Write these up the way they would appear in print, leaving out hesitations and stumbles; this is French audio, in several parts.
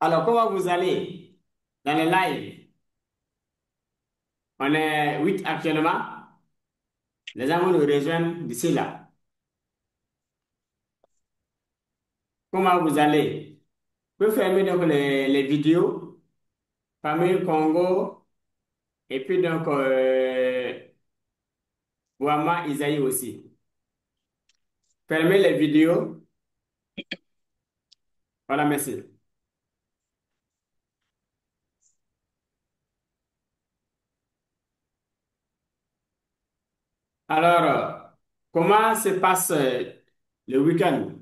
Alors, comment vous allez dans le live? On est 8 actuellement. Les gens vont nous rejoindre d'ici là. Comment vous allez? Vous pouvez fermer donc les vidéos, famille Congo, et puis donc Wama Isaïe aussi. Fermez les vidéos. Voilà, merci. Alors, comment se passe le week-end?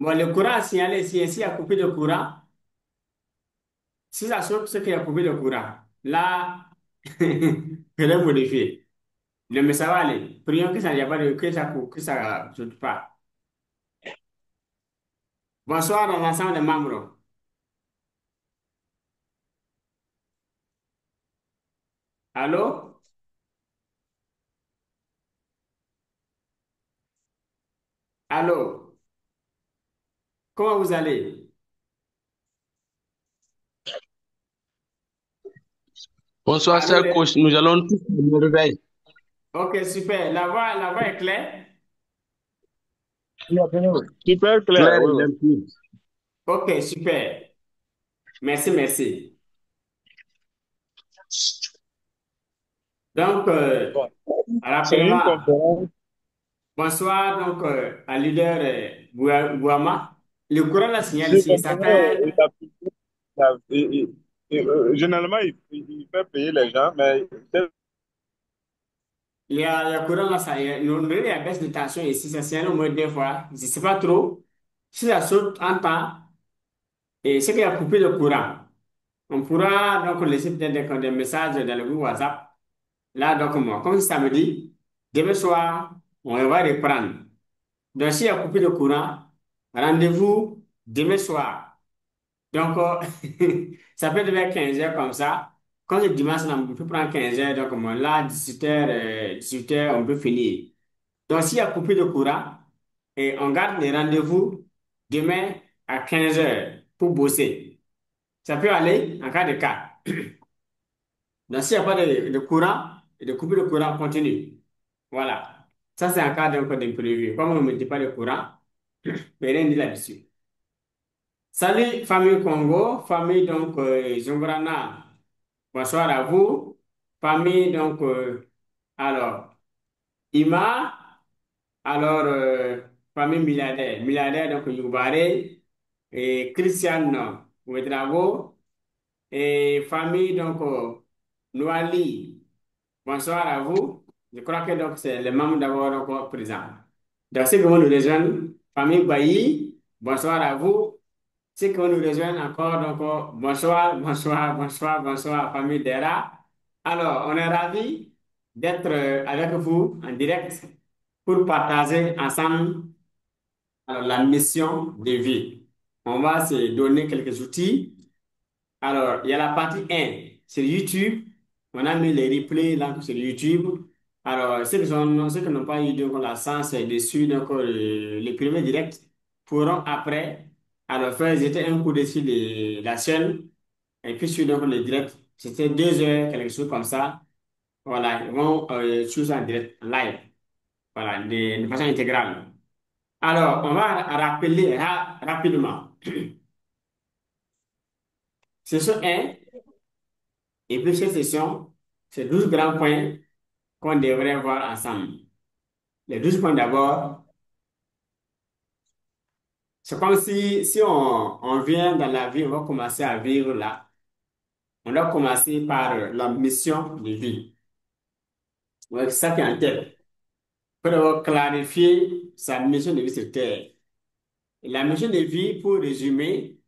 Bon, le courant a signalé ici a coupé de courant. Si ça saute, c'est qu'il y a coupé de courant. Là, je vais modifier. Non, mais ça va aller. Prions que ça n'y a pas de, que ça ne saute pas. Bonsoir à l'ensemble des membres. Allô? Allô? Comment vous allez? Bonsoir, Allô? cher coach. Nous allons tous nous réveiller. Ok, super. La voix est claire? Super clair, Clair oui, et oui. limpide. Ok, super. Merci, merci. Donc, Bon. C'est une rapidement, conférence. bonsoir donc à leader Bouama. Le courant la signale Je ici. comprends, généralement, il fait payer les gens, mais Il y a courant là, il y a baisse de tension ici. Ça signale au moins deux fois. Je ne sais pas trop. Si ça saute en temps, et c'est qu'il y a coupé le courant. On pourra donc laisser peut-être des messages dans le groupe WhatsApp. Là, donc, moi, comme c'est samedi, demain soir, on va reprendre. Donc, s'il y a coupé le courant, rendez-vous demain soir. Donc, ça peut devenir 15 heures comme ça. Quand c'est dimanche, là, on peut prendre 15 heures. Donc, moi, là, 18 heures, 18 heures, on peut finir. Donc, s'il y a coupé de courant, et on garde les rendez-vous demain à 15 heures pour bosser. Ça peut aller en cas de cas. Donc, s'il n'y a pas de courant, et de coupure de courant continue. Voilà. Ça, c'est un cas donc d'imprévu. Comme on ne met pas de courant, mais rien dit là-dessus. Salut, famille Congo, famille donc Zumbrana. Bonsoir à vous. Famille donc, alors, Ima, alors, famille milliardaire. Milliardaire donc Youbare, et Christiane Ouedraogo, et famille donc Noali. Bonsoir à vous. Je crois que donc c'est les membres d'abord encore présents. Donc, ceux qui vont nous rejoindre, famille Bailly, bonsoir à vous. Ceux qui vont nous rejoindre encore, donc bonsoir, bonsoir, bonsoir, bonsoir, famille Dera. Alors, on est ravis d'être avec vous en direct pour partager ensemble alors, la mission de vie. On va se donner quelques outils. Alors, il y a la partie 1 sur YouTube. On a mis les replays là sur YouTube. Alors, ceux qui n'ont pas eu donc, la chance dessus, donc les premiers directs pourront après alors faire jeter un coup dessus de la chaîne et puis suivre donc le direct. C'était 2 heures, quelque chose comme ça. Voilà, ils vont suivre ça en direct, en live. Voilà, de façon intégrale. Alors, on va rappeler rapidement. Session 1 et puis cette session, c'est 12 grands points qu'on devrait voir ensemble. Les 12 points d'abord, c'est comme si on vient dans la vie, on va commencer à vivre là. On doit commencer par la mission de vie. Ouais, c'est ça qui est en tête. Pour d'abord clarifier sa mission de vie sur Terre. Et la mission de vie, pour résumer,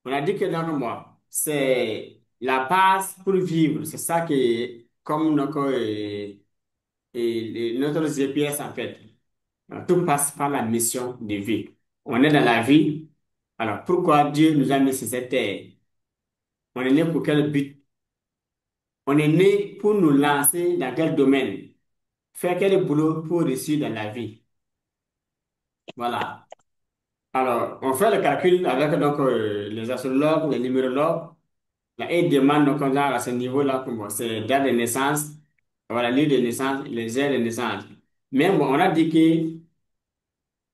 on a dit que dans le mois, c'est la base pour vivre. C'est ça qui est comme notre GPS en fait. Alors, tout passe par la mission de vie. On est dans la vie. Alors, pourquoi Dieu nous a mis sur cette terre? On est né pour quel but? On est né pour nous lancer dans quel domaine? Faire quel boulot pour réussir dans la vie? Voilà. Alors, on fait le calcul avec donc, les astrologues, les numérologues. Là, ils demandent donc, genre, à ce niveau-là, comment c'est date de naissance, voilà, lieu de naissance, les heures de naissance. Mais bon, on a dit que,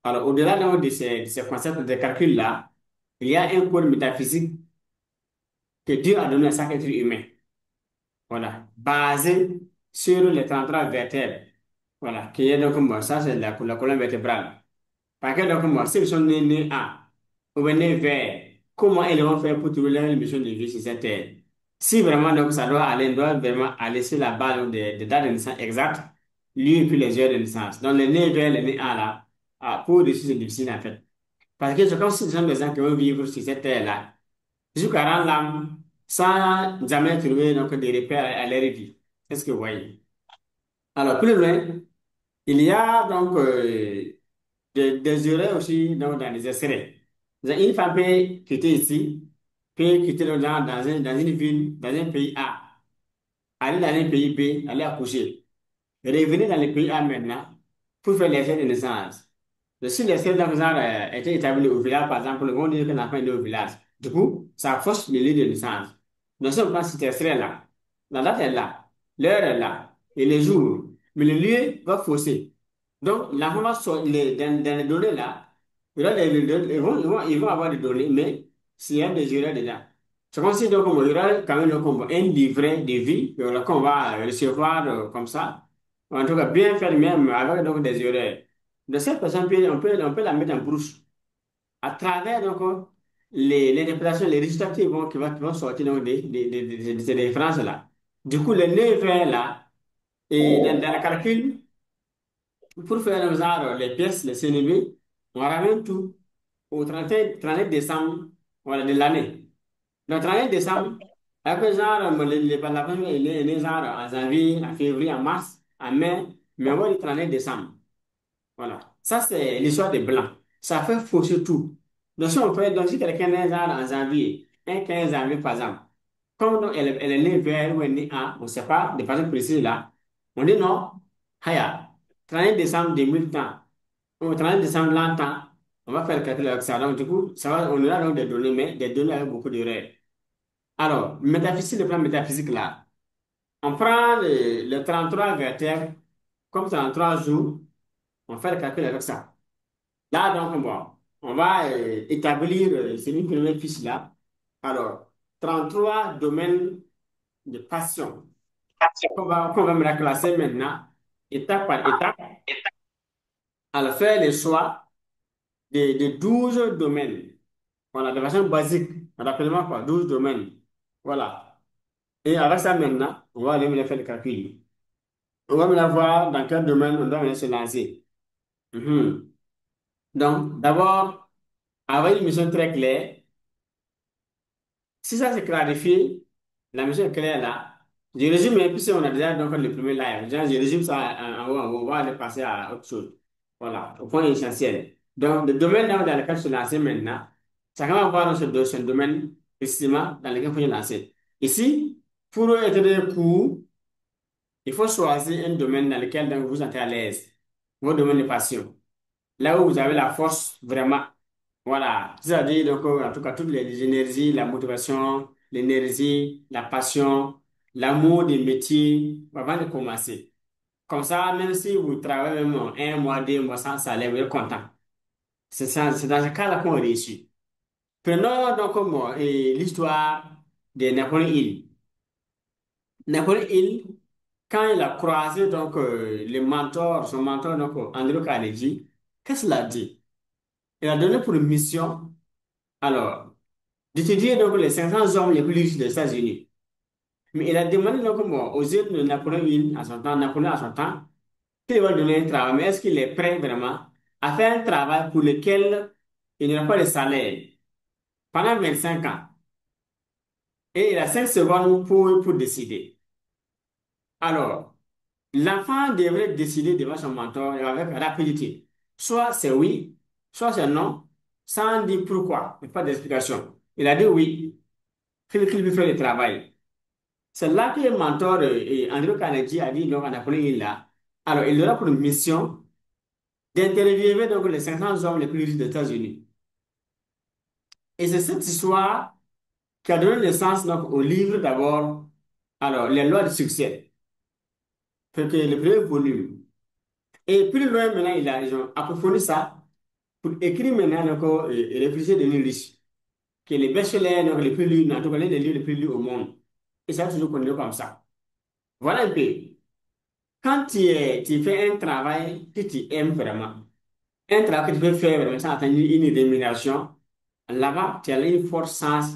alors, au-delà donc, de ces concepts de calcul-là, il y a un code métaphysique que Dieu a donné à chaque être humain. Voilà, basé sur les 33 vertèbres. Voilà, qui est donc, bon, ça, c'est la colonne vertébrale. Par exemple, donc, moi, s'ils sont nés A ou bien nés vers, comment ils vont faire pour trouver leur mission de vie sur cette terre? Si vraiment donc, ça doit aller, doit vraiment aller sur la base donc, des dates de naissance exactes, lui et puis les heures de naissance. Donc, les nés vers, les nés A là, pour réussir, c'est difficile en fait. Parce que c'est comme si ce sont des gens qui vont vivre sur cette terre-là, jusqu'à rendre l'âme, sans jamais trouver donc, des repères à leur vie. Est-ce que vous voyez? Alors, plus loin, il y a donc des erreurs aussi dans les extraits. Une femme peut quitter ici, peut quitter dans une ville, dans un pays A, aller dans un pays B, aller accoucher. Revenir dans le pays A maintenant pour faire l'essai de naissance. Si l'essai de naissance était établi au village, par exemple, le vont dire que l'enfant est né au village. Du coup, ça fausse le lieu de naissance. Donc, si on prend cet extrait-là, la date est là, l'heure est là, et le jour, mais le lieu va fausser. Donc, l'enfant va sortir dans les données là, il y aura ils vont avoir des données, mais s'il y a des erreurs dedans. C'est comme si donc, il y aura quand même donc, un livret de vie qu'on va recevoir comme ça. En tout cas, bien fait même avec donc, des erreurs. De cette personne, on peut la mettre en brouche à travers donc, les interprétations, les résultats qui vont sortir donc, de ces références-là. Du coup, les 9 heures là, et dans le calcul, pour faire nos genre, les pièces, les CNV, on ramène tout au 31 décembre voilà, de l'année. Le 31 décembre, après genre, la première, il est né genre en janvier, en février, en mars, en mai, mais on va dire 31 décembre. Voilà. Ça, c'est l'histoire des Blancs. Ça fait fausser tout. Donc, si quelqu'un est genre en janvier, un 15 janvier, par exemple, comme donc, elle est née vers ou elle est née à, on ne sait pas, de façon précise là, on dit non, Haya, 31 décembre 2000 au 31 décembre l'an temps, on va faire le calcul avec ça. Donc, du coup, on aura donc des données, mais des données avec beaucoup d'erreurs. Alors, métaphysique, le plan métaphysique là, on prend le 33 vertèbres comme 33 jours, on fait le calcul avec ça. Là, donc, bon, on va établir celui qui première fiche là. Alors, 33 domaines de passion qu'on va me la classer maintenant, étape par étape. Alors, faire le choix de 12 domaines. Voilà, de façon basique. Rappelez-moi quoi, 12 domaines. Voilà. Et avec ça maintenant, on va aller me faire le calcul. On va me voir dans quel domaine on doit venir se lancer. Mhm. Donc, d'abord, avoir une mission très claire. Si ça c'est clarifié, la mission est claire là. Je résume, et puis si on a déjà donc, le premier live, je résume ça en haut, on va aller passer à autre chose. Voilà, au point essentiel. Donc, le domaine dans lequel se lancer maintenant, chacun va voir ce domaine précisément dans lequel il faut se lancer. Ici, pour être court, il faut choisir un domaine dans lequel donc, vous êtes à l'aise, votre domaine de passion. Là où vous avez la force, vraiment. Voilà. C'est-à-dire, donc, en tout cas, toutes les énergies, la motivation, l'énergie, la passion, l'amour des métiers, avant de commencer. Comme ça, même si vous travaillez même un mois, 2 mois sans salaire, vous êtes content. C'est dans ce cas-là qu'on réussit. Prenons donc l'histoire de Napoléon Hill. Napoléon Hill, quand il a croisé donc, son mentor, donc, Andrew Carnegie, qu'est-ce qu'il a dit? Il a donné pour mission, alors, d'étudier donc les 500 hommes les plus riches des États-Unis. Mais il a demandé donc aux yeux de Napoléon Hill, à son temps, Napoléon à son temps, qu'il va donner un travail, mais est-ce qu'il est prêt vraiment à faire un travail pour lequel il n'y aura pas de salaire pendant 25 ans? Et il a 5 secondes pour décider. Alors, l'enfant devrait décider devant son mentor avec rapidité. Soit c'est oui, soit c'est non, sans dire pourquoi, mais pas d'explication. Il a dit oui, qu'il veut faire le travail. C'est là que le mentor Andrew Carnegie a dit donc à Napoléon Hill là. Alors, il aura pour mission d'interviewer donc les 500 hommes les plus riches des États-Unis. Et c'est cette histoire qui a donné naissance donc, au livre d'abord, alors, les lois du succès, fait que le premier volume. Et plus loin, maintenant, ils ont approfondi ça pour écrire maintenant encore Réfléchir et devenir riche, qui est les best-sellers donc, les plus lus, en tout cas, l'un des livres les plus lus au monde. Et ça, toujours connu comme ça. Voilà un peu. Quand tu fais un travail que tu aimes vraiment, un travail que tu peux faire vraiment sans attendre une rémunération, là-bas, tu as une forte chance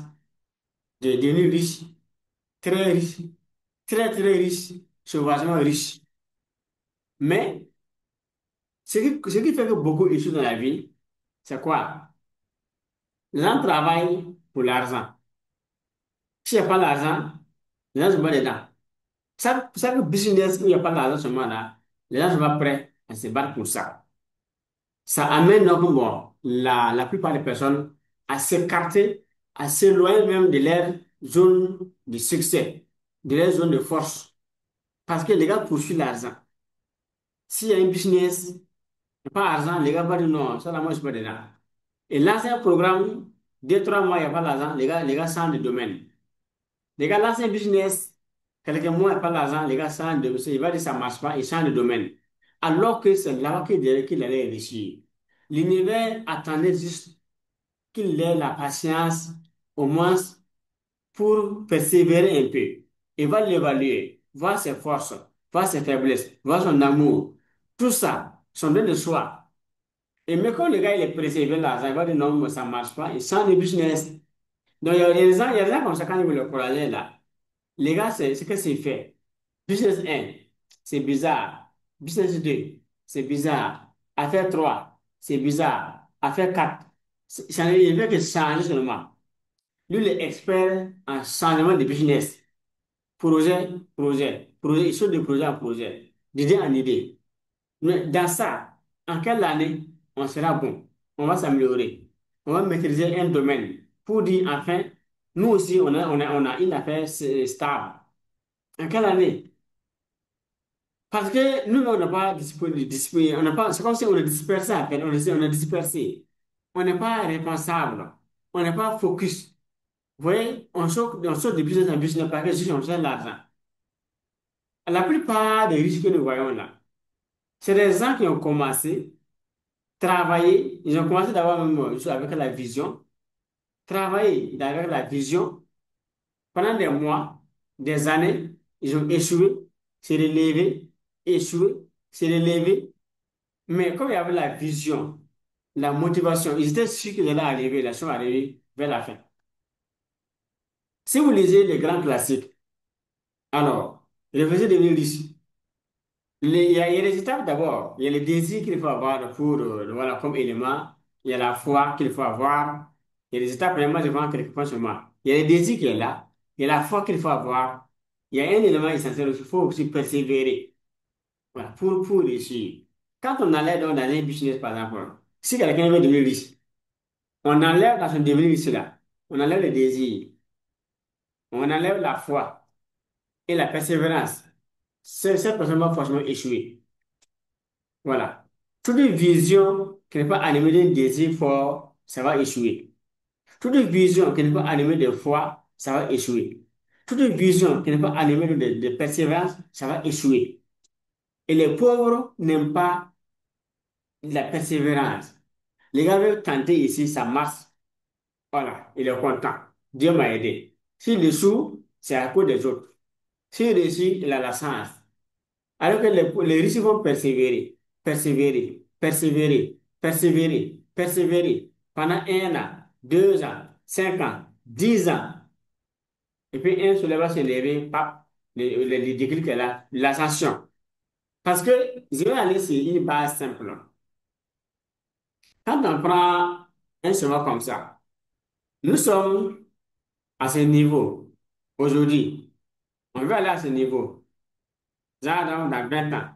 de devenir riche, très riche, sauvagement riche. Mais ce qui fait que beaucoup échouent dans la vie, c'est quoi? Les gens travaillent pour l'argent. S'il n'y a pas d'argent, les gens se battent dedans. Chaque business où il n'y a pas d'argent seulement là, les gens sont pas prêts à se battre pour ça. Ça amène donc bon, la plupart des personnes à s'écarter, à s'éloigner même de leur zone de succès, de leur zone de force. Parce que les gars poursuivent l'argent. S'il y a un business, pas d'argent, les gars vont dire non, ça là, moi, je suis pas dedans. Et lancer un programme, 2, 3 mois, il n'y a pas d'argent, les gars changent de domaine. Les gars lancent un business, quelques mois, il n'y a pas d'argent, les gars changent de domaine. Il va dire ça ne marche pas, ils changent de domaine. Alors que c'est là qu'il allait réussir. L'univers attendait juste qu'il ait la patience, au moins, pour persévérer un peu. Il va l'évaluer, voir ses forces, voir ses faiblesses, voir son amour. Tout ça, son don de soi. Et mais quand le gars il est pressé, il veut l'argent, il va dire non, mais ça ne marche pas, il change de business. Donc il y a des gens comme ça quand ils veulent le courager là. Les gars, c'est ce que c'est fait. Business 1, c'est bizarre. Business 2, c'est bizarre. Affaire 3, c'est bizarre. Affaire 4, il veut que changer seulement. Lui, il est expert en changement de business. Projet. Il saute de projet en projet, d'idée en idée. Mais dans ça, en quelle année on sera bon? On va s'améliorer. On va maîtriser un domaine pour dire, enfin, nous aussi, on a une affaire stable. En quelle année? Parce que nous, on n'a pas discipliné, on n'a pas, c'est comme si on est dispersé à peine, on est dispersé. On n'est pas responsable. On n'est pas focus. Vous voyez, on saute de business en business parce que juste on cherche l'argent. La plupart des riches que nous voyons là, c'est des gens qui ont commencé, travailler, ils ont commencé d'abord même avec la vision, travailler avec la vision pendant des mois, des années, ils ont échoué, se relevé, échoué, se relevé. Mais comme il y avait la vision, la motivation, ils étaient sûrs qu'ils allaient arriver, là, ils sont arrivés vers la fin. Si vous lisez les grands classiques, alors, réfléchissez devenir riche. Il y a les étapes d'abord. Il y a le désir qu'il faut avoir pour, voilà, comme élément. Il y a la foi qu'il faut avoir. Il y a les étapes, vraiment, je vois quelque part seulement. Il y a le désir qui est là. Il y a la foi qu'il faut avoir. Il y a un élément essentiel aussi, il faut aussi persévérer. Voilà, pour réussir. Quand on allait dans un business, par exemple, si quelqu'un veut devenir riche, on enlève dans son devenir riche là, on enlève le désir, on enlève la foi et la persévérance. Cette personne va forcément échouer. Voilà. Toute vision qui n'est pas animée d'un désir fort, ça va échouer. Toute vision qui n'est pas animée de foi, ça va échouer. Toute vision qui n'est pas animée de persévérance, ça va échouer. Et les pauvres n'aiment pas la persévérance. Les gars veulent tenter ici, ça marche. Voilà, il est content. Dieu m'a aidé. S'il échoue, c'est à cause des autres. S'il réussit, il a la chance. Alors que les riches vont persévérer pendant 1 an, 2 ans, 5 ans, 10 ans. Et puis un soleil va se lever, pap, le déclic est là, l'ascension. Parce que je vais aller sur une base simple. Quand on prend un chemin comme ça, nous sommes à ce niveau aujourd'hui. On veut aller à ce niveau, genre dans 20 ans.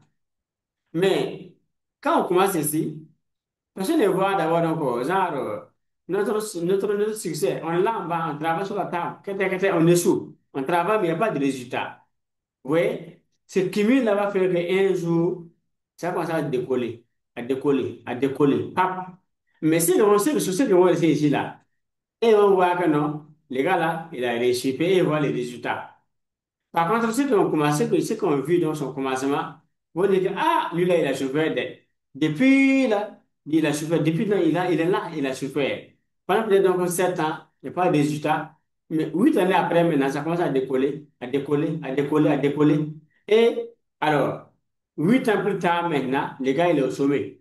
Mais quand on commence ici, personne ne voit d'abord donc, genre, notre succès. On est là en bas, on travaille sur la table, on échoue. On travaille, mais il n'y a pas de résultat. Vous voyez? Ce cumul là va faire qu'un jour, ça va commencer à décoller, à décoller, à décoller. Pap. Mais si on sait le succès que on va ici là, Et ils vont voir que non, les gars là, il a réussi et ils voient les résultats. Par contre, ceux qui ont commencé, ceux qui ont vu dans son commencement, vont dire que, ah, lui là, il a souffert depuis là, il a souffert, depuis là, il est là, il a souffert. Pendant peut-être donc 7 ans, il n'y a pas de résultat. Mais 8 années après, maintenant, ça commence à décoller, à décoller, à décoller, à décoller. Et alors, 8 ans plus tard, maintenant, le gars, il est au sommet.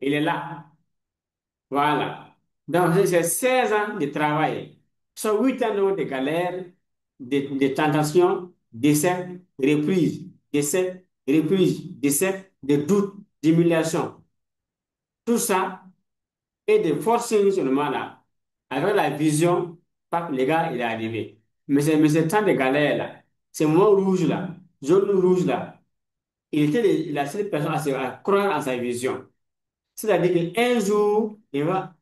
Il est là. Voilà. Donc, c'est 16 ans de travail. Soit 8 ans de galère, de tentation, d'essai, reprise, d'essai, reprise, d'essai, de doute, d'humiliation. Tout ça est de forcing seulement là. Avec la vision, pas que le gars, il est arrivé. Mais c'est tant de galère là. Ce moment rouge là, zone rouge là, il était la seule personne à croire en sa vision. C'est-à-dire qu'un jour, il va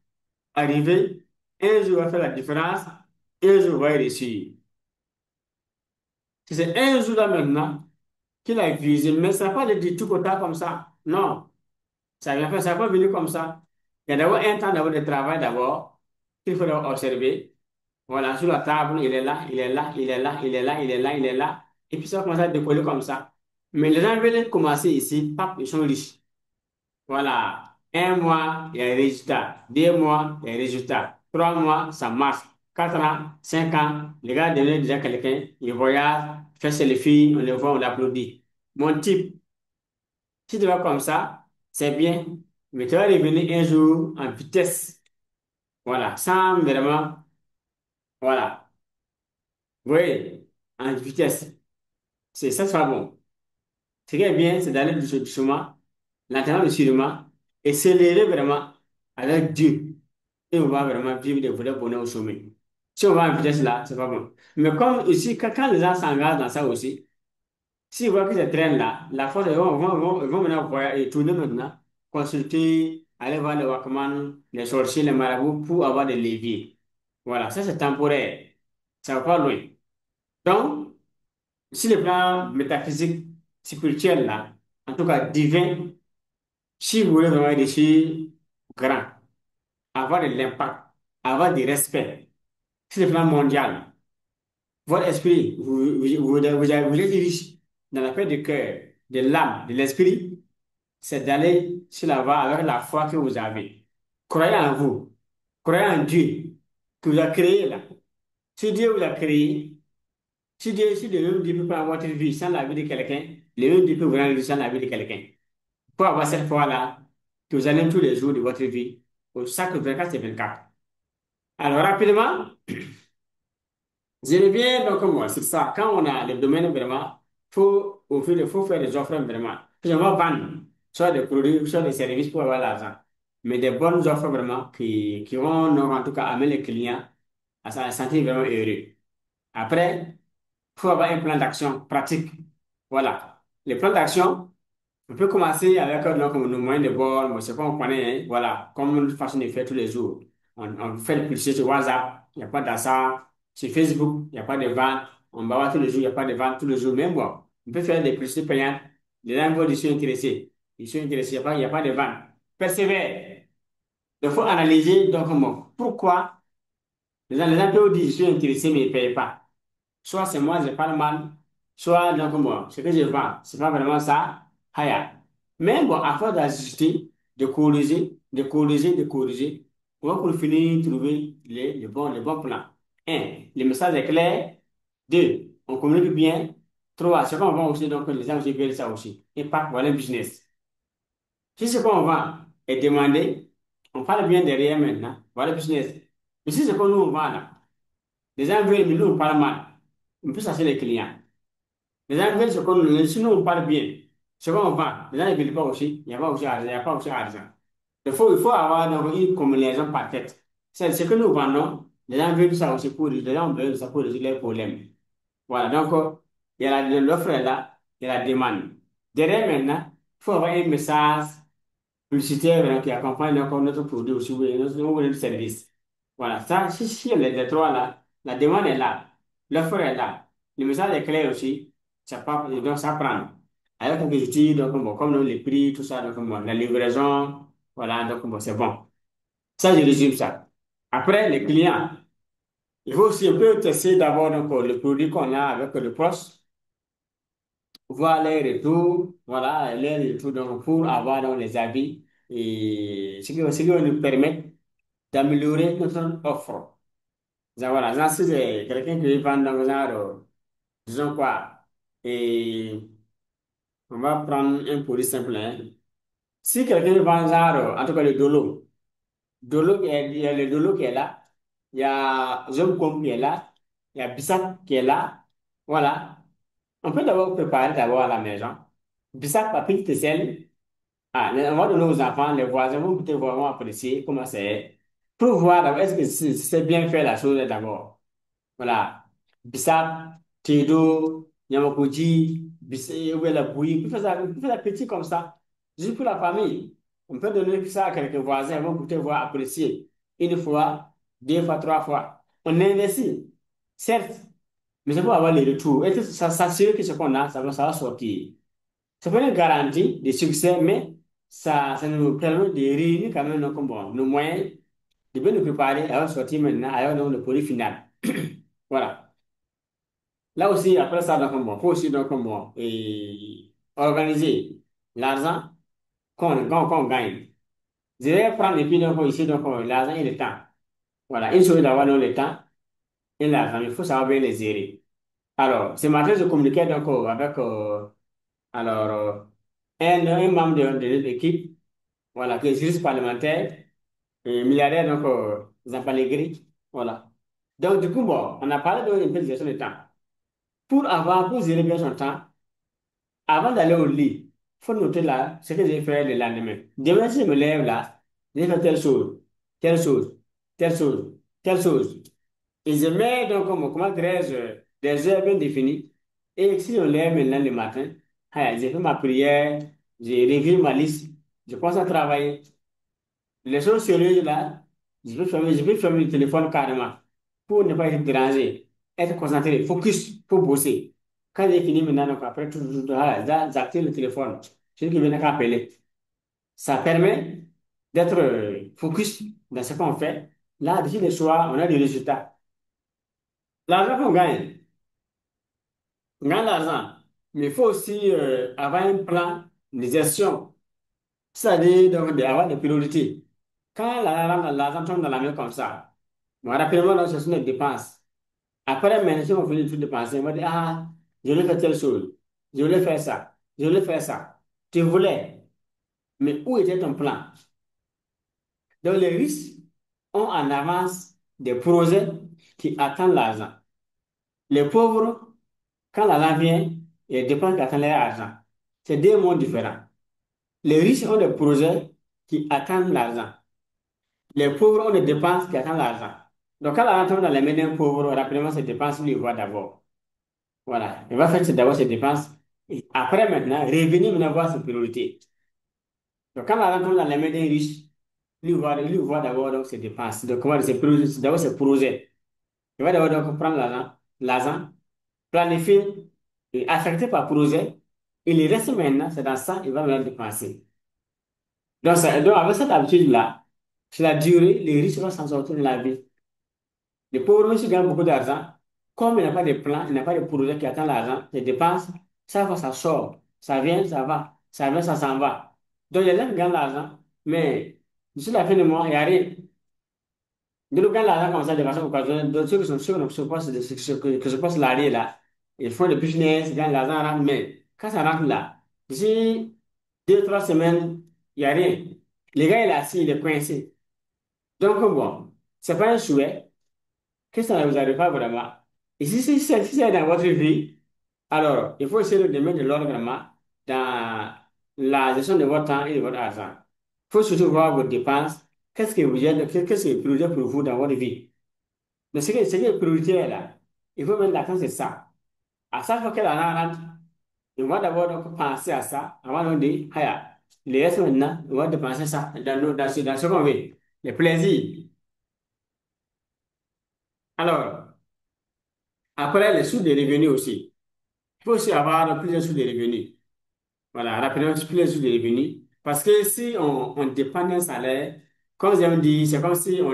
arriver, un jour va faire la différence, un jour va réussir. C'est un jour là maintenant qu'il a visé, mais ça n'a pas de tout côté comme ça. Non, ça vient faire, ça va pas venir comme ça. Il y a d'abord un temps d'abord de travail d'abord, qu'il faut d'abord observer. Voilà, sur la table, il est là, il est là, il est là, il est là, il est là, il est là. Et puis ça commence à décoller comme ça. Mais les gens veulent commencer ici, pap, ils sont riches. Voilà. Un mois, il y a un résultat. 2 mois, il y a un résultat. 3 mois, ça marche. 4 ans, 5 ans, le gars devient déjà quelqu'un. Il voyage, fait ses les filles, on le voit, on l'applaudit. Mon type, si tu vas comme ça, c'est bien. Mais tu vas revenir un jour en vitesse. Voilà. Sans vraiment, voilà. Vous voyez, en vitesse. C'est ça, c'est pas bon. Ce qui est bien, c'est d'aller doucement, lentement, mais sûrement, et s'élever vraiment avec Dieu. Et on va vraiment vivre des vrais bonheurs au sommet. Si on va en vitesse là, c'est pas bon. Mais comme ici, quand les gens s'engagent dans ça aussi, s'ils voient que ces trains-là, la force, ils vont maintenant et tourner maintenant, consulter, aller voir les Wakman, les sorciers, les marabouts pour avoir des leviers. Voilà, ça c'est temporaire. Ça va pas loin. Donc, si le plan métaphysique, spirituel là, en tout cas divin, si vous voulez vraiment réussir grand, avoir de l'impact, avoir du respect, sur le plan mondial, votre esprit, vous êtes riche dans la paix du cœur, de l'âme, de l'esprit, c'est d'aller sur la voie avec la foi que vous avez. Croyez en vous, croyez en Dieu, que vous a créé là. Si Dieu vous a créé, si Dieu même Dieu peut prendre votre vie sans la vie de quelqu'un, le même Dieu peut vous rendre vie sans la vie de quelqu'un. Pour avoir cette foi-là, que vous allez tous les jours de votre vie, au chaque 24 c'est 24. Alors rapidement, je reviens donc moi, c'est ça. Quand on a le domaine vraiment, faut faire des offres vraiment. Finalement, vendre, soit des produits, soit des services pour avoir l'argent. Mais des bonnes offres vraiment qui vont donc, en tout cas amener les clients à se sentir vraiment heureux. Après, il faut avoir un plan d'action pratique. Voilà. Le plan d'action, on peut commencer avec donc, nos moyens de bord, mais c'est qu'on connaît, hein, voilà, comme une façon de faire tous les jours. On fait le publicité sur WhatsApp, il n'y a pas d'achat. Sur Facebook, il n'y a pas de vente. On va voir tous les jours, il n'y a pas de vente tous les jours. Même bon, on peut faire des publicités payantes. Les gens vont, ils sont intéressés. Ils sont intéressés, il n'y a pas de vente. Persévère. Il faut analyser donc pourquoi les gens peuvent dire, je suis intéressé, mais ils ne payent pas. Soit c'est moi, je parle mal, soit donc moi, ce que je vends, c'est pas vraiment ça. Haya. Mais bon, à force d'ajuster, de corriger, de corriger, de corriger, on va pour finir trouver les bons plans. Un, le message est clair. Deux, on communique bien. Trois, c'est qu'on vend aussi, donc les gens aussi veulent ça aussi. Et pas, voilà le business. Si ce qu'on vend est demandé, on parle bien derrière maintenant. Voilà le business. Mais si ce qu'on nous vend là, les gens veulent, mais nous on parle mal. On peut chercher les clients. Les gens veulent ce qu'on nous, si nous on parle bien, ce qu'on vend, les gens ne veulent pas aussi, il n'y a pas aussi argent, il n'y a pas aussi argent. Il faut avoir donc, une combinaison parfaite. C'est ce que nous vendons, les gens veulent ça aussi les gens veulent ça pour résoudre leurs problèmes. Voilà, donc il y a l'offre est là, il y a la demande. Derrière maintenant, il faut avoir un message publicitaire qui accompagne encore notre produit aussi, oui, notre service. Voilà, ça, si les trois là, la demande est là, l'offre est là, le message est clair aussi, ça part, et donc ça prend. Avec quelques outils, donc bon, comme les prix, tout ça, donc bon, la livraison, voilà, donc bon, c'est bon. Ça, je résume ça. Après, les clients. Il faut aussi un peu tester d'abord donc, le produit qu'on a avec le poste, voir les retours, voilà, les retours donc, pour avoir donc, les avis et ce qui va nous permettre d'améliorer notre offre. Donc, voilà, genre, si c'est quelqu'un qui vend dans genre, disons quoi, et on va prendre un produit simple, hein. Si quelqu'un vend genre, en tout cas le dolo, il y a le dolo qui est là, il y a Zomcom qui est là, il y a Bissap qui est là, voilà. On peut d'abord préparer d'abord à la maison. Bissap, papilles, ticelle. Ah, on va donner aux enfants, les voisins vont peut-être vraiment apprécier comment c'est. Pour voir d'abord, est-ce que c'est bien fait la chose d'abord. Voilà. Bissap, Tedo, Yamakuji, où est la bouillie. On peut faire ça petit comme ça. Juste pour la famille. On peut donner ça à quelques voisins, ils vont peut-être voir apprécier. Une fois, deux fois, trois fois. On investit. Certes, mais c'est pour avoir les retours. Et ça s'assurer que ce qu'on a, ça va sortir. C'est pas une garantie de succès, mais ça nous permet de réunir quand même nos moyens, de bien nous préparer à sortir maintenant, à avoir donc le produit final. Voilà. Là aussi, après ça, donc, bon, faut aussi donc, bon, et organiser l'argent qu'on gagne. Je vais prendre et puis donc, ici, donc, l'argent et le temps. Voilà. Une chose d'avoir donc, le temps et l'argent, il faut savoir bien les gérer. Alors, ce matin, je communiquais donc avec alors, un membre de l'équipe, voilà, qui est juriste parlementaire, et milliardaire, donc, Jean Pellegrini, voilà. Donc, du coup, bon, on a parlé de une gestion de temps. Pour gérer bien son temps, avant d'aller au lit, il faut noter là ce que j'ai fait le lendemain. Demain, si je me lève là, j'ai fait telle chose, telle chose, telle chose, telle chose. Et je mets donc, comment dirais-je, des heures bien définies. Et si on lève maintenant le matin, ah, j'ai fait ma prière, j'ai révisé ma liste, je commence à travailler. Les choses sérieuses là, je peux fermer le téléphone carrément pour ne pas être dérangé, être concentré, focus pour bosser. Quand j'ai fini maintenant, donc après tout, j'active le téléphone. Celui qui vient qu'appeler. Ça permet d'être focus dans ce qu'on fait. Là, d'ici le soir, on a des résultats. L'argent qu'on gagne, on gagne l'argent, mais il faut aussi avoir un plan de gestion, c'est-à-dire donc, d'avoir des priorités. Quand l'argent tombe dans la main comme ça, bon, rapidement, donc, ce sont des dépenses. Après, maintenant, si on finit tout dépenser, on va dire, ah, je voulais faire telle chose, je voulais faire ça, je voulais faire ça. Tu voulais, mais où était ton plan? Donc, les risques ont en avance des projets qui attendent l'argent. Les pauvres, quand l'argent vient, ils dépensent qui attendent l'argent. C'est deux mondes différents. Les riches ont des projets qui attendent l'argent. Les pauvres ont des dépenses qui attendent l'argent. Donc, quand l'argent tombe dans les mains d'un pauvre, rapidement, ses dépenses, lui, il voit d'abord. Voilà. Il va faire d'abord ses dépenses. Et après, maintenant, revenir maintenant voir ses priorités. Donc, quand l'argent tombe dans les mains d'un riche, lui, il voit d'abord donc, ses dépenses. Donc, comment ses priorités, d'abord ses projets. Il va d'abord donc prendre l'argent, planifier et affecter par projet. Et le reste maintenant, c'est dans ça, il va maintenant dépenser. Donc avec cette habitude-là, sur la durée, les riches vont s'en sortir de la vie. Les pauvres, même s'ils gagnent beaucoup d'argent, comme il n'a pas de plan, il n'a pas de projet qui attend l'argent, les dépenses, ça va, ça sort, ça vient, ça va, ça vient, ça s'en va. Donc, il y a des gens qui gagnent l'argent, mais d'ici la fin du mois, il n'y a rien. Ils gagnent l'argent comme ça de façon occasionnelle. Donc, ceux qui sont sûrs que se passe l'année là, ils font le business, ils gagnent l'argent, rentre, mais quand ça rentre là, d'ici 2, 3 semaines, il n'y a rien. Les gars, il est assis, il est coincé. Donc, bon, c'est pas un souhait que ça ne vous arrive pas vraiment. Et si c'est dans votre vie, alors il faut essayer de mettre de l'ordre vraiment dans la gestion de votre temps et de votre argent. Il faut surtout voir vos dépenses. Qu'est-ce qui est prioritaire pour vous dans votre vie? Mais ce qui est prioritaire là, il faut mettre l'accent sur ça. À chaque fois que l'argent rentre, on va d'abord donc penser à ça avant de dire, ah, les restes maintenant, on va dépenser ça dans ce qu'on veut, les plaisirs. Alors, après, les sources de revenus aussi. Il faut aussi avoir plusieurs sources de revenus. Voilà, rapidement, plusieurs sources de revenus. Parce que si on dépend d'un salaire, Comme j'aime dire, c'est comme si vous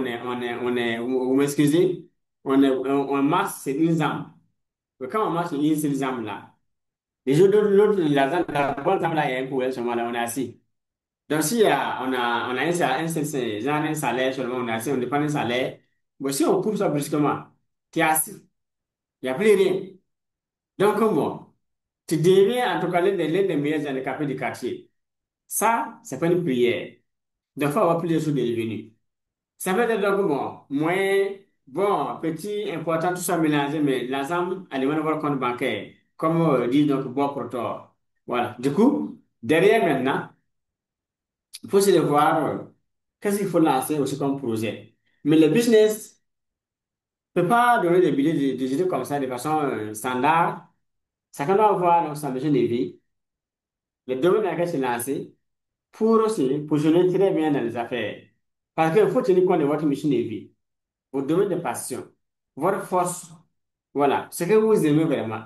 m'excusez, on marche, c'est une jambe. Mais quand on marche sur une seule jambe là, les autres, la bonne jambe là, il y a un problème seulement là, on est assis. Donc, si on a genre un salaire seulement, on est assis, on dépend d'un salaire. Bon, si on coupe ça brusquement, tu es assis, il n'y a plus rien. Donc, bon, tu deviens en tout cas l'un des meilleurs handicapés du quartier. Ça, c'est pas une prière. Donc, il faut avoir plus de choses de revenus. Ça peut être donc bon, moins, bon, petit, important, tout ça mélangé, mais l'ensemble alimente votre compte bancaire, comme dit donc bon pour toi. Voilà. Du coup, derrière maintenant, il faut essayer de voir qu'est-ce qu'il faut lancer aussi comme projet. Mais le business ne peut pas donner des billets des idées comme ça de façon standard. Chacun doit avoir donc, sa mission de vie, le domaine dans lequel se lancer pour aussi positionner très bien dans les affaires. Parce qu'il faut tenir compte de votre mission de vie, votre domaine de passion, votre force. Voilà, ce que vous aimez vraiment.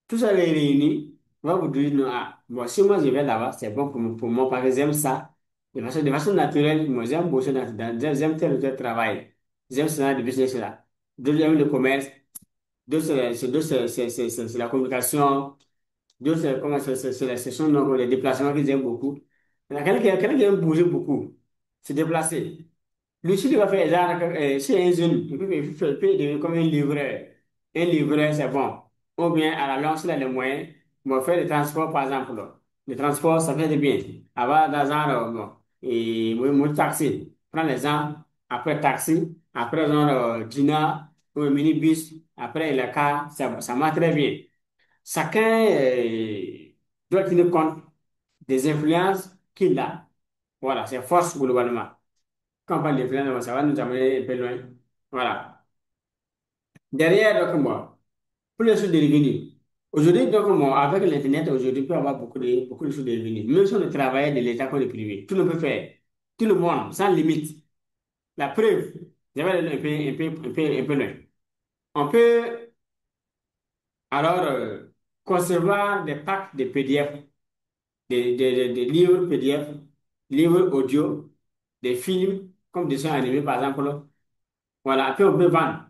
Tout ça les réunis va vous dire, non, ah, bon, si moi je vais là-bas, c'est bon pour moi parce que j'aime ça. De façon naturelle, moi j'aime bosser j'aime tel travail. J'aime ce genre de business-là. D'autres aiment le commerce, d'autres, c'est la communication, d'autres, comment ce sont donc les déplacements qu'ils aiment beaucoup. Il y a quelqu'un qui aime bouger beaucoup, se déplacer. Lui, s'il va faire genre, si un jeune, il peut devenir comme un livreur. Un livreur, c'est bon. Ou bien, à la longue, s'il a les moyens, bon, faire le transport, par exemple. Là. Le transport, ça fait du bien. Avoir dans genre, bon, et moi, taxi. Prends les gens, après taxi, après genre, Dina, ou un minibus, après le car, ça marche très bien. Chacun doit tenir compte des influences qu'il a. Voilà, c'est force globalement. Quand on parle d'influence, ça va nous amener un peu loin. Voilà. Derrière, donc, moi, pour les sources de revenus. Aujourd'hui, donc, moi, avec l'Internet, aujourd'hui, on peut avoir beaucoup de sources de revenus. Même si on est travailleur de l'État comme le privé, tout le monde peut faire. Tout le monde, sans limite. La preuve, j'avais aller un peu loin. On peut alors concevoir des packs de PDF, des livres PDF, livres audio, des films, comme des dessins animés, par exemple. Voilà, après on peut vendre.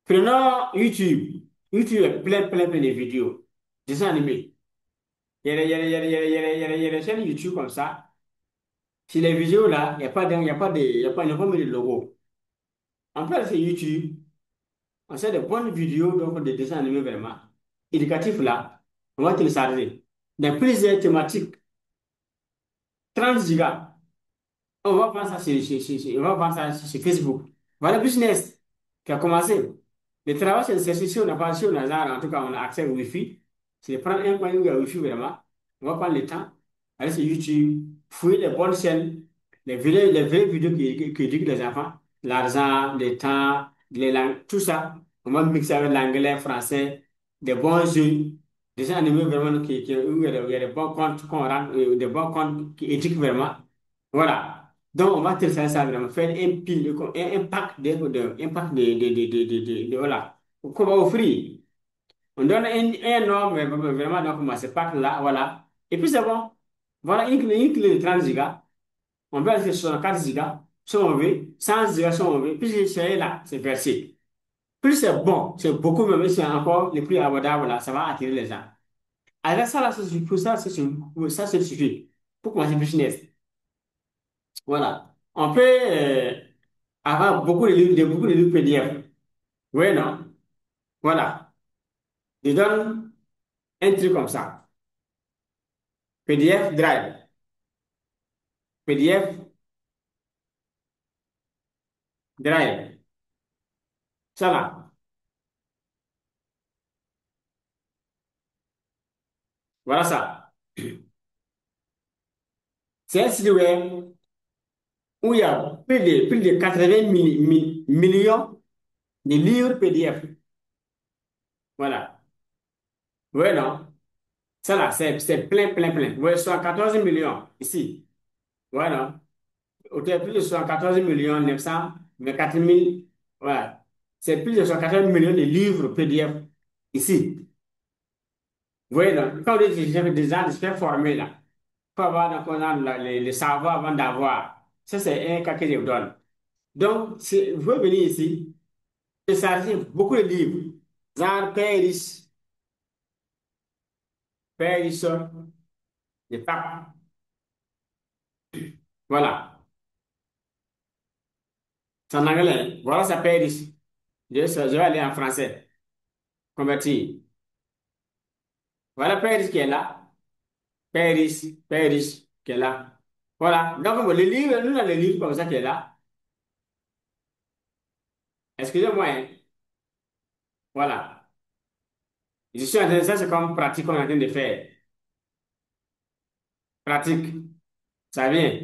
Prenons YouTube. YouTube est plein de vidéos, dessins animés. Il y a des chaînes YouTube comme ça. Sur les vidéos là, il n'y a pas mis de logo. On peut aller sur YouTube, on sait de bonnes vidéos, donc des dessins animés vraiment éducatifs là. On va télécharger. Dans plusieurs thématiques, 30 gigas. On va prendre ça on va prendre ça sur Facebook. Voilà le business qui a commencé. Le travail, c'est si on n'a pas, si on a, genre, en tout cas, on a accès au Wi-Fi, c'est de prendre un coin où il y a Wi-Fi vraiment. On va prendre le temps, aller sur YouTube, fouiller les bonnes chaînes, les vraies vidéos qui éduquent les enfants, l'argent, le temps, les langues, tout ça. On va mixer avec l'anglais, français, des bons jeux, des animés vraiment où il y a des bons comptes qu'on rend, des bons comptes qui éduquent vraiment. Voilà. Donc, on va télécharger ça vraiment, faire un pack un pack voilà, qu'on va offrir. On donne un nombre, vraiment, donc, moi, ce pack-là, voilà. Et puis, c'est bon. Voilà, une clé de 30 gigas. On peut aller sur 4 gigas, si on veut, 100 gigas, si on veut. Puis, c'est là, c'est versé. Plus c'est bon, c'est beaucoup, mais c'est encore le plus abordable, là, ça va attirer les gens. Avec ça, là, ça suffit, pour ça, ça suffit pour commencer le business. Voilà. On peut avoir beaucoup de livres PDF. Oui, non? Voilà. Je donne un truc comme ça. PDF Drive. PDF Drive. Ça là. Voilà ça. C'est un site web où il y a plus de 80 millions de livres PDF. Voilà. Oui, non? Ça là, c'est plein. Oui, 14 millions ici. Voilà. Au total, plus de 74 millions 924 000. Voilà. C'est plus de 74 millions de livres PDF ici. Vous voyez, donc, quand on dit que des gens se faire former là, il faut avoir donc, on a le savoir avant d'avoir. Ça, c'est un cas que je vous donne. Donc, vous pouvez venir ici et charger beaucoup de livres. Genre Paris, les papes. Voilà. C'est en anglais. Voilà, ça Paris. Je vais aller en français. Convertir. Voilà Paris qui est là. Paris qui est là. Voilà. Donc, bon, le livre, nous, on a le livre comme ça qui est là. Excusez-moi, hein. Voilà. Je suis en train de ça, c'est comme pratique qu'on est en train de faire. Pratique. Ça vient.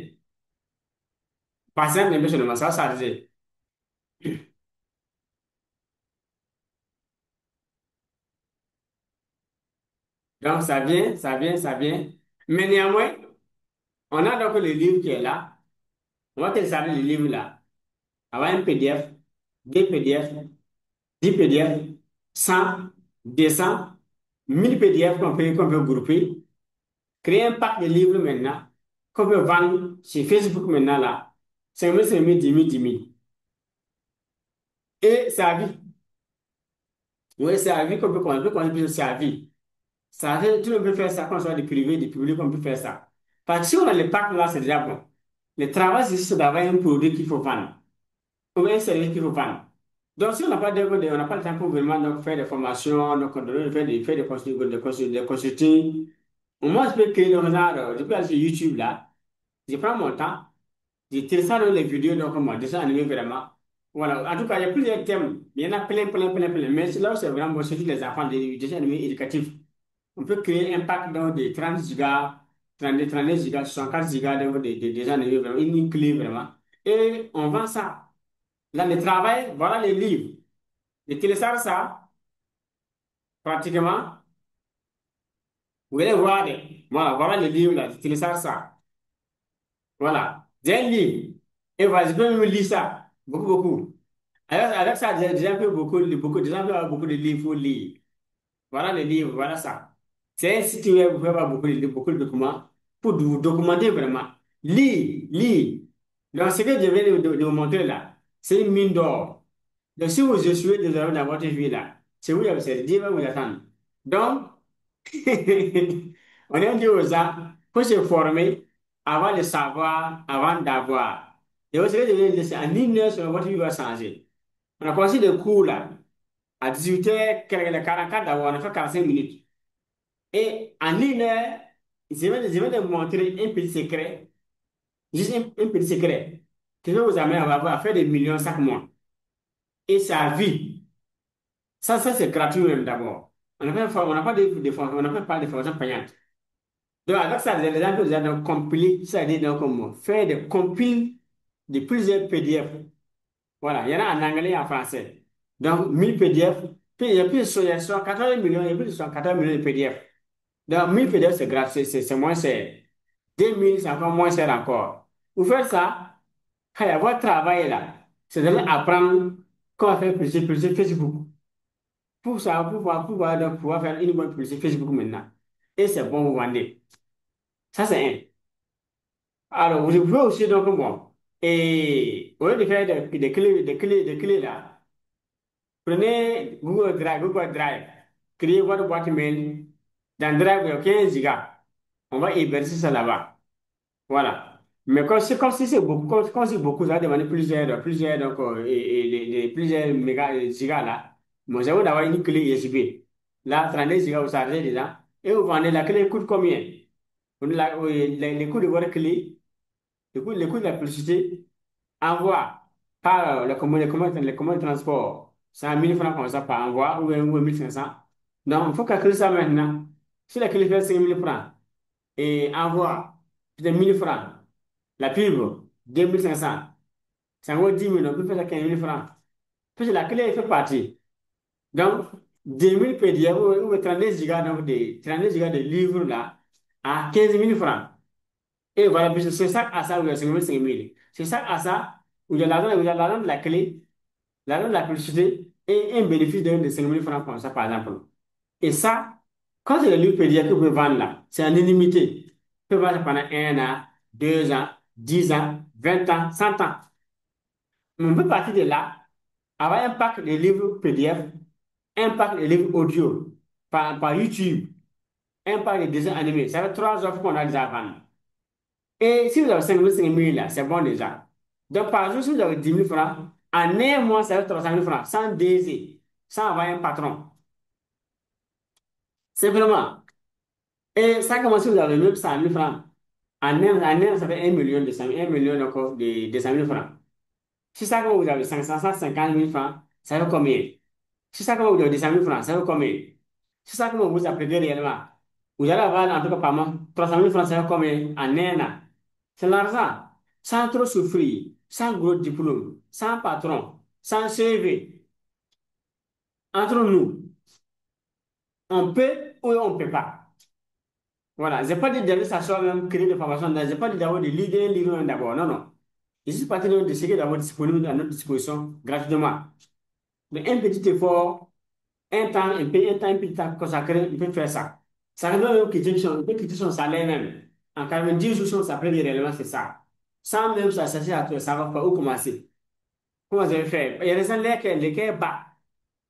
Patiente un peu seulement, ça va s'arrêter. Donc, ça vient, ça vient, ça vient. Mais néanmoins, on a donc le livre qui est là. On va télécharger le livre là. Avoir un PDF, deux PDF, 10 PDF, 100, 200, 1000 PDF qu'on peut grouper. Créer un pack de livres maintenant qu'on peut vendre sur Facebook maintenant là. 5 000, 5 000, 10 000, 10 000. Et ça a vie. Oui, c'est à vie qu'on peut plus c'est à vie. Ça fait, tout le monde peut faire ça, qu'on soit des privés, des publics, on peut faire ça. Parce que si on a le pack là, c'est déjà bon. Le travail, c'est d'avoir un produit qu'il faut vendre, ou un service qu'il faut vendre. Donc, si on n'a pas le temps pour vraiment donc, faire des formations, donc, faire des consulting, moi, je peux créer le genre, je peux aller sur YouTube là, je prends mon temps, je télécharge les vidéos, donc, moi, dessin animé vraiment. Voilà, en tout cas, il y a plusieurs thèmes, il y en a plein, plein, plein, plein. Mais là où c'est vraiment bon, c'est tous les enfants, des dessins animés éducatifs. On peut créer un pack donc, de 30 gigas, 32 gigas, 64 gigas donc, des animés, vraiment, une clé vraiment. Et on vend ça. Là, le travail, voilà les livres. Je télécharge ça, pratiquement. Vous allez voir, voilà les livres là, je télécharge ça. Voilà. J'ai un livre. Et voilà, je peux même lire ça. Beaucoup, beaucoup. Avec ça, des gens peuvent des gens peuvent avoir beaucoup de livres pour lire. Voilà les livres, voilà ça. C'est un site web où vous pouvez avoir beaucoup de documents pour vous documenter vraiment. Lire. Donc, ce que je viens de vous montrer là, c'est une mine d'or. Donc, si vous échouez désormais dans votre vie là, c'est vous, c'est Dieu va vous attendre. Donc, on a dit aux gens, faut se former avant de savoir, avant d'avoir. Et vous savez, en une heure, sur votre vie va changer. On a commencé des cours là, à 18h, 44 d'abord, on a fait 45 minutes. Et en une heure, je vais te montrer un petit secret, juste un petit secret, qui va vous amener à faire des millions chaque mois. Et ça vit. Ça c'est gratuit même d'abord. On n'a pas de formation payante. Donc, avec ça, les gens peuvent déjà donc compiler, c'est-à-dire donc, comment faire des compiles de plusieurs PDF. Voilà, il y en a en anglais et en français. Donc, 1000 PDF, puis il y a plus de 14 millions, il y a plus de 14 millions de PDF. Donc, 1000 PDF, c'est gratuit, c'est moins cher. 2000, c'est encore moins cher encore. Vous faites ça, il y a votre travail là, c'est d'aller apprendre comment faire plus Facebook. Pour ça, donc, pouvoir faire une bonne publicité Facebook maintenant. Et c'est bon, vous vendez. Ça, c'est un. Alors, vous pouvez aussi, donc, bon, et au lieu de faire des clés là, prenez Google Drive, créez votre boîte mail dans Drive de 15 gigas. On va héberger ça là-bas. Voilà. Mais comme si c'est beaucoup, comme si beaucoup, ça va demander plusieurs, donc, plusieurs mégas, gigas là. Moi, j'ai d'avoir une clé USB. Là, 32 gigas, vous chargez dedans. Et vous vendez la clé coûte combien? Les coûts de votre clé, le coût de la publicité, envoi par les communes de transport, 100 000 francs comme ça par envoi ou 1500. Donc, il faut calculer ça maintenant. Si la clé fait 5 000 francs et envoi, peut-être 1000 francs, la pub, 2500, ça vaut 10 000, on peut faire ça 15 000 francs. Puis la clé fait partie. Donc, 2000 PDF ou 32 gigas, donc 32 gigas de livres là, à 15 000 francs. Et voilà, puis c'est ça à ça, vous avez 5 000, 5 000. C'est ça à ça, vous avez l'argent de la clé, l'argent de la publicité et un bénéfice de 5 000 francs comme ça, par exemple. Et ça, quand c'est le livre PDF que vous pouvez vendre là, c'est en illimité. Vous pouvez vendre ça pendant 1 an, 2 ans, 10 ans, 20 ans, 100 ans. On peut partir de là, avoir un pack de livres PDF, un pack de livres audio par YouTube, un pack de dessins animés. Ça fait trois offres qu'on a déjà à vendre. Et si vous avez 5 000 là, c'est bon déjà. Donc par jour, si vous avez 10 000 francs, en un mois, ça fait 300 000 francs, sans DZ, sans avoir un patron. Simplement. Et ça commence si vous avez même 100 000 francs. En un, ça fait 1 million de 100 000, 1 million encore de 100 000 francs. Si ça commence vous avez 550 000 francs, ça fait combien? Si ça commence vous avez 200 000 francs, ça fait combien? Si ça commence vous apprêtez réellement, vous allez avoir en tout cas par mois 300 000 francs, ça fait combien? En un an. C'est l'argent. Sans trop souffrir, sans gros diplôme, sans patron, sans CV. Entre nous, on peut ou on ne peut pas. Voilà. Je n'ai pas dit d'aller s'asseoir même créer des formations. Je n'ai pas dit d'abord de lire un livre d'abord. Non, non. Je suis parti de ce qui est d'abord disponible à notre disposition gratuitement. Mais un petit effort, un petit temps consacré, il peut faire ça. Ça veut même il peut quitter son salaire même. En 90 jours, son salaire réellement, c'est ça. Sans même s'associer à savoir pas où commencer. Comment vous avez fait? Il y a des salaires lesquels bas.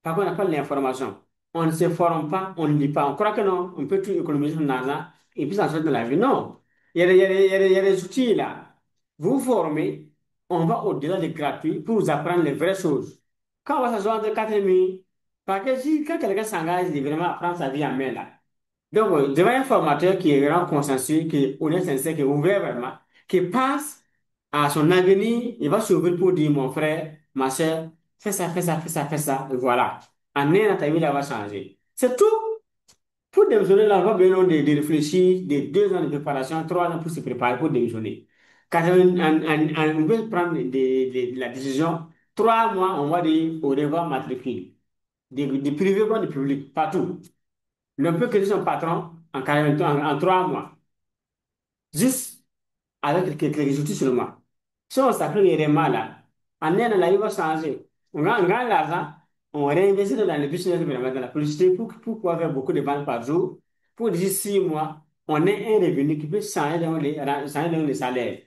Par contre, on n'a pas l'information. On ne se forme pas, on ne lit pas. On croit que non, on peut tout économiser son argent et puis s'en sortir de la vie. Non. Il y a des outils là. Vous vous formez, on va au-delà des gratuits pour vous apprendre les vraies choses. Quand on va s'asseoir entre quatre amis, parce que si quand quelqu'un s'engage, il vraiment apprendre sa vie en main là. Donc, devant un formateur qui est vraiment consensuel, qui est honnête, sincère, qui est ouvert vraiment, qui pense à son avenir, il va s'ouvrir pour dire, mon frère, ma soeur, fais ça, fais ça, fais ça, fais ça, et voilà. En un an, ta vie, là, va changer. C'est tout. Pour démissionner, là, on va besoin de réfléchir, de 2 ans de préparation, 3 ans pour se préparer pour démissionner. Quand on veut prendre la décision, 3 mois, on va dire au revoir matricule, du privé comme du public, partout. L'on peut créer son patron en 3 mois, juste avec quelques outils seulement. Si on s'applique réellement là, en un an, la vie va changer. On gagne l'argent, on réinvestit dans le business, vraiment, dans la publicité pour pouvoir faire beaucoup de ventes par jour. Pour d'ici 6 mois, on ait un revenu qui peut changer dans les salaires.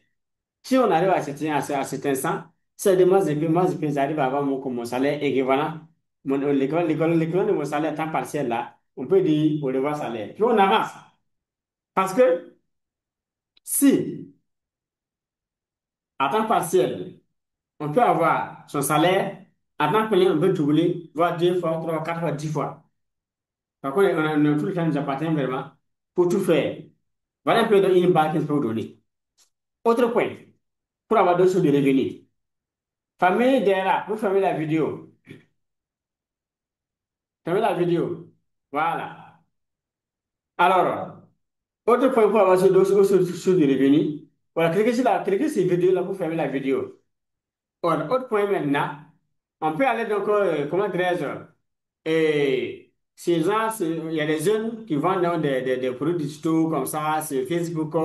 Si on arrive à cet instant, c'est de moi, j'arrive à avoir mon salaire équivalent, l'équivalent de mon salaire à temps partiel là, on peut dire au revoir salaire. Puis on avance. Parce que si, à temps partiel, on peut avoir son salaire, à temps plein, on peut doubler, voire 2 fois, 3 fois, 4 fois, 10 fois. Par contre, on a tout le temps nous appartient vraiment pour tout faire. Voilà un peu une barre que je peux vous donner. Autre point, pour avoir d'autres sources de revenus. Famille derrière, vous fermez la vidéo. Fermez la vidéo. Voilà. Alors, autre point pour avoir d'autres sources de revenus. Voilà, cliquez sur la vidéo là pour fermer la vidéo. Autre point maintenant, on peut aller donc, comment dirais-je, et ces gens, il y a des jeunes qui vendent donc des produits digitaux comme ça sur Facebook.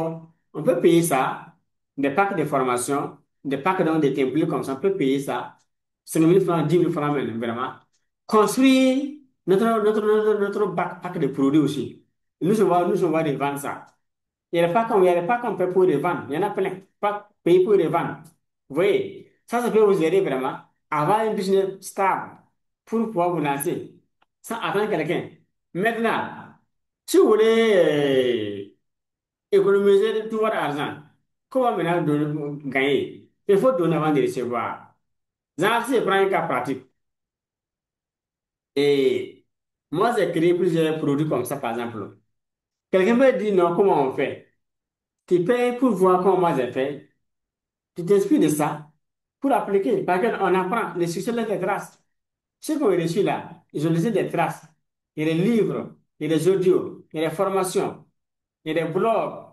On peut payer ça, des packs de formation, des packs donc de templates comme ça, on peut payer ça. 5 000 francs, 10 000 francs même, vraiment. Construire notre pack de produits aussi. Nous, on va les vendre ça. Il y a des packs qu'on paye pour les vendre. Il y en a plein. Pas payer pour les vendre. Vous voyez, ça peut vous aider vraiment à avoir un business stable pour pouvoir vous lancer sans attendre quelqu'un. Maintenant, si vous voulez économiser tout votre argent, comment maintenant gagner? Il faut donner avant de recevoir. Genre, si je prends un cas pratique, et moi j'ai créé plusieurs produits comme ça, par exemple. Quelqu'un me dit non, comment on fait? Tu payes pour voir comment moi j'ai fait. Tu t'inspires de ça pour appliquer. Parce qu'on apprend, les succès laissent des traces. Ceux qui ont réussi là, ils ont laissé des traces. Il y a des livres, il y a des audios, il y a des formations, il y a des blogs.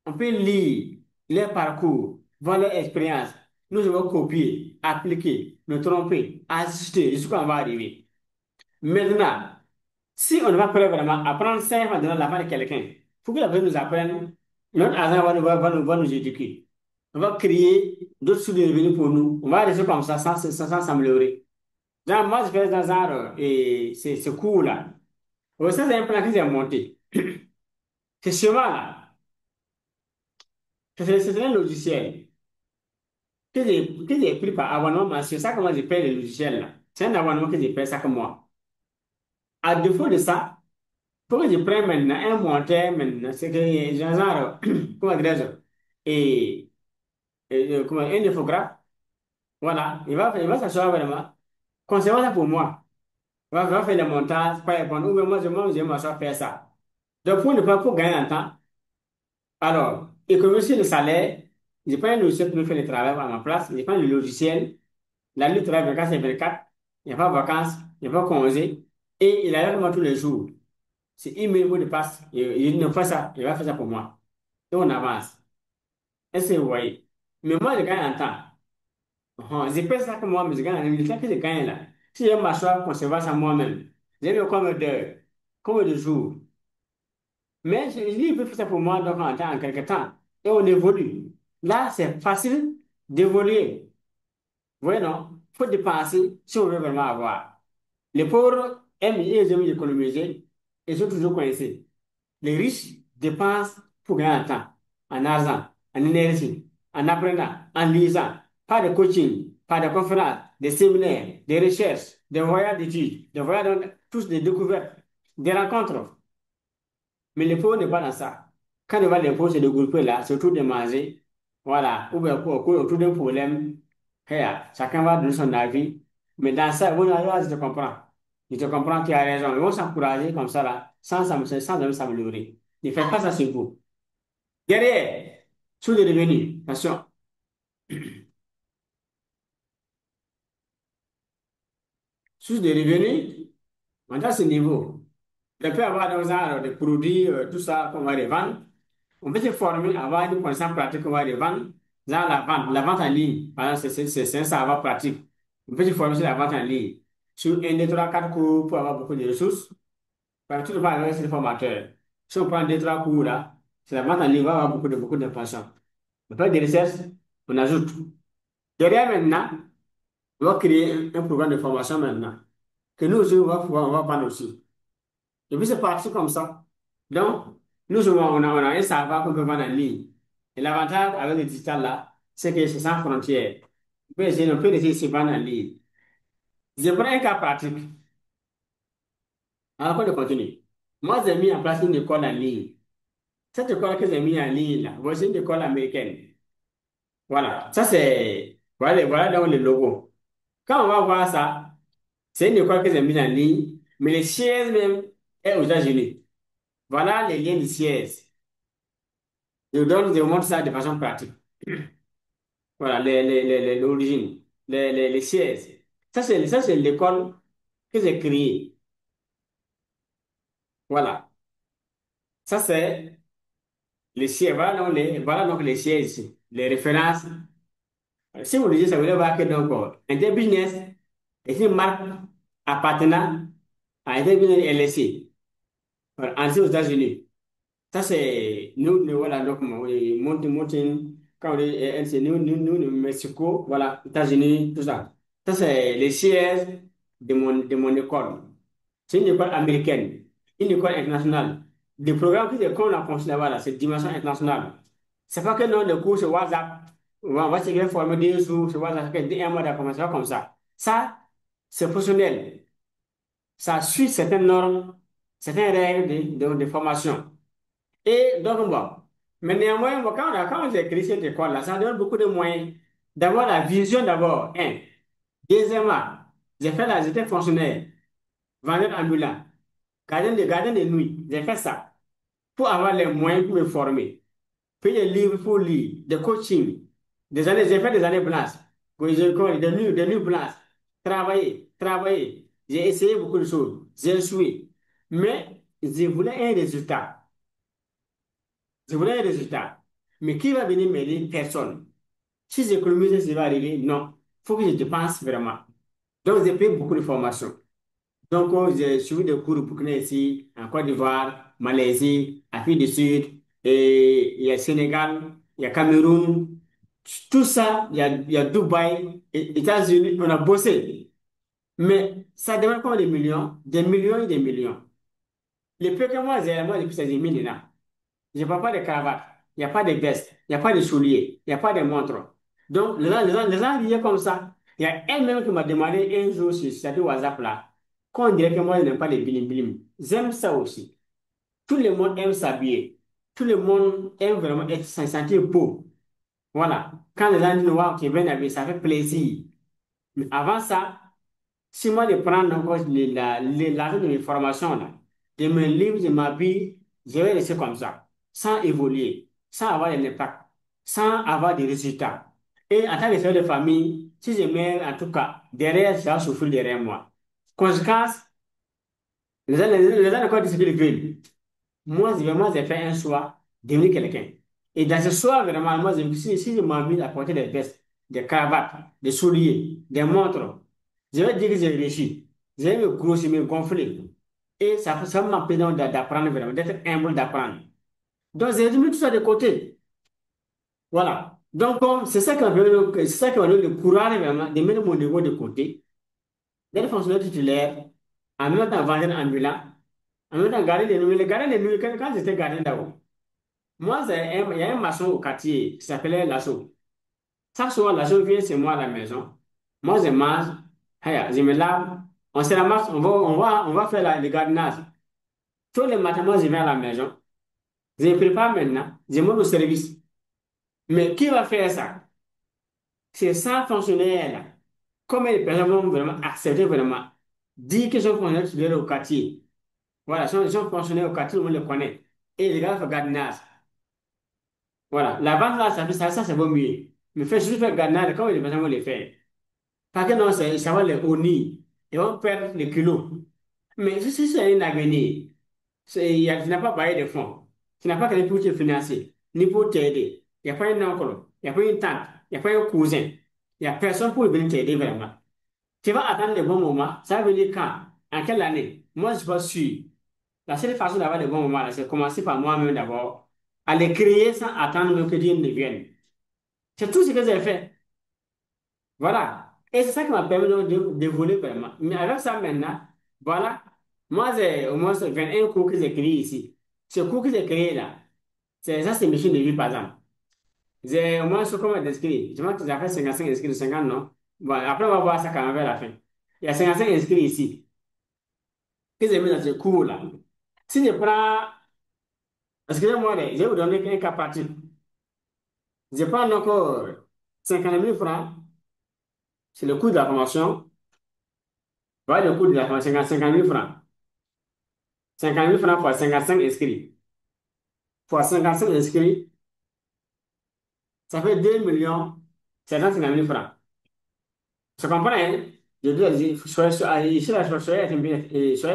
On peut lire leur parcours, voir leur expérience. Nous devons copier, appliquer, nous tromper, assister jusqu'à on va arriver. Maintenant, si on ne va pas vraiment apprendre 5 ans dans la part de quelqu'un, il faut que la personne nous apprenne, notre argent va nous éduquer. On va créer d'autres sources de revenus pour nous. On va rester comme ça sans s'améliorer. Genre, moi, je fais dans genre, et c'est cool là. Ça, c'est un plan que j'ai monté. C'est chemin là. C'est un logiciel. que j'ai pris par abonnement mensuel. Ça, comment je paye le logiciel là? C'est un abonnement que j'ai payé chaque mois. À défaut de ça, faut que je prenne maintenant un monteur maintenant. C'est que genre, comment dirais-je? Et, comment, un infographe. Voilà. Il va s'asseoir vraiment. Conservez ça pour moi. Il va faire le montage, pas répondre. Ou bien moi, je vais m'asseoir faire ça. Donc, pour gagner un temps, alors, économiser le salaire, je prends un logiciel pour me faire le travail à ma place, je prends le logiciel, la nuit, travail 24 sur 24, il n'y a pas de vacances, il n'y a pas de congé, et il a là tous les jours. C'est email, mot de passe, il ne fait ça, il va faire ça pour moi. Et on avance. Est-ce que vous voyez? Mais moi, je gagne un temps. Je paie ça que moi, mais je gagne le temps que je gagne là. Si je m'assois, concevoir ça moi-même, j'ai mis combien de jours. Mais lui, il peut faire ça pour moi donc en quelque temps. Et on évolue. Là, c'est facile d'évoluer. Vous voyez, non? Il faut dépenser si on veut vraiment avoir. Les pauvres aiment et ils aiment économiser et sont toujours coincés. Les riches dépensent pour gagner en temps, en argent, en énergie, en apprenant, en lisant. Pas de coaching, pas de conférences, des séminaires, des recherches, des voyages d'études, des voyages, tous des découvertes, des rencontres. Mais le pauvre n'est pas dans ça. Quand il va les pauvres se regrouper là, c'est autour de manger, voilà, ou bien autour d'un problème, chacun va donner son avis. Mais dans ça, bon, là, je te comprends. Je te comprends, tu as raison. Ils vont s'encourager comme ça là, sans jamais s'améliorer. Ne faites pas ça sur vous. Derrière, sous les revenus, attention, sous les revenus, on a ce niveau. On peut avoir des produits, tout ça, qu'on va les vendre. On peut se former, avoir une connaissance pratique, qu'on va les vendre. Dans la vente en ligne, par exemple, c'est un savoir pratique. On peut se former sur la vente en ligne. Sur un, deux, trois, quatre cours pour avoir beaucoup de ressources. Parce que tout le monde avec ses formateurs. Si on prend deux, trois cours là, c'est la vente en ligne, on va avoir beaucoup d'informations. On fait des recherches, on ajoute. Derrière maintenant, on va créer un programme de formation maintenant. Que nous aussi, on va prendre aussi. Et puis c'est parti comme ça. Donc, nous, souvent, on a un savoir qu'on peut vendre en ligne. Et l'avantage avec le digital là, c'est que c'est sans frontières. On peut essayer de se vendre en ligne. Je prends un cas pratique. Encore de continuer. Moi, j'ai mis en place une école en ligne. Cette école que j'ai mis en ligne là, voici une école américaine. Voilà. Ça, c'est. Voilà donc le logo. Quand on va voir ça, c'est une école que j'ai mise en ligne, mais le siège même est aux États-Unis. Voilà les liens du siège. Je vous montre ça de façon pratique. Voilà, l'origine, les sièges. Ça, c'est l'école que j'ai créée. Voilà. Ça, c'est les sièges. Voilà donc les sièges ici. Les références. Si vous lisez, ça veut dire que donc, Interbusiness est une marque appartenant à Interbusiness LLC, voilà, en aux États-Unis. Ça, c'est voilà, donc, Mountain, quand on dit LLC, nous, Mexico, voilà, États-Unis, tout ça. Ça, c'est les sièges de mon école. C'est une école américaine, une école internationale. Le programme qu'on a conçu là-bas, là, c'est dimension internationale. C'est pas que non, le cours sur WhatsApp, on va se former 2 jours sur WhatsApp, un mois de commencer comme ça. Ça, c'est professionnel. Ça suit certaines normes, certaines règles de formation. Et donc, bon. Mais néanmoins, bon, quand j'ai créé cette école-là, ça donne beaucoup de moyens d'avoir la vision d'abord. Un. Deuxièmement, j'étais fonctionnaire, vendeur ambulant, gardien de nuit. J'ai fait ça pour avoir les moyens pour me former. Payer des livres pour lire, des coachings, j'ai fait des années blanches, des nuits blanches, travailler. J'ai essayé beaucoup de choses, j'ai échoué. Mais je voulais un résultat. Je voulais un résultat. Mais qui va venir m'aider? Personne. Si j'économise, ça va arriver? Non. Il faut que je dépense vraiment. Donc, j'ai payé beaucoup de formations. Donc, j'ai suivi des cours au Burkina ici, en Côte d'Ivoire, Malaisie, Afrique du Sud, et il y a Sénégal, il y a Cameroun, tout ça, il y a Dubaï, et États-Unis, on a bossé. Mais ça demande comme des millions et des millions. Le peu que moi, depuis c'est des millions là. Je ne parle pas de cravate, il n'y a pas de veste, il n'y a pas de souliers, il n'y a pas de montre. Donc, les gens riaient comme ça. Il y a elle-même qui m'a demandé un jour sur statut WhatsApp là, qu'on dirait que moi, je n'aime pas les bling bling. J'aime ça aussi. Tout le monde aime s'habiller. Tout le monde aime vraiment être se sentir beau. Voilà. Quand les gens disent, waouh, tu es bien habillé, ça fait plaisir. Mais avant ça, si moi je prends encore l'argent de mes formations, là, de mes livres, de ma vie, je vais rester comme ça, sans évoluer, sans avoir un impact, sans avoir des résultats. Et en tant que chef de famille, si je mets en tout cas derrière, ça va souffrir derrière moi. Conséquence, les gens encore disent ce qu'ils veulent. Moi, j'ai fait un choix de devenir quelqu'un. Et dans ce choix, vraiment, moi, si je m'envie d'apporter des vestes, des cravates, des souliers, des montres, je vais dire que j'ai réussi. Je vais me grossir, me gonfler. Et ça m'empêche donc d'apprendre vraiment, d'être humble, d'apprendre. Donc, j'ai mis tout ça de côté. Voilà. Donc, c'est ça qui m'a donné le courage vraiment de mettre mon niveau de côté, d'être fonctionnaire titulaire, en même temps vendeur ambulant, en même temps garder les nuits. Les garder les nuits, quand j'étais gardien d'abord. Moi, il y a un maçon au quartier qui s'appelait Lasso. Chaque soir, Lasso vient chez moi à la maison. Moi, je mange, haya, je me lave, on se ramasse, on va faire le gardiennage. Tous les matins, moi, je viens à la maison. Je prépare maintenant, je monte au service. Mais qui va faire ça? C'est 100 fonctionnaires là. Comment les personnes vont vraiment accepter vraiment? Dire qu'ils sont fonctionnaires au quartier. Voilà, ils sont fonctionnaires au quartier, on les connaît. Et les gars font gardiennage. Voilà, la vente là, ça vaut mieux. Mais faire juste faire gardiennage, comment les personnes vont les faire? Parce que non, ça va les honir. Ils vont perdre les kilos. Mais si c'est un avenir, tu n'as pas baillé de fonds. Tu n'as pas quelqu'un pour te financer, ni pour t'aider. Il n'y a pas un oncle, il n'y a pas une tante, il n'y a pas un cousin. Il n'y a personne pour venir t'aider vraiment. Tu vas attendre le bon moment. Ça veut dire quand? En quelle année? Moi, je ne suis pas sûr. La seule façon d'avoir le bon moment, là, c'est commencer par moi-même d'abord, à les créer sans attendre même que Dieu ne vienne. C'est tout ce que j'ai fait. Voilà. Et c'est ça qui m'a permis d'évoluer vraiment. Mais avec ça maintenant, voilà, moi j'ai au moins 21 cours que j'ai créés ici. Ce cours que j'ai créé là, c'est machine de vie par exemple. J'ai au moins ce qu'on m'a inscrit. Je pense que j'ai fait 55 inscrits, 50 non. Bon, après on va voir ça quand même vers la fin. Il y a 55 inscrits ici que j'ai mis dans ce cours là. Si je prends, excusez-moi, je vais vous donner un cas pratique. Je prends encore 50 000 francs, c'est le coût de la formation. Voilà le coût de la formation, 50 000 francs. 50 000 francs fois 55 inscrits. Fois 55 inscrits, ça fait 2 750 000 francs. Tu comprends, hein? Je dois dire, soyez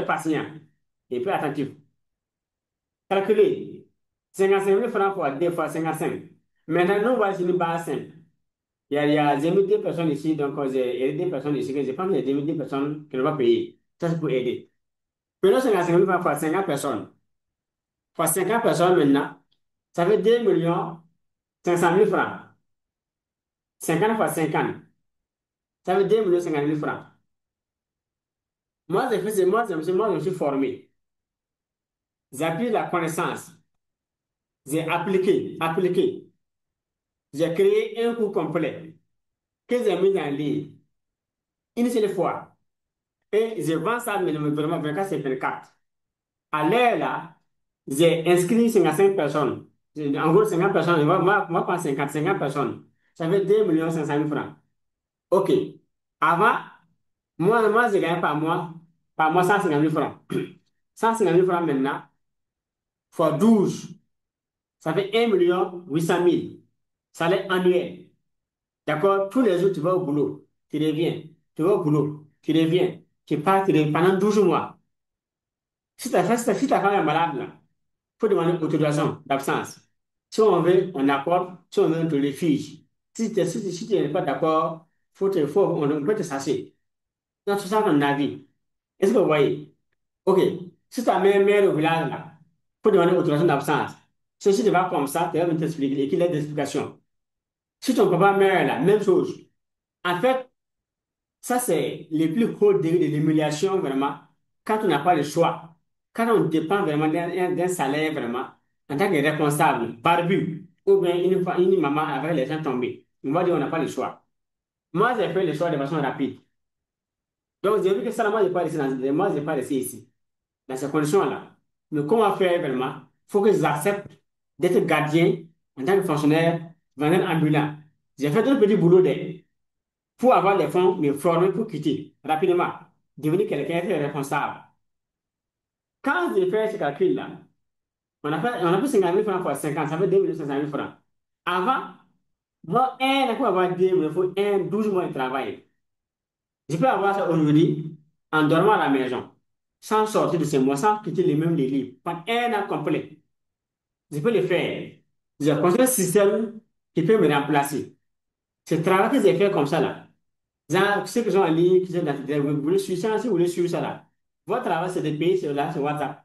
patient et puis attentif. Calculez 55 000 francs fois 2 fois 55. Maintenant, nous voici une base simple. J'ai mis deux personnes ici, donc j'ai aidé des personnes ici que je pense qu'il y a deux personnes qui ne vont pas payer. Ça, c'est pour aider. Prenons 55 000 francs fois 50 personnes. Fois 50 personnes maintenant, ça fait 2 500 000 francs. 50 fois 50. Ça veut dire 2 50 000 francs. Moi, j'ai fait, moi, je me suis formé. J'ai appris la connaissance. J'ai appliqué. J'ai créé un cours complet que j'ai mis en ligne une seule fois. Et je vends ça mais vraiment 24 sur 24. À l'heure là, j'ai inscrit 55 personnes. En gros, 50 personnes. Moi, pas 50 personnes. Ça fait 2 500 000 francs. OK. Avant, moi, je gagne par mois 150 000 francs. 150 000 francs maintenant, fois 12, ça fait 1 800 000 salaire annuel. D'accord? Tous les jours, tu vas au boulot, tu reviens, tu vas au boulot, tu reviens, tu pars, pendant 12 mois. Si ta femme est malade, il faut demander une autorisation d'absence. Si on veut, on accorde. Si on veut, on te le fiche. Si tu n'es pas d'accord, on peut te sasser. Donc, c'est ça ton avis. Est-ce que vous voyez? OK. Si ta mère au village, là, faut demander autorisation d'absence. Ceci ne va comme ça, tu vas venir t'expliquer, et qu'il ait d'explication. Si ton papa meurt là, même chose. En fait, ça, c'est les plus hauts degrés de l'humiliation, vraiment, quand on n'a pas le choix. Quand on dépend vraiment d'un salaire, vraiment, en tant que responsable, barbu, ou bien une maman avec les gens tombés. On va dire on n'a pas le choix. Moi, j'ai fait le choix de façon rapide. Donc, j'ai vu que ça, moi, je n'ai pas laissé moi, j'ai pas laissé ici, dans ces conditions-là. Mais comment faire vraiment? Il faut que j'accepte d'être gardien en tant que fonctionnaire, vendeur ambulant. J'ai fait un petit boulot pour avoir les fonds, me former pour quitter rapidement, devenir quelqu'un de responsable. Quand j'ai fait ce calcul-là, on a fait 50 000 francs fois 50, ça fait 2 500 000 francs. Avant, moi, pour avoir 2 il me faut 12 mois de travail. Je peux avoir ça aujourd'hui en dormant à la maison, sans sortir de chez moi, sans quitter les mêmes lits, pendant 1 an complet. Je peux le faire. J'ai construit un système qui peut me remplacer. Ce travail que j'ai fait comme ça, là, genre, ceux qui sont en ligne, qui sont vous voulez suivre ça, si vous voulez suivre ça, là, votre travail, c'est de payer sur, là, sur WhatsApp.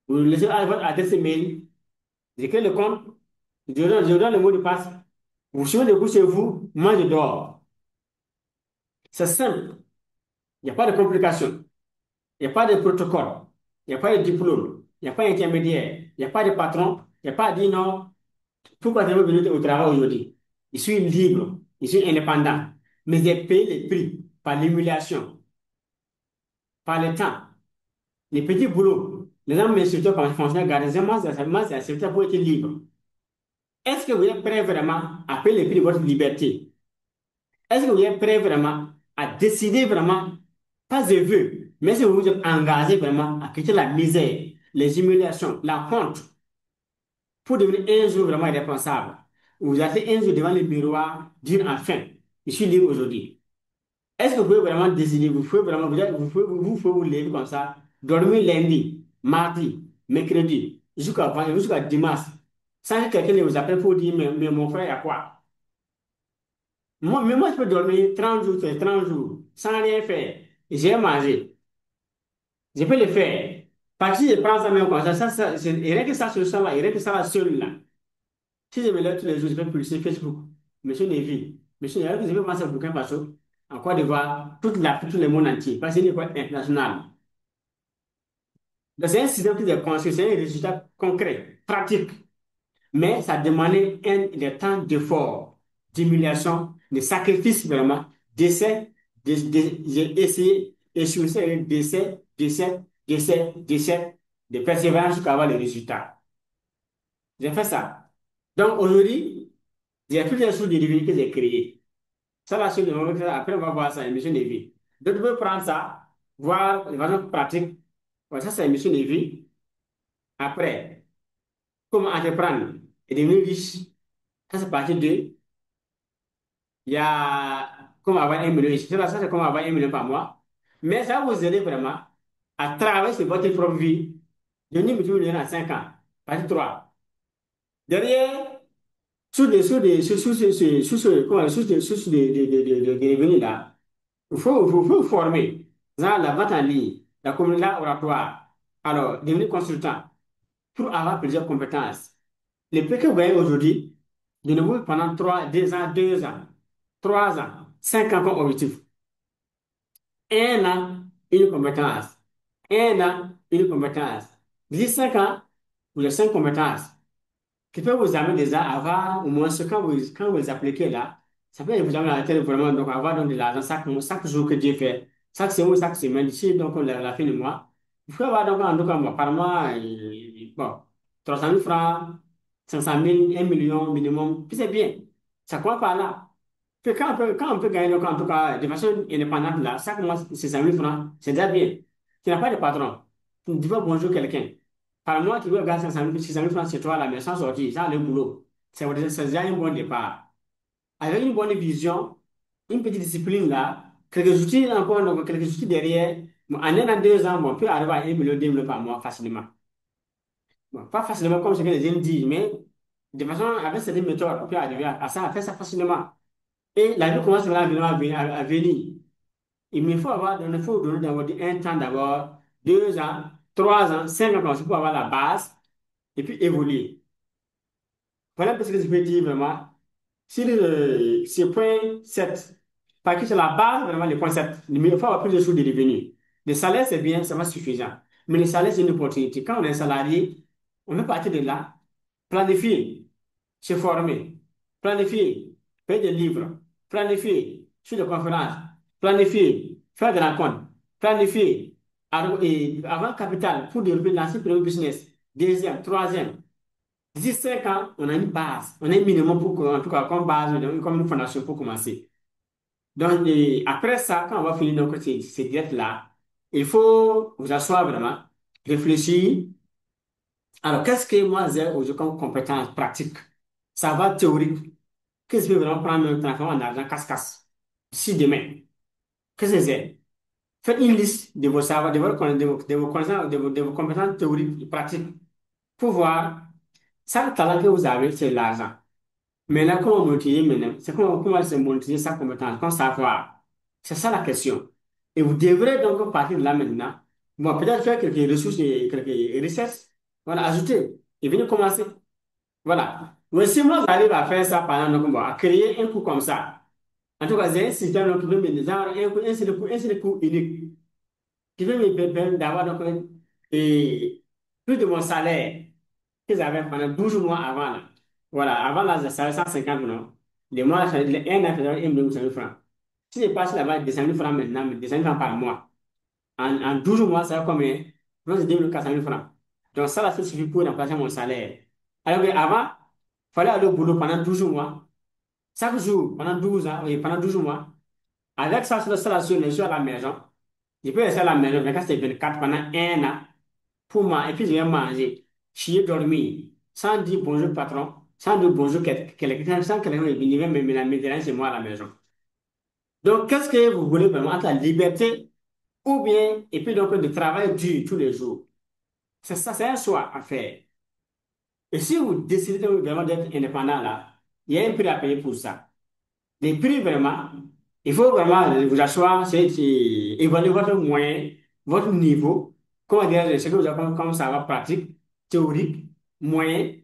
Vous laissez votre adresse mail, j'écris le compte, je donne le mot de passe. Vous suivez le coup chez vous, moi je dors. C'est simple. Il n'y a pas de complications. Il n'y a pas de protocole. Il n'y a pas de diplôme. Il n'y a pas d'intermédiaire. Il n'y a pas de patron. Il n'y a pas à dire non. Pourquoi tu veux venir au travail aujourd'hui? Je suis libre. Je suis indépendant. Mais j'ai payé le prix par l'humiliation, par le temps, les petits boulots. Les gens m'insultent comme fonctionnaire gardien. Moi, c'est accepté pour être libre. Est-ce que vous êtes prêt vraiment à payer le prix de votre liberté? Est-ce que vous êtes prêt vraiment à décider vraiment, pas je veux, mais si vous vous êtes engagé vraiment à quitter la misère, les humiliations, la honte, pour devenir un jour vraiment irresponsable? Vous allez un jour devant le miroir, dire enfin, je suis libre aujourd'hui. Est-ce que vous pouvez vraiment décider, vous pouvez vraiment, vous lever comme ça, dormir lundi, mardi, mercredi, jusqu'à dimanche, sans que quelqu'un ne vous appelle pour dire, mais mon frère, il y a quoi? Mais moi, je peux dormir 30 jours, c'est 30 jours, sans rien faire. J'ai mangé. Je peux le faire. Parce que si je prends ça même comme et rien que ça sur ça, là, et rien que ça là, seul là. Si je me lève tous les jours, je peux pulser Facebook. Monsieur Lévy, monsieur, il y a que je vais commencer à Burkina Faso, en Côte d'Ivoire, tout le monde entier. Parce que c'est une école internationale. Donc, c'est un système qui est construit, c'est un résultat concret, pratique. Mais ça demandait des temps d'effort, d'humiliation, de sacrifice vraiment, d'essai, j'ai essayé, échoué, d'essai, de persévérance jusqu'à avoir les résultats. J'ai fait ça. Donc aujourd'hui, j'ai plusieurs sources de revenus que j'ai créées. Ça, la chose de moment, après, on va voir ça, émission de vie. Donc, tu peux prendre ça, voir les façons pratiques. Ouais, ça, c'est émission de vie. Après, comment entreprendre et devenir riche. Ça, c'est partie 2. Il y a comment avoir 1 million ici. Ça, c'est comment avoir 1 million par mois. Mais ça va vous aider vraiment à traverser votre propre vie. Devenir multimillionnaire en 5 ans. Partie 3. Derrière, sous des revenus là, il faut vous former. Dans la vente en ligne, la communauté oratoire. Alors, devenir consultant pour avoir plusieurs compétences. Les prix que vous voyez aujourd'hui, de nouveau pendant 2 ans, 3 ans, 5 ans comme objectif. 1 an, une compétence. 1 an, une compétence. D'ici 5 ans, vous avez 5 compétences qui peuvent vous amener déjà à avoir, au moins, quand vous les appliquez là, ça peut vous amener à la tête vraiment, donc avoir donc de l'argent chaque jour que Dieu fait, chaque semaine, chaque semaine, d'ici donc la fin du mois. Il faut avoir donc en tout cas par mois, bon, 300 000 francs, 500 000, 1 million minimum, puis c'est bien. Ça commence par là. Puis quand on peut gagner donc en tout cas de façon indépendante là, chaque mois, c'est 5 000 francs, c'est déjà bien. Tu n'as pas de patron. Tu ne dis pas bonjour quelqu'un. Par mois, tu veux gagner 600 000 francs chez toi à la maison sans sortir, sans aller au boulot. C'est déjà un bon départ. Avec une bonne vision, une petite discipline là, quelques outils encore, donc quelques outils derrière, bon, en 1 an, 2 ans, bon, on peut arriver à 1 million, 2 millions par mois facilement. Bon, pas facilement comme ce que les jeunes disent, mais de façon, avec cette méthode, on peut arriver à ça, à faire ça facilement. Et la vie commence vraiment à venir. Il faut donner d'abord un temps d'abord, 2 ans, 3 ans, 5 ans, comme ça, pour avoir la base et puis évoluer. Voilà parce que je peux dire vraiment, si ce point 7, parce que c'est la base, vraiment, le point 7, il faut avoir plus de sources de revenus. Le salaire, c'est bien, c'est pas suffisant. Mais le salaire, c'est une opportunité. Quand on est salarié, on peut partir de là, planifier, se former, planifier, faire des livres, planifier, suivre des conférences, planifier, faire des rencontres, planifier, et avoir capital pour développer, lancer le premier business, deuxième, troisième. D'ici 5 ans, on a une base, on a un minimum pour, en tout cas, comme base, comme une fondation pour commencer. Donc, et après ça, quand on va finir donc, ces dettes-là, il faut vous asseoir vraiment, réfléchir. Alors, qu'est-ce que moi j'ai aujourd'hui comme compétence pratique? Savoir théorique. Qu'est-ce que je vais vraiment prendre un transformer en argent casse-casse? Si demain, qu'est-ce que c'est? Faites une liste de vos savoirs, de vos connaissances, de vos compétences théoriques et pratiques pour voir. Ça, le talent que vous avez, c'est l'argent. Maintenant, comment monétiser maintenant? C'est comment se monétiser sa compétence, comment savoir? C'est ça la question. Et vous devrez donc partir de là maintenant. Bon, peut-être faire quelques ressources et quelques recherches. Voilà, ajouter. Et venir commencer. Voilà. Mais si moi, j'arrive à faire ça, par exemple, donc, bon, à créer un coût comme ça, en tout cas, j'ai un système donc, qui peut me genre, un seul coût unique, qui peut me permettre d'avoir donc, plus de mon salaire que j'avais pendant 12 mois avant. Là. Voilà, avant là, ça avait 150 non? Les mois, un an, ça avait 1 francs. Si je passe là-bas, 200 000 francs maintenant, mais 200 000 francs par mois. En 12 mois, ça va combien? Je pense que 400 000 francs. Donc ça, là, ça suffit pour remplacer mon salaire. Alors qu'avant, il fallait aller au boulot pendant 12 mois. Chaque jour, pendant 12 ans, oui, pendant 12 mois. Avec ça, ça, je suis à la maison. Je peux rester à la maison 24 pendant 1 an pour moi. Et puis, je vais manger, chier, dormir, sans dire bonjour patron, sans dire bonjour quelqu'un, sans quelqu'un venir me déranger chez moi à la maison. Donc, qu'est-ce que vous voulez vraiment entre la liberté ou bien, et puis donc, le travail dur tous les jours? C'est ça, c'est un choix à faire. Et si vous décidez vraiment d'être indépendant là, il y a un prix à payer pour ça. Les prix, vraiment, il faut vraiment vous asseoir, évaluer votre moyen, votre niveau, comment dire, ce que vous avez comme savoir pratique, théorique, moyen,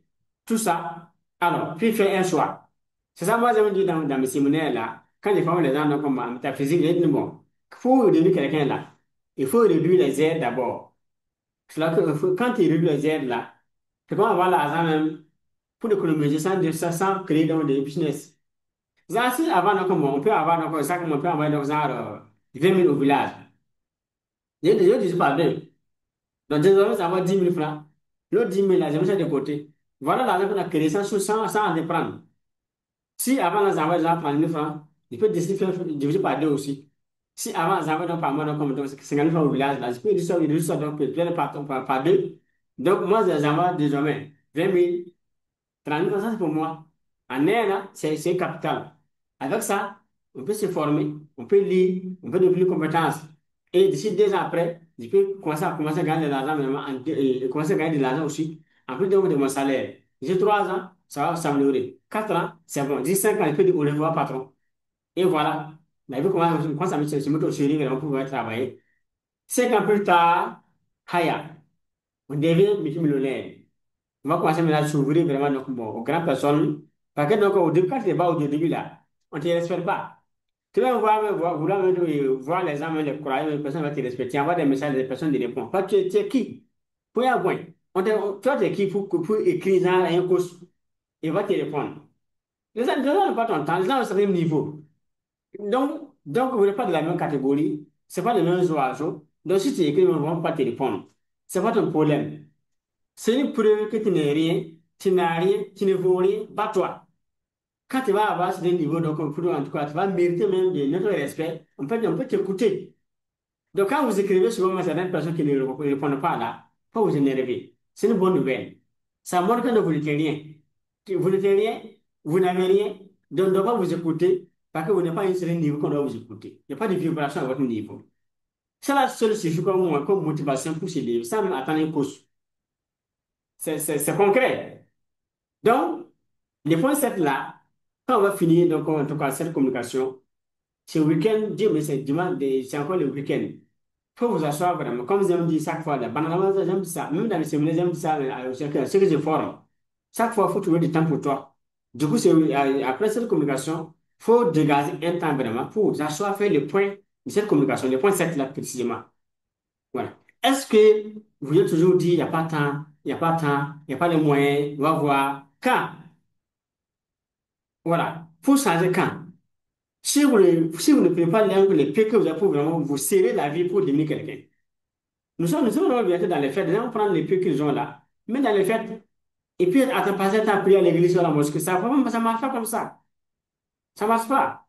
tout ça. Alors, puis faire un choix. C'est ça, moi, j'aime dire dans mes séminaires là, quand j'ai formé les gens donc, comme en métaphysique, j'ai dit, bon, pour devenir quelqu'un là, il faut réduire les aides d'abord. C'est là que, quand tu réduis les aides là, c'est comment avoir l'argent même pour économiser sans créer donc des business. Ça, si avant, donc, on peut avoir donc, ça, on peut avoir donc, genre, 20 000 au village. Je dis pas deux. Donc, désormais, ça va 10 000 francs. L'autre 10 000, là, je mets ça de côté. Voilà l'argent qu'on a créé sans en déprendre. Si avant, là, j'envoie genre 30 000 francs, je peux décider de faire diviser par deux aussi. Si avant, j'envoie donc par mois, donc, comme donc, 50 000 francs au village, là, je peux réduire ça donc, peut-être par deux. Donc, moi, j'envoie désormais 20 000. 30 000 ça c'est pour moi. En un an, c'est capital. Avec ça, on peut se former, on peut lire, on peut développer des compétences. Et d'ici 2 ans après, je peux commencer à gagner de l'argent, et commencer à gagner de l'argent aussi, en plus de mon salaire. J'ai 3 ans, ça va s'améliorer. 4 ans, c'est bon. D'ici 5 ans, je peux dire au revoir, patron. Et voilà. La vie commence à se mettre au sérieux vraiment pour pouvoir travailler. 5 ans plus tard, Haya, on devient multimillionnaire. On va commencer maintenant à s'ouvrir vraiment donc, bon, aux grandes personnes. Parce que donc, au début, quand tu es pas au début là, on ne te respecte pas. Tu vas vouloir même, voir les gens, même les croyants, les personnes vont te respecter. Tu envoies des messages, les personnes te répondent. Parce que tu es qui? Point à point. Toi, tu es qui pour écrire dans un cours? Il va te répondre. Les gens n'ont pas ton temps, les gens ont le même niveau. Donc, vous n'êtes pas de la même catégorie. Ce n'est pas les mêmes oiseaux. Donc, si tu écris, ils ne vont pas te répondre. Ce n'est pas ton problème. C'est une preuve que tu n'es rien, tu n'as rien, tu ne vaux rien, bats-toi. Quand tu vas avoir ce niveau, donc, en tout cas, tu vas mériter même de notre respect. On peut t'écouter. Donc, quand vous écrivez souvent à certaines personnes qui ne répondent pas là, faut vous énerver. C'est une bonne nouvelle. Ça montre que vous n'êtes rien. Vous n'êtes rien, vous n'avez rien, donc on ne doit pas vous écouter parce que vous n'êtes pas à un certain niveau qu'on doit vous écouter. Il n'y a pas de vibration à votre niveau. Cela seul suffit comme motivation pour se lever sans même attendre une course. C'est concret. Donc, les points 7 là, quand on va finir, donc, en tout cas, cette communication, ce week-end, Dieu, mais c'est dimanche, c'est encore le week-end. Il faut vous asseoir vraiment, comme j'aime dire chaque fois, là, banalement, j'aime ça, même dans les séminaires, j'aime ça, ce que je forme. Chaque fois, il faut trouver du temps pour toi. Du coup, après cette communication, il faut dégager un temps vraiment pour vous asseoir, faire le point de cette communication, le point 7 là, précisément. Voilà. Est-ce que vous avez toujours dit, il n'y a pas de temps, il n'y a pas de temps, il n'y a pas de moyens, on va voir. Quand voilà. Pour changer quand? Si vous ne prenez pas les pieds que vous avez pour vraiment vous serrer la vie pour devenir quelqu'un. Nous sommes bientôt dans les fêtes. Les gens prennent les pieds qu'ils ont là. Mais dans les fêtes, et puis attends, passer temps à prier à l'église ou à la mosquée, ça marche pas comme ça. Ça marche pas.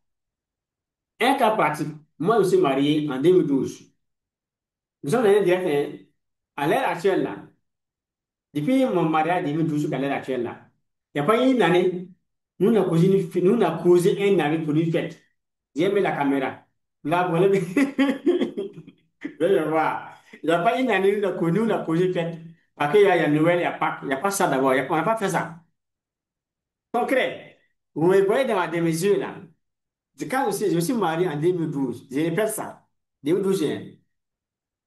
Un cas pratique. Moi, je suis marié en 2012. Nous sommes dans un direct, hein. À l'heure actuelle, là, depuis mon mariage 2012 jusqu'à l'heure actuelle, là, il n'y a pas eu une année, nous on a causé un année pour une fête. J'ai mis la caméra. Là, voilà. Je vois. Il n'y a pas une année, nous on a causé fête. Parce qu'il y a Noël, il n'y a Pâques. Il n'y a pas ça d'abord. On n'a pas fait ça. Concret. Vous me voyez dans des mesures, là. Quand je suis marié en 2012, je répète ça. 2012, hein.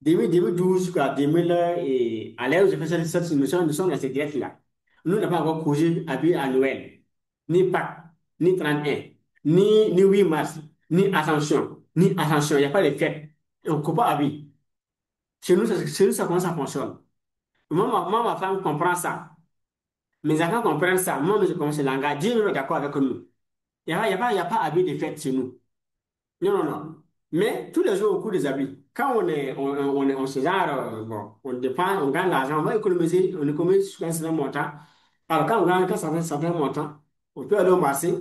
2012 jusqu'à 2000, et à l'heure où je fais cette nous sommes dans cette direct-là. Nous n'avons pas encore causé habillé à Noël, ni Pâques, ni 31, ni 8 mars, ni Ascension, ni Ascension. Il n'y a pas de fête. On ne coupe pas habiller. Chez nous, ça commence à fonctionner. Moi, ma femme comprend ça. Mes enfants comprennent ça. Moi, je commence le langage. Dieu même est d'accord avec nous. Il y a pas habillé de fête chez nous. Non, non, non. Mais tous les jours, au cours des habits, quand on se genre, bon, on dépense, on gagne l'argent, on économise sur un certain montant. Alors, quand on gagne un certain montant, on peut aller au marché,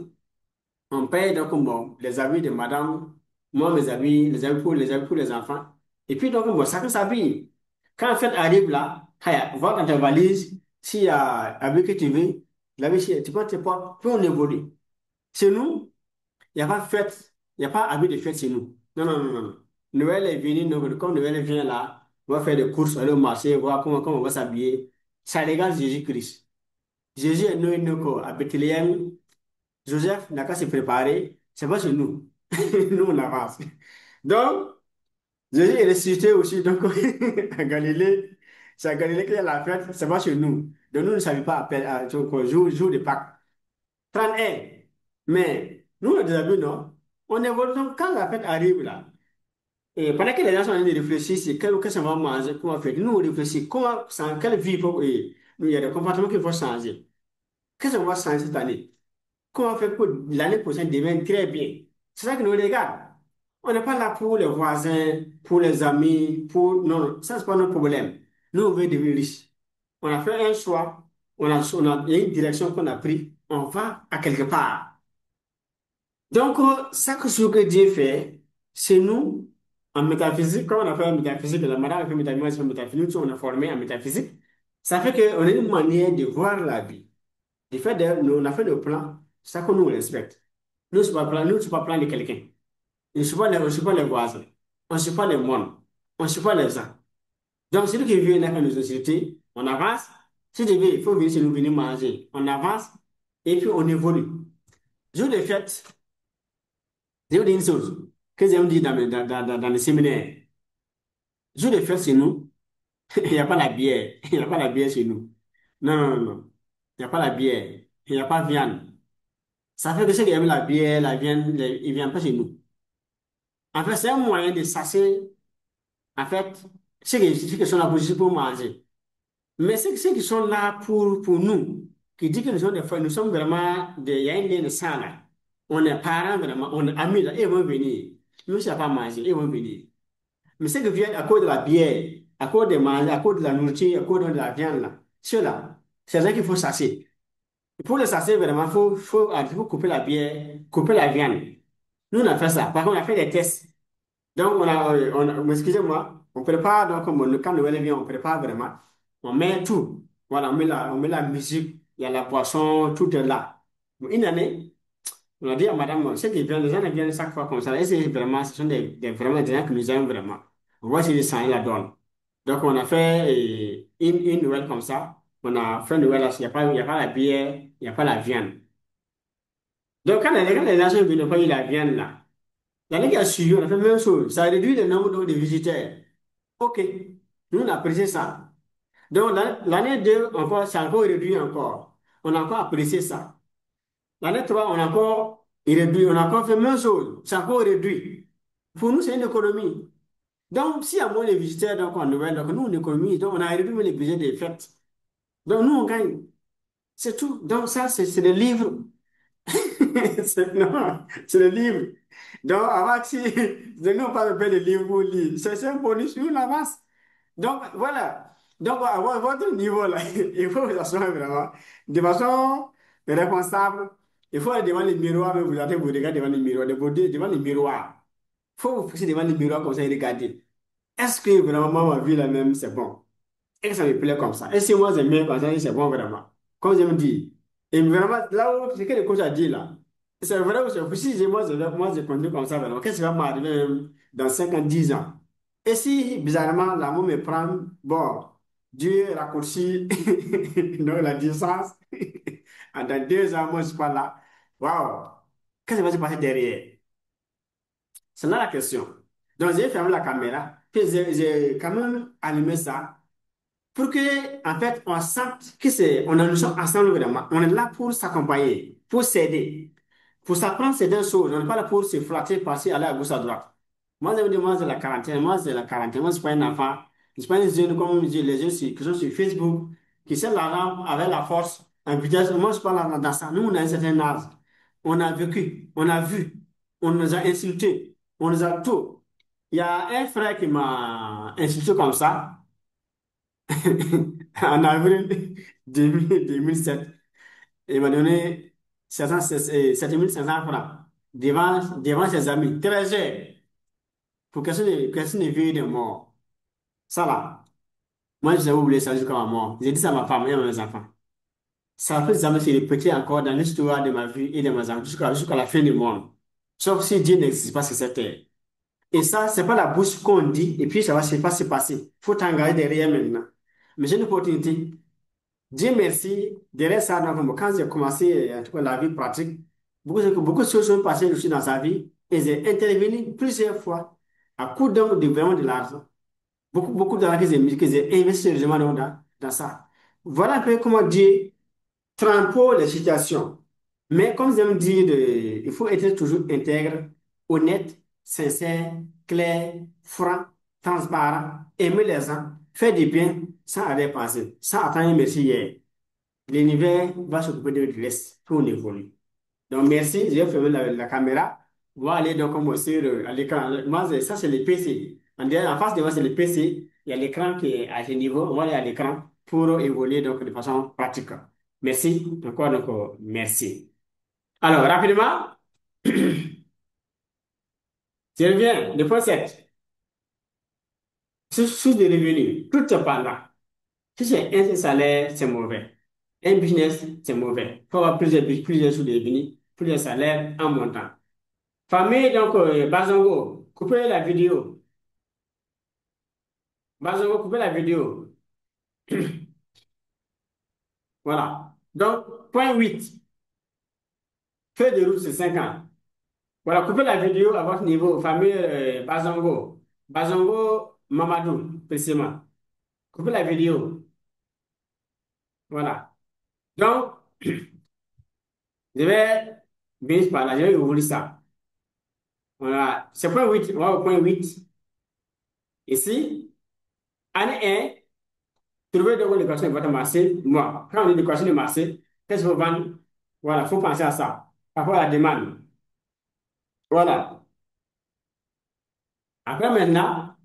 on paye donc bon, les habits de madame, moi, mes habits, les habits pour les enfants. Et puis, donc, bon, chacun s'habille. Quand la fête arrive là, va dans ta valise, s'il y a habit que tu veux, l'habit, tu prends tes portes, puis on évolue. Chez nous, il n'y a pas de fête, il n'y a pas habit de fête chez nous. Non, non, non, non, non. Noël est venu, donc, comme Noël vient là, on va faire des courses, aller au marché, voir comment on va s'habiller. Ça regarde Jésus-Christ. Jésus est né quoi, à Bethléem. Joseph n'a qu'à se préparer. C'est pas chez nous. Nous, on avance. Donc, Jésus est ressuscité aussi donc, à Galilée. C'est à Galilée qu'il y a la fête. C'est pas chez nous. Donc, nous ne savions pas donc, jour de Pâques. 31. Mais nous, on a des amis, non? On évolue. Donc, quand la fête arrive là, et pendant que les gens sont en train de réfléchir, c'est qu'est-ce qu'on va manger, comment faire. Nous, on réfléchit, quelle vie il y a des comportements qu'il faut changer. Qu'est-ce qu'on va changer cette année? Comment faire pour l'année prochaine devienne très bien? C'est ça que nous regarde. On n'est pas là pour les voisins, pour les amis, Non, non, ça, c'est pas notre problème. Nous, on veut devenir riche. On a fait un choix, il y a une direction qu'on a prise, on va à quelque part. Donc, ce que Dieu fait, c'est nous, en métaphysique, quand on a fait en métaphysique, la madame a fait métaphysique, moi, j'ai fait métaphysique, nous, on a formé en métaphysique. Ça fait qu'on a une manière de voir la vie. On a fait le plan, c'est ça que nous on respecte. Nous, c'est pas plan, nous, c'est pas plan de quelqu'un. On ne suit pas les voisins. On ne suit pas les mondes. On ne suit pas les gens. Donc, celui qui vient dans nos sociétés, on avance. Si tu veux, il faut venir chez nous, venir manger. On avance et puis on évolue. Jour de fête, je vais vous dire une chose que j'aime dire dans les séminaires. Jour de fête chez nous, il n'y a pas la bière. Il n'y a pas la bière chez nous. Non, non, non, non. Il n'y a pas la bière. Il n'y a pas de viande. Ça fait que ceux qui aiment la bière, la viande, ils ne viennent pas chez nous. En fait, c'est un moyen de chasser, en fait, ceux qui sont là pour manger. Mais ceux qui sont là pour nous, qui disent que nous sommes vraiment il y a un lien de sang là. On est parents vraiment, on est amis là, ils vont venir. Même s'il n'y a pas manger, ils vont venir. Mais ceux qui viennent à cause de la bière, à cause de manger, à cause de la nourriture, à cause de la viande là, ceux-là, c'est ça qu'il faut chasser. Pour les chasser vraiment, il faut couper la bière, couper la viande. Nous, on a fait ça. Par contre, on a fait des tests. Donc, excusez-moi, on prépare, donc, quand Noël vient, on prépare vraiment. On met tout. Voilà, on met la musique, il y a la boisson, tout est là. Une année, on a dit à madame, ceux qui viennent, les gens qui viennent chaque fois comme ça, et c'est vraiment, ce sont vraiment des gens qui nous aiment vraiment. On voit si les gens la donnent. Donc, on a fait une Noël comme ça. On a fait une Noël là, il y a pas la bière, il n'y a pas la viande. Donc, quand les gens sont venus, il n'y a pas eu la viande là. L'année qui a suivi, on a fait la même chose. Ça a réduit le nombre de visiteurs. OK. Nous, on a apprécié ça. Donc, l'année 2, encore, c'est encore réduit encore. On a encore apprécié ça. L'année 3, on a encore réduit. On a encore fait la même chose. C'est encore réduit. Pour nous, c'est une économie. Donc, s'il y a moins de visiteurs donc, en Noël, donc nous, on économise. Donc, on a réduit les budgets des fêtes. Donc, nous, on gagne. C'est tout. Donc, ça, c'est des livres. Non, c'est le livre. Donc, avant, si de nous pas le livre pour lire, c'est un bonus sur l'avance. Donc, voilà. Donc, à votre niveau, là, il faut vous asseoir vraiment de façon responsable. Il faut aller devant les miroirs, mais vous allez vous regarder devant les miroirs, devant les miroirs. Il faut vous pousser devant les miroirs comme ça et regarder. Est-ce que vraiment ma vie, là même, c'est bon? Et que ça me plaît comme ça. Et si moi j'aime bien comme ça, c'est bon vraiment. Comme je me dis. Et vraiment, là où c'est que le coach a dit là, c'est vrai ou c'est faux. Si moi je continue comme ça, vraiment, qu'est-ce qui va m'arriver dans 5 ans, 10 ans? Et si bizarrement l'amour me prend, bon, Dieu raccourcit donc, la distance, dans 2 ans, moi je suis pas là. Waouh! Qu'est-ce qui va se passer derrière? C'est là la question. Donc j'ai fermé la caméra, puis j'ai quand même allumé ça pour que, en fait, on sente que nous sommes ensemble vraiment. On est là pour s'accompagner, pour s'aider, pour s'apprendre certaines choses. On n'est pas là pour se flatter, passer, aller à gauche, à droite. Moi, je me dis, moi, c'est la quarantaine. Moi, c'est la quarantaine. Moi, je ne suis pas un enfant. Je ne suis pas un jeune comme les jeunes qui sont sur Facebook, qui sont là avec la force, en vitesse. Moi, je ne suis pas là dans ça. Nous, on a un certain âge. On a vécu, on a vu, on nous a insultés, on nous a tout. Il y a un frère qui m'a insulté comme ça. En avril 2007, il m'a donné 7500 francs devant ses amis, très cher, pour question de vie et de mort. Ça là, moi je n'ai oublié ça jusqu'à ma mort. J'ai dit ça à ma femme et à mes enfants. Ça peut jamais se répéter encore dans l'histoire de ma vie et de mes enfants jusqu'à la fin du monde. Sauf si Dieu n'existe pas sur cette terre. Et ça, c'est pas la bouche qu'on dit et puis ça va pas se passer. Il faut t'engager derrière maintenant. Mais j'ai une opportunité. Dieu merci, derrière ça, donc, quand j'ai commencé en tout cas, la vie pratique, beaucoup de choses sont passées aussi dans sa vie et j'ai intervenu plusieurs fois à coup donc de vraiment de l'argent. Beaucoup d'argent que j'ai investi sérieusement dans ça. Voilà un peu comment Dieu trempe les situations. Mais comme j'aime dire, il faut être toujours intègre, honnête, sincère, clair, franc, transparent, aimer les gens, faire du bien sans arrière-pensée, sans attendre un merci hier. L'univers va s'occuper de reste pour on évolue. Donc, merci. Je vais fermer la caméra. On va aller donc comme sur à l'écran. Moi, ça, c'est le PC. En face de moi, c'est le PC. Il y a l'écran qui est à ce niveau. On va aller à l'écran pour évoluer donc de façon pratique. Merci. Encore, donc, merci. Alors, rapidement, je reviens. Le point 7. Source de revenus. Tout cependant. Si c'est un salaire, c'est mauvais. Un business, c'est mauvais. Il faut avoir plusieurs sources de revenus, plusieurs salaires en montant. Famille, donc, Bazongo, coupez la vidéo. Bazongo, coupez la vidéo. Voilà. Donc, point 8. Feuille de route, c'est 5 ans. Voilà, coupez la vidéo à votre niveau. Famille, Bazongo. Bazongo, Mamadou, précisément. Coupez la vidéo. Voilà. Donc, je vais venir par là. Je vais ouvrir ça. Voilà. C'est point 8. On va au point 8. Ici, année 1, trouver donc l'équation de votre marché. Moi, quand on dit l'équation de marché, qu'est-ce qu'il faut vendre? Voilà, il faut penser à ça. Par rapport à la demande. Voilà. Après maintenant,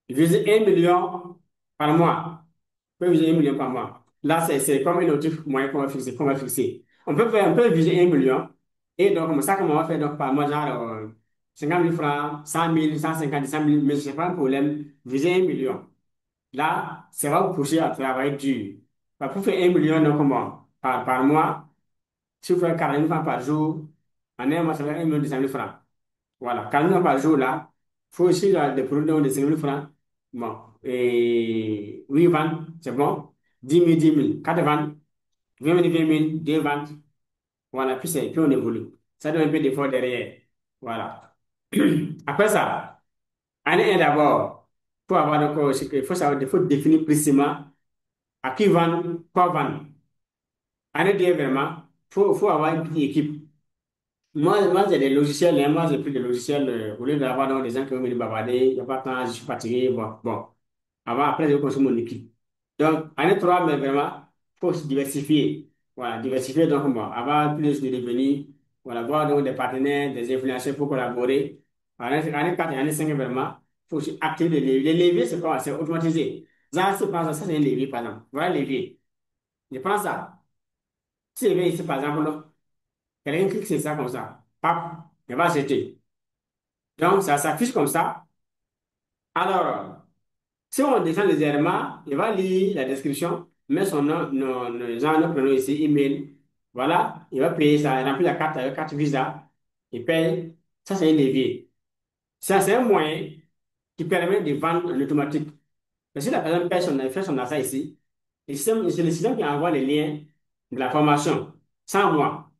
viser 1 million par mois. On peut viser 1 million par mois. Là, c'est comme un objectif moyen qu'on va fixer. On peut viser 1 million. Et donc, comme ça, comment on va faire donc, par mois, genre 50 000 francs, 100 000, 150 000, 100 000, mais ce n'est pas un problème. Viser 1 million. Là, ça va vous pousser à travailler dur. Pour faire 1 million, donc, comment? Par mois, si vous faites 40 000 francs par jour, en un mois, ça fait 1 200 000 francs. Voilà, 40 000 par jour, là, il faut aussi des produits de 5 000 francs. Bon, et 8 ventes, c'est bon. 10 000, 10 000, 4 ventes, 20 000, 20 000, 2 ventes. Voilà, puis on évolue. Ça donne un peu d'effort derrière. Voilà. Après ça, année 1 d'abord, pour avoir donc, il faut savoir, il faut définir précisément à qui vendre, quoi vendre. Année 2, vraiment, faut avoir une petite équipe. Moi j'ai des logiciels, hein. Moi, j'ai pris des logiciels, au lieu d'avoir donc des gens qui vont venir bavarder, il n'y a pas de temps, je suis fatigué. Bon. Après, je construis mon équipe. Donc, année 3, mais vraiment, il faut se diversifier. Voilà, diversifier, donc, bon, avoir plus de revenus, voilà, voir donc des partenaires, des influenceurs pour collaborer. Année 4 et année 5, vraiment, il faut aussi activer les leviers. Les leviers, c'est quoi? C'est automatisé. Ça, ça, c'est un levier, par exemple. Voilà le levier. Je prends ça. Si je vais ici, par exemple, là, quelqu'un clique sur ça comme ça. Pap, il va acheter. Donc, ça s'affiche comme ça. Alors, si on descend légèrement, il va lire la description, met son nom, genre, notre prénom ici, email. Voilà, il va payer ça, il remplit la carte Visa, il paye. Ça, c'est un levier. Ça, c'est un moyen qui permet de vendre en automatique. Mais si la personne fait son achat ici, c'est le système qui envoie les liens de la formation, sans moi.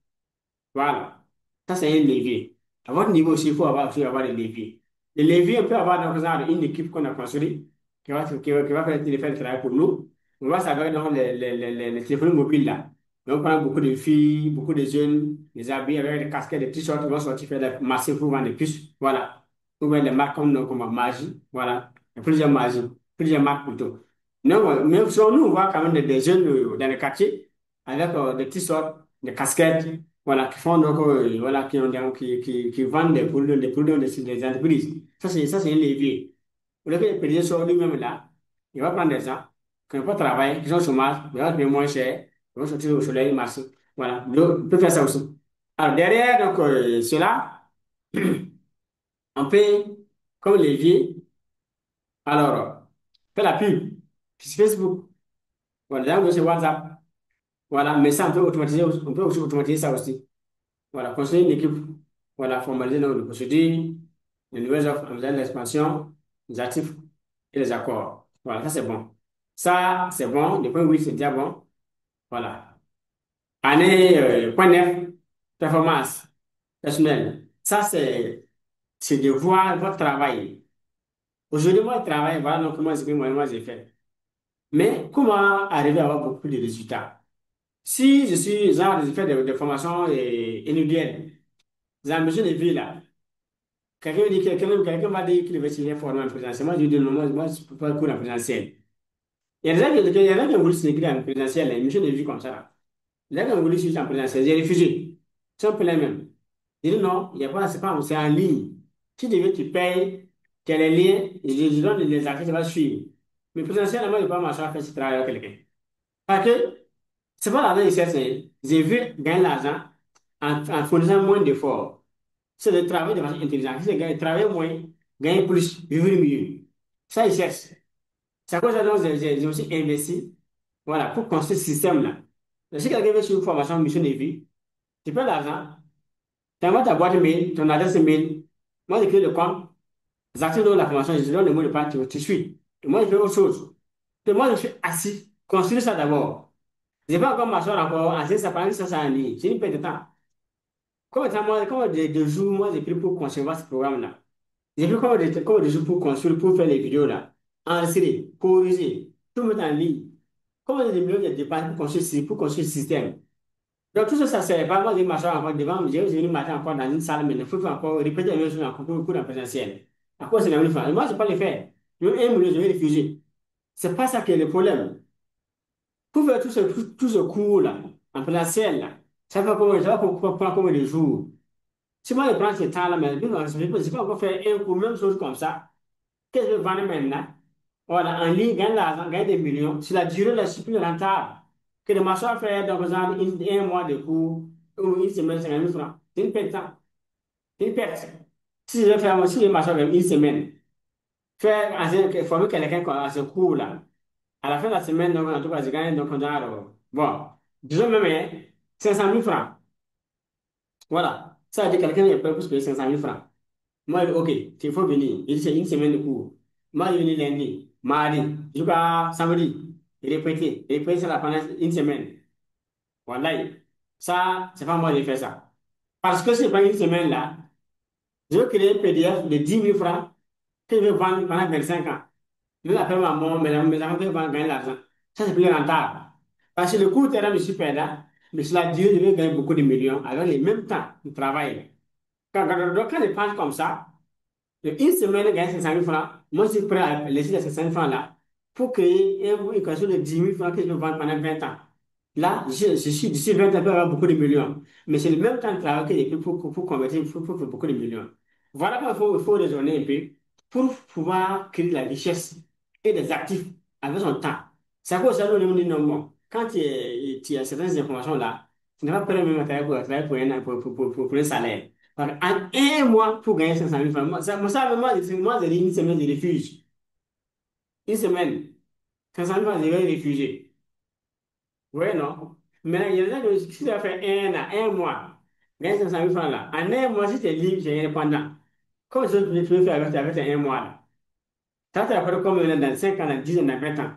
Voilà. Ça, c'est un levier. À votre niveau aussi, il faut aussi avoir des leviers. Les leviers, on peut avoir donc, genre, une équipe qu'on a construite qui va faire le travail pour nous. On va savoir donc, les téléphones mobiles là. Donc, on prend beaucoup de filles, beaucoup de jeunes, des habits avec des casquettes, des t-shirts, ils vont sortir faire des marchés pour vendre des puces. Voilà. Ou bien des marques comme Magie. Voilà. Il y a plusieurs Magie, plusieurs marques plutôt. Non, mais sur nous, on voit quand même des jeunes dans les quartiers avec des t-shirts, des casquettes. Voilà, qui font donc, voilà, qui vendent des produits des entreprises. Ça, c'est un levier. Au lieu que le PDG soit lui-même là, il va prendre des gens qui n'ont pas de travail, qui sont au chômage, il va payer moins cher, ils vont sortir au soleil, marché. Voilà, donc, on peut faire ça aussi. Alors, derrière, donc, cela, on peut, comme levier, alors, faire la pub sur Facebook. Voilà, là, c'est WhatsApp. Voilà, mais ça, on peut aussi automatiser ça aussi. Voilà, construire une équipe, voilà, formaliser nos procédures, les nouvelles offres, envisager l'expansion, les actifs et les accords. Voilà, ça c'est bon. Ça, c'est bon. Le point 8, c'est déjà bon. Voilà. Année, point 9, performance personnelle. Ça, c'est de voir votre travail. Aujourd'hui, moi, je travaille, voilà donc comment moi j'ai fait. Mais comment arriver à avoir beaucoup de résultats? Si je suis, genre, je fais des formations individuelles, j'ai besoin de vie là. Quelqu'un m'a dit qu'il veut signer formé en présentiel. Moi, je lui ai dit non, moi, je ne peux pas courir en présentiel. Il y a des gens qui ont voulu s'inscrire en présentiel, une mission de vie comme ça. Les gens qui ont voulu suivre en présentiel, j'ai refusé. C'est un peu les mêmes. J'ai dit non, il n'y a pas, c'est pas, c'est en ligne. Si tu veux, tu payes, tu as les liens, je donne les accès, tu vas suivre. Mais présentiel, moi, je ne peux pas m'asseoir à faire ce travail avec quelqu'un. Parce que c'est pas l'argent que je cherche, hein. J'ai vu gagner l'argent en faisant moins d'efforts. C'est de travailler de façon intelligente. Si c'est travailler moins, gagner plus, vivre mieux. Ça, ils cherchent. C'est à cause de ça que j'ai aussi investi, voilà, pour construire ce système-là. Si quelqu'un veut suivre une formation mission de vie, tu prends l'argent, tu envoies ta boîte mail, ton adresse mail, moi, je crée le compte, j'active donc la formation, je te donne le mot de passe, tu suis. Et moi, je fais autre chose. Et moi, je suis assis, construire ça d'abord. Je n'ai pas encore m'asseoir encore, assis, ça prend ça en ligne. C'est une perte de temps. Combien de jours, moi, j'ai pris pour concevoir ce programme-là? J'ai pris combien de jours pour construire, pour faire les vidéos là? Enregistrer, corriger, tout mettre en ligne. Combien de millions de dépenses pour construire ce système? Donc tout ça, ça ne sert pas. Moi, j'ai marché encore devant, j'ai venu marcher encore dans une salle, mais il faut encore répéter la même chose encore pour en présentiel. À quoi c'est la même chose? Moi, je ne peux pas le faire. Je veux 1 million, je vais refuser. C'est pas ça qui est le problème. Pour faire tout ce cours-là, en présentiel, là, ça va prendre combien de jours? Si moi, je prends ce temps-là, mais je ne peux pas encore faire un cours, même chose comme ça. Qu'est-ce que je vais vendre maintenant? Voilà, en ligne, gagne l'argent, gagne des millions. Si la durée, là, c'est plus rentable que de m'asseoir faire, donc, par exemple, un mois de cours ou une semaine, 50 000 francs. C'est une perte de temps. C'est une perte. Si je m'assois faire une semaine, former quelqu'un à ce cours-là, à la fin de la semaine, donc, en tout cas, je gagne donc, genre, bon, disons même 500 000 francs. Voilà. Ça veut dire que quelqu'un est prêt pour payer 500 000 francs. Moi, OK, il faut venir. Il dit, c'est une semaine de cours. Moi, je viens lundi, mardi, jusqu'à samedi. Répéter ça pendant une semaine. Voilà. Ça, c'est pas moi qui fais ça. Parce que c'est pas une semaine là, je veux créer un PDF de 10 000 francs que je vais vendre pendant 25 ans. Je vais appeler maman, mes enfants peuvent gagner l'argent. Ça, c'est plus rentable. Parce que le coût terrain me super là, mais cela dit, je vais gagner beaucoup de millions avec le même temps de travail. Quand je pense comme ça, une semaine, gagner 500 000 francs. Moi, je suis prêt à laisser les 500 000 francs là pour créer une équation de 10 000 francs que je vais vendre pendant 20 ans. Là, d'ici 20 ans, je peux avoir beaucoup de millions. Mais c'est le même temps de travail que j'ai pris pour convertir, pour faire beaucoup de millions. Voilà pourquoi il faut raisonner un peu pour pouvoir créer de la richesse et des actifs avec son temps. C'est à cause de ça que nous dit non, bon, quand tu as certaines informations-là, tu n'as pas peur même de travailler pour un salaire. En un mois, pour gagner 500 000 francs, moi, j'ai dit une semaine de refuge. Une semaine, 500 000 francs, je vais réfugier. Oui, non. Mais il y a des gens qui ont fait un mois, gagner 500 000 francs là. En un mois, si tu es libre, tu es indépendant. Comment tu peux faire avec un mois là? Ça te rappelle comme dans 5 ans, dans 10 ans, dans 20 ans.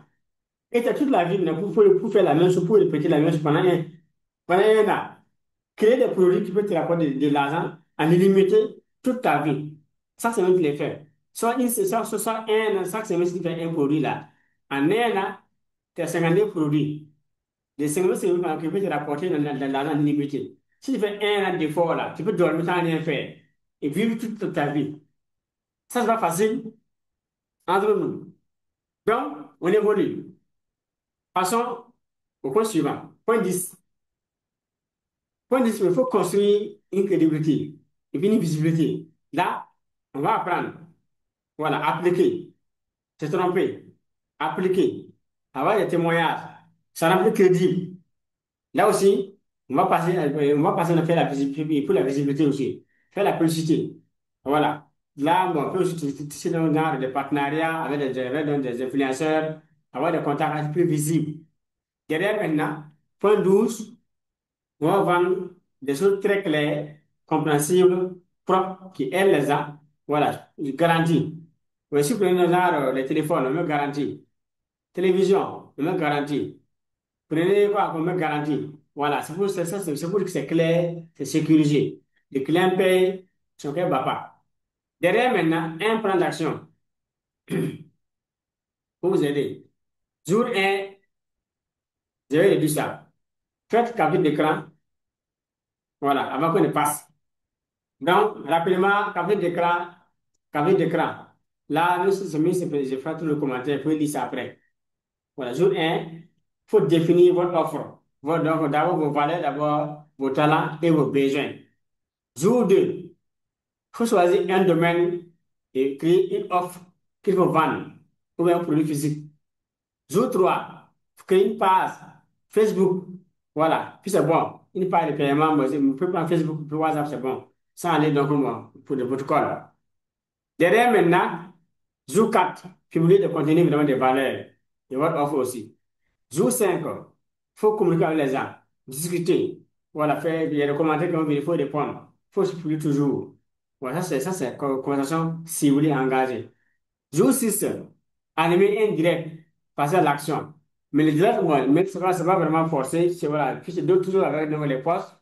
Et tu as toute la vie maintenant pour faire la même chose, pour répéter la même chose pendant un an. Créer des produits qui peuvent te rapporter de l'argent en illimité toute ta vie. Ça, c'est même de les faire. Soit un an, chaque semaine, si tu fais un produit là. En un an, tu as 52 produits. Les 50 c'est qui peut te rapporter dans l'argent illimité. Si tu fais un an d'effort là, tu peux dormir sans rien faire et vivre toute ta vie. Ça, c'est pas facile entre nous. Donc, on évolue. Passons au point suivant. Point 10. Point 10, il faut construire une crédibilité et puis une visibilité. Là, on va apprendre. Voilà, appliquer, se tromper, appliquer, avoir des témoignages, ça rend plus crédible. Là aussi, on va passer à faire la visibilité, pour la visibilité aussi, faire la publicité. Voilà. Là, bon, on peut aussi tisser dans des partenariats avec des influenceurs, avoir des contacts plus visibles. Derrière maintenant, point 12, on va vendre des choses très claires, compréhensibles, propres, qui aident les gens. Voilà, je garantis. Mais si vous prenez genre, les téléphones, on me garantit. Télévision, on me garantit. Prenez quoi, on me garantit. Voilà, c'est pour que c'est clair, c'est sécurisé. Le client paye, son client ne va pas. Derrière maintenant, un plan d'action pour vous aider. Jour 1, je vais réduire ça. Faites capture d'écran, voilà, avant qu'on ne passe. Donc, rapidement, capture d'écran. Là, nous, je ferai tout le commentaire pour lire ça après. Voilà, jour 1, il faut définir votre offre. Donc, d'abord vos valeurs, d'abord vos talents et vos besoins. Jour 2, il faut choisir un domaine et créer une offre qu'il faut vendre ou un produit physique. Jour 3, créer une page Facebook. Voilà, puis c'est bon. Une page de paiement, vous pouvez prendre Facebook, puis WhatsApp, c'est bon. Sans aller donc pour le protocole. Derrière maintenant, jour 4, publier des contenus vraiment de valeur et votre offre aussi. Jour 5, il faut communiquer avec les gens, discuter. Voilà, faire, il y a des commentaires qu'on veut, il faut répondre. Il faut se publier toujours. Voilà, ça c'est conversation ciblée, engagée. Jour 6, animer un direct, passer à l'action. Mais le direct, bon, mais c'est pas vraiment forcé. Voilà, puis c'est d'autres toujours avec les postes.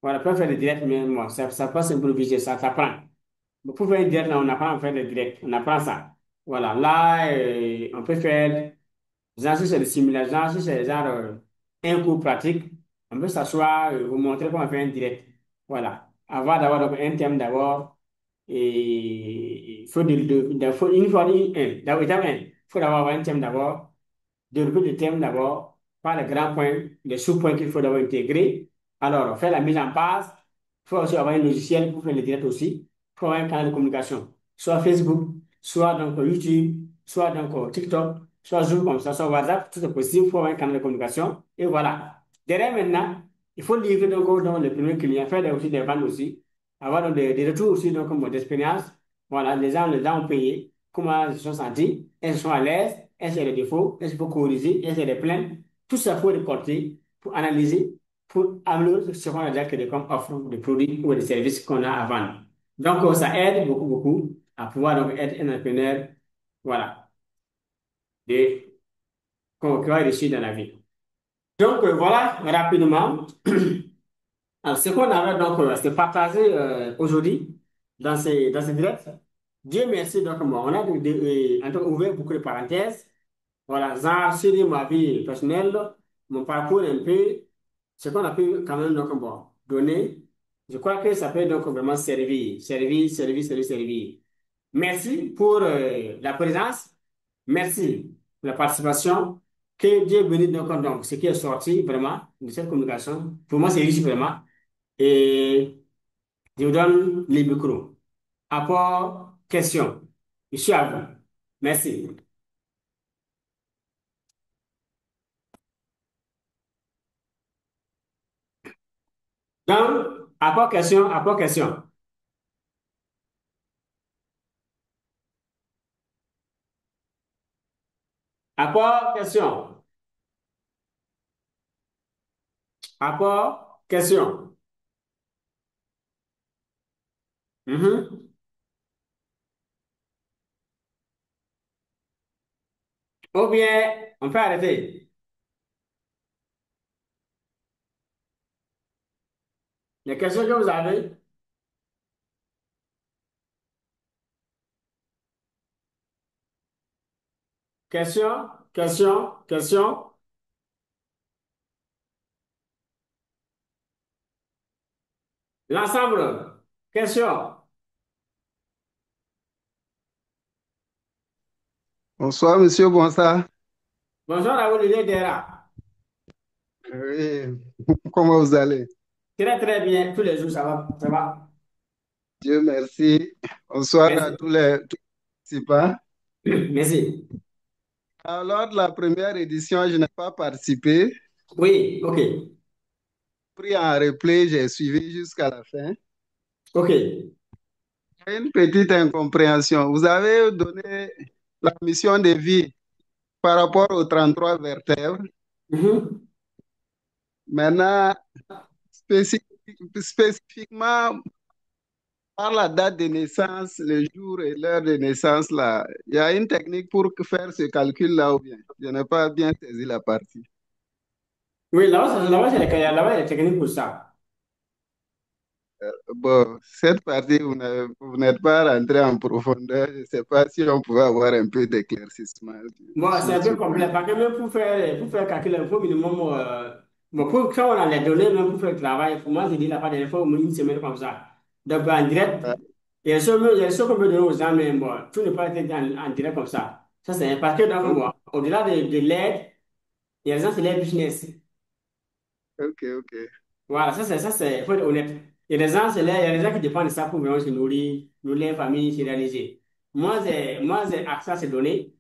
Voilà, on peut faire des directs, mais bon, ça passe improvisé, ça s'apprend. Pour faire un direct, là, on apprend à faire des directs, on apprend ça. Voilà, là, on peut faire genre, si c'est des simulations, si c'est genre un cours pratique, on peut s'asseoir, vous montrer comment faire un direct. Voilà. Avoir d'abord donc, un thème d'abord. Et il faut, une fois, d'abord, étape 1, il faut d'abord avoir un thème d'abord, développer le thème d'abord, par les grands points, les sous-points qu'il faut d'abord intégrer. Alors, faire la mise en place. Il faut aussi avoir un logiciel pour faire le direct aussi. Il faut avoir un canal de communication, soit Facebook, soit donc YouTube, soit donc TikTok, soit Zoom comme ça, soit WhatsApp, tout est possible. Il faut avoir un canal de communication. Et voilà. Derrière maintenant, il faut livrer donc dans le premier client, faire aussi des ventes aussi, avoir donc des retours aussi donc, comme d'expérience. Voilà, les gens ont payé, comment ils se sont sentis, elles sont à l'aise, elles ont des défauts, elles faut corriger, elles ont des plaintes. Tout ça, il faut récolter pour analyser, pour améliorer ce qu'on a déjà créé comme offre de produits ou de services qu'on a à vendre. Donc, ça aide beaucoup, beaucoup à pouvoir donc, être un entrepreneur, voilà, de, qui va réussir dans la vie. Donc, voilà, rapidement, alors, ce qu'on avait donc se partager aujourd'hui dans ce direct. Dieu merci, donc, bon, on a en tout cas, ouvert beaucoup de parenthèses. Voilà, genre, sur ma vie personnelle, mon parcours un peu, ce qu'on a pu quand même donc, bon, donner. Je crois que ça peut donc vraiment servir. Merci pour la présence. Merci pour la participation. que Dieu bénisse donc ce qui est sorti vraiment de cette communication. Pour moi, c'est riche vraiment. Et je vous donne les micros. Apport, question. Je suis à vous. Merci. Donc, apport, question, apport, question. Apport, question. Apport, question. Mhm. Ou bien, on peut arrêter. Les questions que vous avez, question, question, question. L'ensemble, question. Bonsoir, monsieur Bonsoir. Bonjour à vous, Olivier Dera. Oui, comment vous allez? Très, très bien. Tous les jours, ça va, ça va. Dieu merci. Bonsoir à Merci. tous les participants. Merci. Alors, lors de la première édition, je n'ai pas participé. Oui, OK. Pris en replay, j'ai suivi jusqu'à la fin. OK. J'ai une petite incompréhension. Vous avez donné la mission de vie par rapport aux 33 vertèbres. Mhm. Maintenant, spécif- spécifiquement, par la date de naissance, le jour et l'heure de naissance, là, il y a une technique pour faire ce calcul-là ou bien? Je n'ai pas bien saisi la partie. Oui, là-bas, là-bas, il y a les techniques pour ça. Bon, cette partie, vous n'êtes pas rentré en profondeur. Je ne sais pas si on pouvait avoir un peu d'éclaircissement Bon, c'est sur un ce peu point. complet parce que même pour faire calculer, il faut minimum. Bon, pour, quand on a les données, même pour faire le travail, pour moi, j'ai dit la part il faut au moins une semaine comme ça. Donc, en direct, Ah, il y a des choses qu'on peut donner aux gens, mais bon, tout ne peut pas être en direct comme ça. Ça, c'est parce que, donc, ok, bon, au-delà de l'aide, il y a des gens, c'est l'aide business. ok, ok. Voilà, il faut être honnête. Il y a des gens, il y a des gens qui dépendent de ça pour vraiment se nourrir, famille, se réaliser. Moi, j'ai accès à ces données.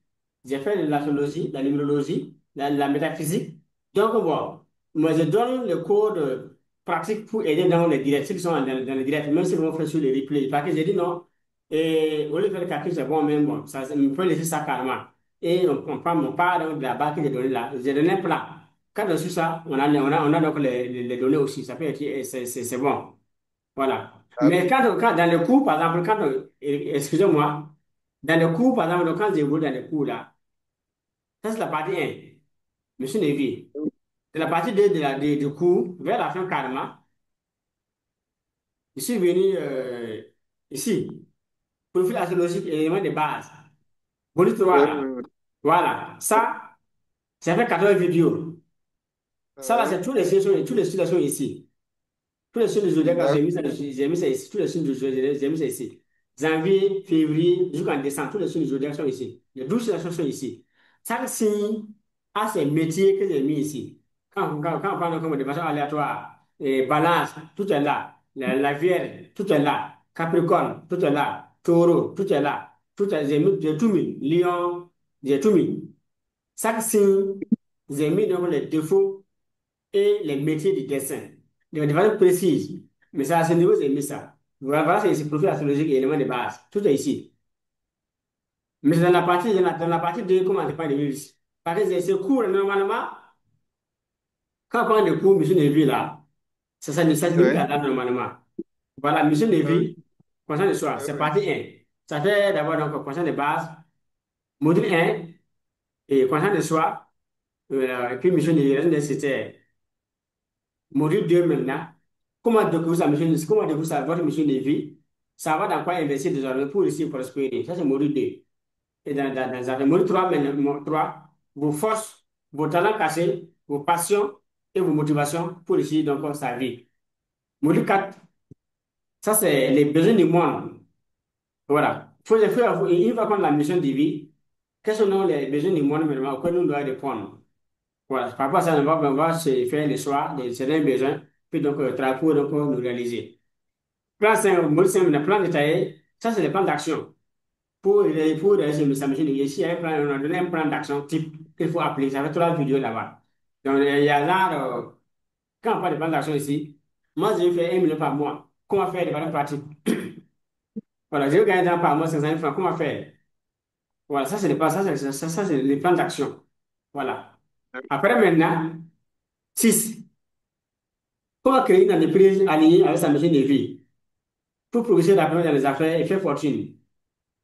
J'ai fait de l'astrologie, la numérologie, la métaphysique. Donc, bon, moi, je donne le code pratique pour aider dans les directs, ceux qui sont dans les directs, même si vont faire sur les replays. Parce que j'ai dit non, et au lieu de faire le calcul, c'est bon, même bon, on peut laisser ça carrément. Et on prend mon part donc, de la base que j'ai donnée là. J'ai donné un plan. Quand on suit ça, on a donc les données aussi. Ça peut être, c'est bon. Voilà. Ah, Mais quand dans le cours, par exemple, excusez-moi, dans le cours, par exemple, quand j'évolue dans le cours là, ça c'est la partie 1, Monsieur Lévy. C'est la partie 2 du cours, vers la fin carrément. Je suis venu ici, profil astrologique et éléments de base. Volume 3 oui, là. oui, oui. Voilà. Ça fait 14 vidéos. Ça là, Ah, c'est tous les signes sont ici. Tous les signes du zodiaque, là, d'accord. j'ai mis ça ici. Tous les signes du zodiaque, j'ai mis ça ici. Janvier, février, jusqu'en décembre, tous les signes du zodiaque sont ici. Les 12 signes sont ici. Chaque signe a ses métiers que j'ai mis ici. Quand on parle comme de façon aléatoire, et balance, tout est là. La Vierge, tout est là. Capricorne, tout est là. Taureau, tout est là. J'ai tout mis. Lion, j'ai tout mis. Chaque signe, j'ai mis donc les défauts et les métiers du dessin de façon précise. Mais ça, à ce niveau, j'ai mis ça. Voilà, c'est profil astrologique et éléments de base. Tout est ici. Mais c'est dans la partie 2, comment je parle de virus. Parce que c'est cours, normalement, quand on parle de cours, mission de vie, là, ça se limite Oui, à là, normalement. Voilà, mission de ok, vie, conscience de soi, oui, c'est oui. partie 1. Ça fait d'abord donc conscience de base, module 1, et conscience de soi, et puis mission de vie, raison nécessaire. Module 2 maintenant. Comment découvrir votre mission de vie? Savoir dans quoi investir désormais pour réussir et prospérer. Ça, c'est module 2. Et dans le module 3, maintenant, 3, vos forces, vos talents cachés, vos passions et vos motivations pour réussir donc sa vie. Module 4, ça, c'est les besoins du monde. Voilà. Une fois qu'on a la mission de vie, quels sont les besoins du monde maintenant auxquels nous devons répondre? Voilà, par rapport à ça, on va se faire les choix de certains besoins, puis donc travailler pour donc, nous réaliser. Plan 5, module 5, le plan détaillé, ça c'est le plan d'action. Pour réaliser sa machine, ici, il y a on a donné un plan d'action type qu'il faut appliquer. Ça fait trois vidéos là-bas. Donc, il y a là, quand on parle de plan d'action ici, moi, je fais 1 million par mois. Comment faire des valeurs pratiques? Voilà, je veux gagner par mois 500 000 francs. Comment faire? Voilà, ça, c'est le plan, ça, c'est les plans d'action. Voilà. Après, maintenant, 6. Comment créer une entreprise alignée avec sa mission de vie pour progresser rapidement dans les affaires et faire fortune?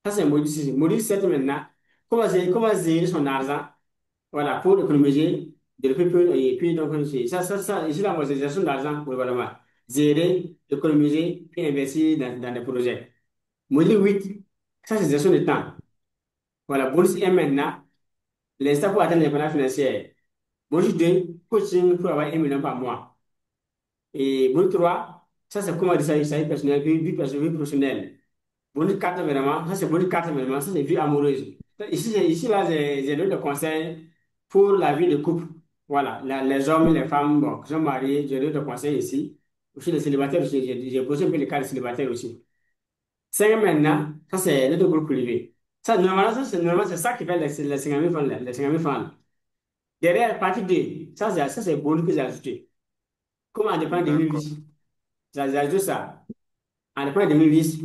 Ça, c'est module 6. Module 7 maintenant, comment gérer son argent, voilà, pour économiser, développer peu, et puis donc, ici, la modélisation d'argent pour le gouvernement. Gérer, économiser, puis investir dans des projets. Module 8, ça, c'est gestion de temps. Voilà, bonus 1 maintenant, les étapes pour atteindre l'indépendance financière. Bonus 2, coaching pour avoir 1 million par mois. Et bonus 3, ça, c'est comment décider sa vie personnelle, vie personnelle, vie professionnelle. Bonus 4, vraiment, ça, c'est bonus 4, vraiment, ça, c'est vie amoureuse. Ici là, j'ai donné des conseils pour la vie de couple. Voilà, les hommes et les femmes, bon, qui sont mariés, j'ai donné des conseils ici. Aussi, les célibataires, aussi, j'ai posé un peu les cas des célibataires aussi. 5 maintenant, ça, c'est notre groupe privé. Ça, normalement, c'est ça qui fait les 50 000 francs, les 50 000 francs. Derrière, la partie 2, ça, c'est le bonus que j'ai ajouté. Comment on dépend de D'accord. 2010? J'ai ajouté ça. En dépend de 2010,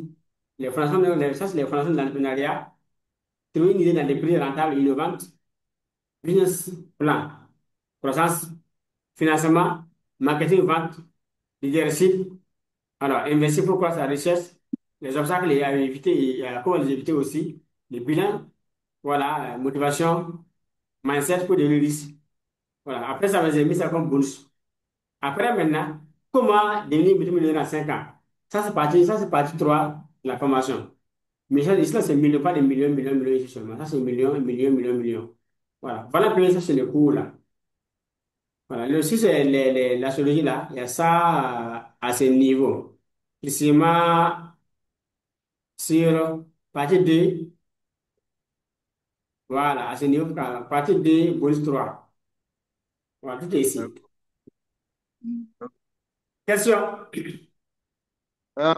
les formations, ça, c'est les formations de l'entrepreneuriat. Trouver une idée d'entreprise rentable, innovante, business plan, croissance, financement, marketing, vente, leadership. Alors, investir pour croître sa richesse, les obstacles et à éviter, et comment les éviter aussi, les bilans, voilà, motivation, mindset pour devenir riche. Voilà, après ça, j'ai mis ça comme bonus. Après, maintenant, comment devenir multimillionnaire en 5 ans? Ça, c'est partie 3 de la formation. Mais ça, ici, là, c'est millions, pas des millions, millions, millions ici seulement. Ça, c'est millions, millions, millions, millions. Voilà. Voilà un peu ça, c'est le cours là. Voilà. Le 6, c'est l'astrologie là. Il y a ça à ce niveau. Précisément sur partie 2. Voilà, à ce niveau, partie 2, bonus 3. Voilà, tout est ici. D'accord. Question?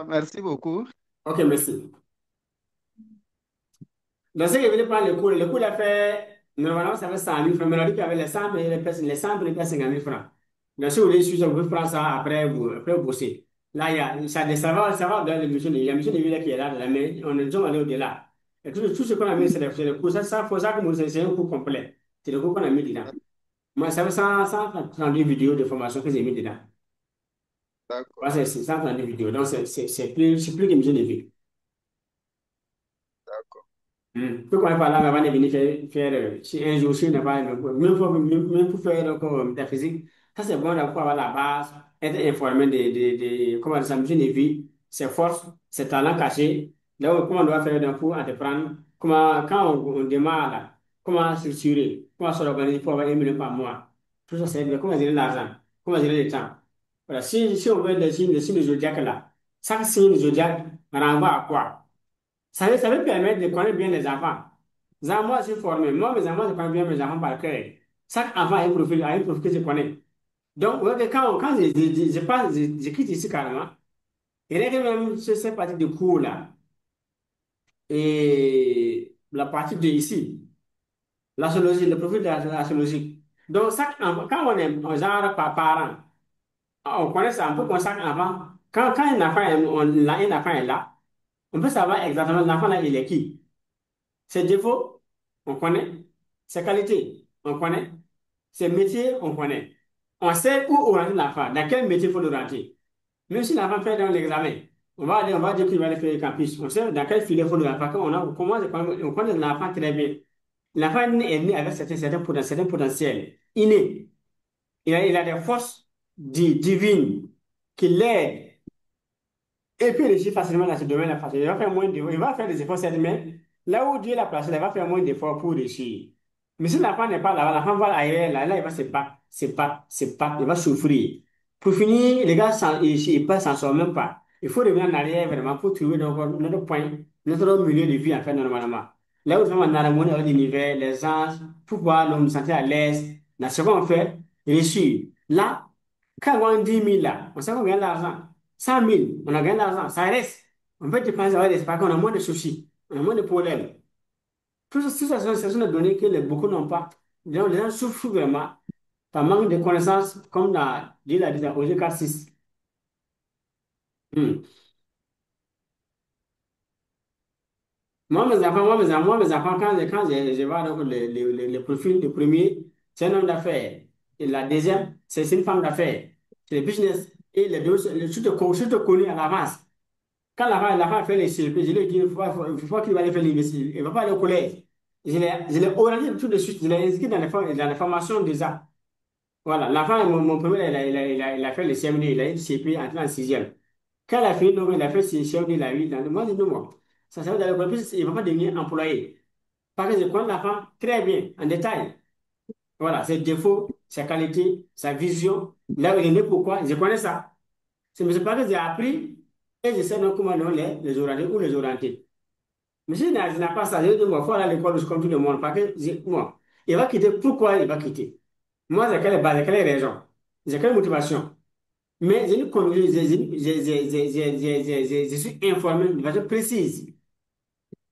Merci beaucoup. Ok, merci. Donc, ce que je voulais prendre le cours, il a fait, normalement, ça fait 100 000 francs, mais on a dit qu'il y avait les 100 et les 100 et les 50 000 francs. Donc, si vous voulez suivre, vous pouvez prendre ça après vous bosser. Là, ça va dans l'émission de vie. La mission de vie là, qui est là, mais on est déjà allé au-delà. Et tout ce qu'on a mis, c'est les cours. Faut ça que nous c'est un cours complet. C'est le cours qu'on a mis dedans. Moi, ça fait 132 vidéos de formation que j'ai mis dedans. D'accord. Moi, c'est 132 vidéos. Donc, c'est plus qu'une mission de vie. D'accord. Peu qu'on par là, avant de venir si un jour, si on n'a pas, même pour faire donc, métaphysique, ça c'est bon d'avoir avoir la base, être informé comment ça mission de vie, ses forces, ses talents cachés, là où, comment on doit faire donc, pour entreprendre, quand on démarre là, comment structurer, comment s'organiser pour avoir 1 million par mois. Tout ça, c'est bien. Comment gérer l'argent, comment gérer le temps. Voilà, si on veut le signe de zodiaque là, chaque signe de zodiaque renvoie à quoi? Ça veut permettre de connaître bien les enfants. Moi, je suis formé. Moi, mes enfants, je connais bien mes enfants par cœur. Chaque enfant a un profil que je connais. Donc, ouais, que quand je passe, j'écris ici carrément, et là, même sur cette partie de cours là, et la partie de ici, l'astrologie, le profil de l'astrologie. Donc, chaque enfant, quand on est genre par parent, on connaît ça un peu comme chaque enfant. Quand un enfant, un enfant est là, on peut savoir exactement l'enfant là, il est qui. Ses défauts, on connaît. Ses qualités, on connaît. Ses métiers, on connaît. On sait où orienter l'enfant, dans quel métier il faut l'orienter. Même si l'enfant fait dans l'examen, on va dire qu'il va aller faire le campus. On sait dans quel filet il faut l'orienter. On connaît l'enfant très bien. L'enfant est né avec certains potentiels innés. Il a des forces divines qui l'aident et puis, il réussit facilement dans ce domaine-là. Parce qu'il va faire il va faire des efforts, certes, mais là où Dieu l'a placé, là, il va faire moins d'efforts pour réussir. Mais si l'enfant n'est pas là, l'enfant va ailleurs, là, il va se battre, il va souffrir. Pour finir, les gars, il ne s'en sort même pas. Il faut revenir en arrière vraiment pour trouver notre point, notre milieu de vie, en fait, normalement. Là où nous sommes en harmonie avec l'univers, les anges, pour pouvoir nous sentir à l'aise, Là, ce qu'on fait, réussir. Là, quand on a 10 000 là, on sait qu'on gagne de l'argent. 100 000, on a gagné de l'argent. Ça reste. On peut dépenser, ça va rester parce qu'on a moins de soucis, on a moins de problèmes. Tout ça, ce sont des données que beaucoup n'ont pas. Donc, les gens souffrent vraiment par manque de connaissances, comme l'a dit dans OG 46. Mes enfants, quand je vois donc le profil du premier, c'est un homme d'affaires. Et la deuxième, c'est une femme d'affaires. C'est le business. Et les deux, surtout connu à l'avance. Quand la femme fait les CP, je lui ai dit, il faut qu'il va aller faire l'université. Il ne va pas aller au collège. Je l'ai orienté tout de suite. Je l'ai inscrit dans les formations déjà. Voilà, l'enfant, mon premier, il a fait le CMD, il a eu le CP entré en sixième. Quand il a fini, donc, il a fait ses CMD, il a eu dans le mois de 2 mois. Ça veut dire que il ne va pas devenir employé. Parce que je connais l'enfant très bien, en détail. Voilà, ses défauts, sa qualité, sa vision, là où il est né, pourquoi, je connais ça. C'est pas que j'ai appris et je sais donc comment les orienter ou les orienter. Mais si n'a pas ça, je dis, moi, il faut aller à l'école comme tout le monde. Parce que, moi, il va quitter. Pourquoi il va quitter? Moi, j'ai quelle base, j'ai quelle raison, j'ai quelle motivation. Mais je, ne connais- je suis informé de façon précise.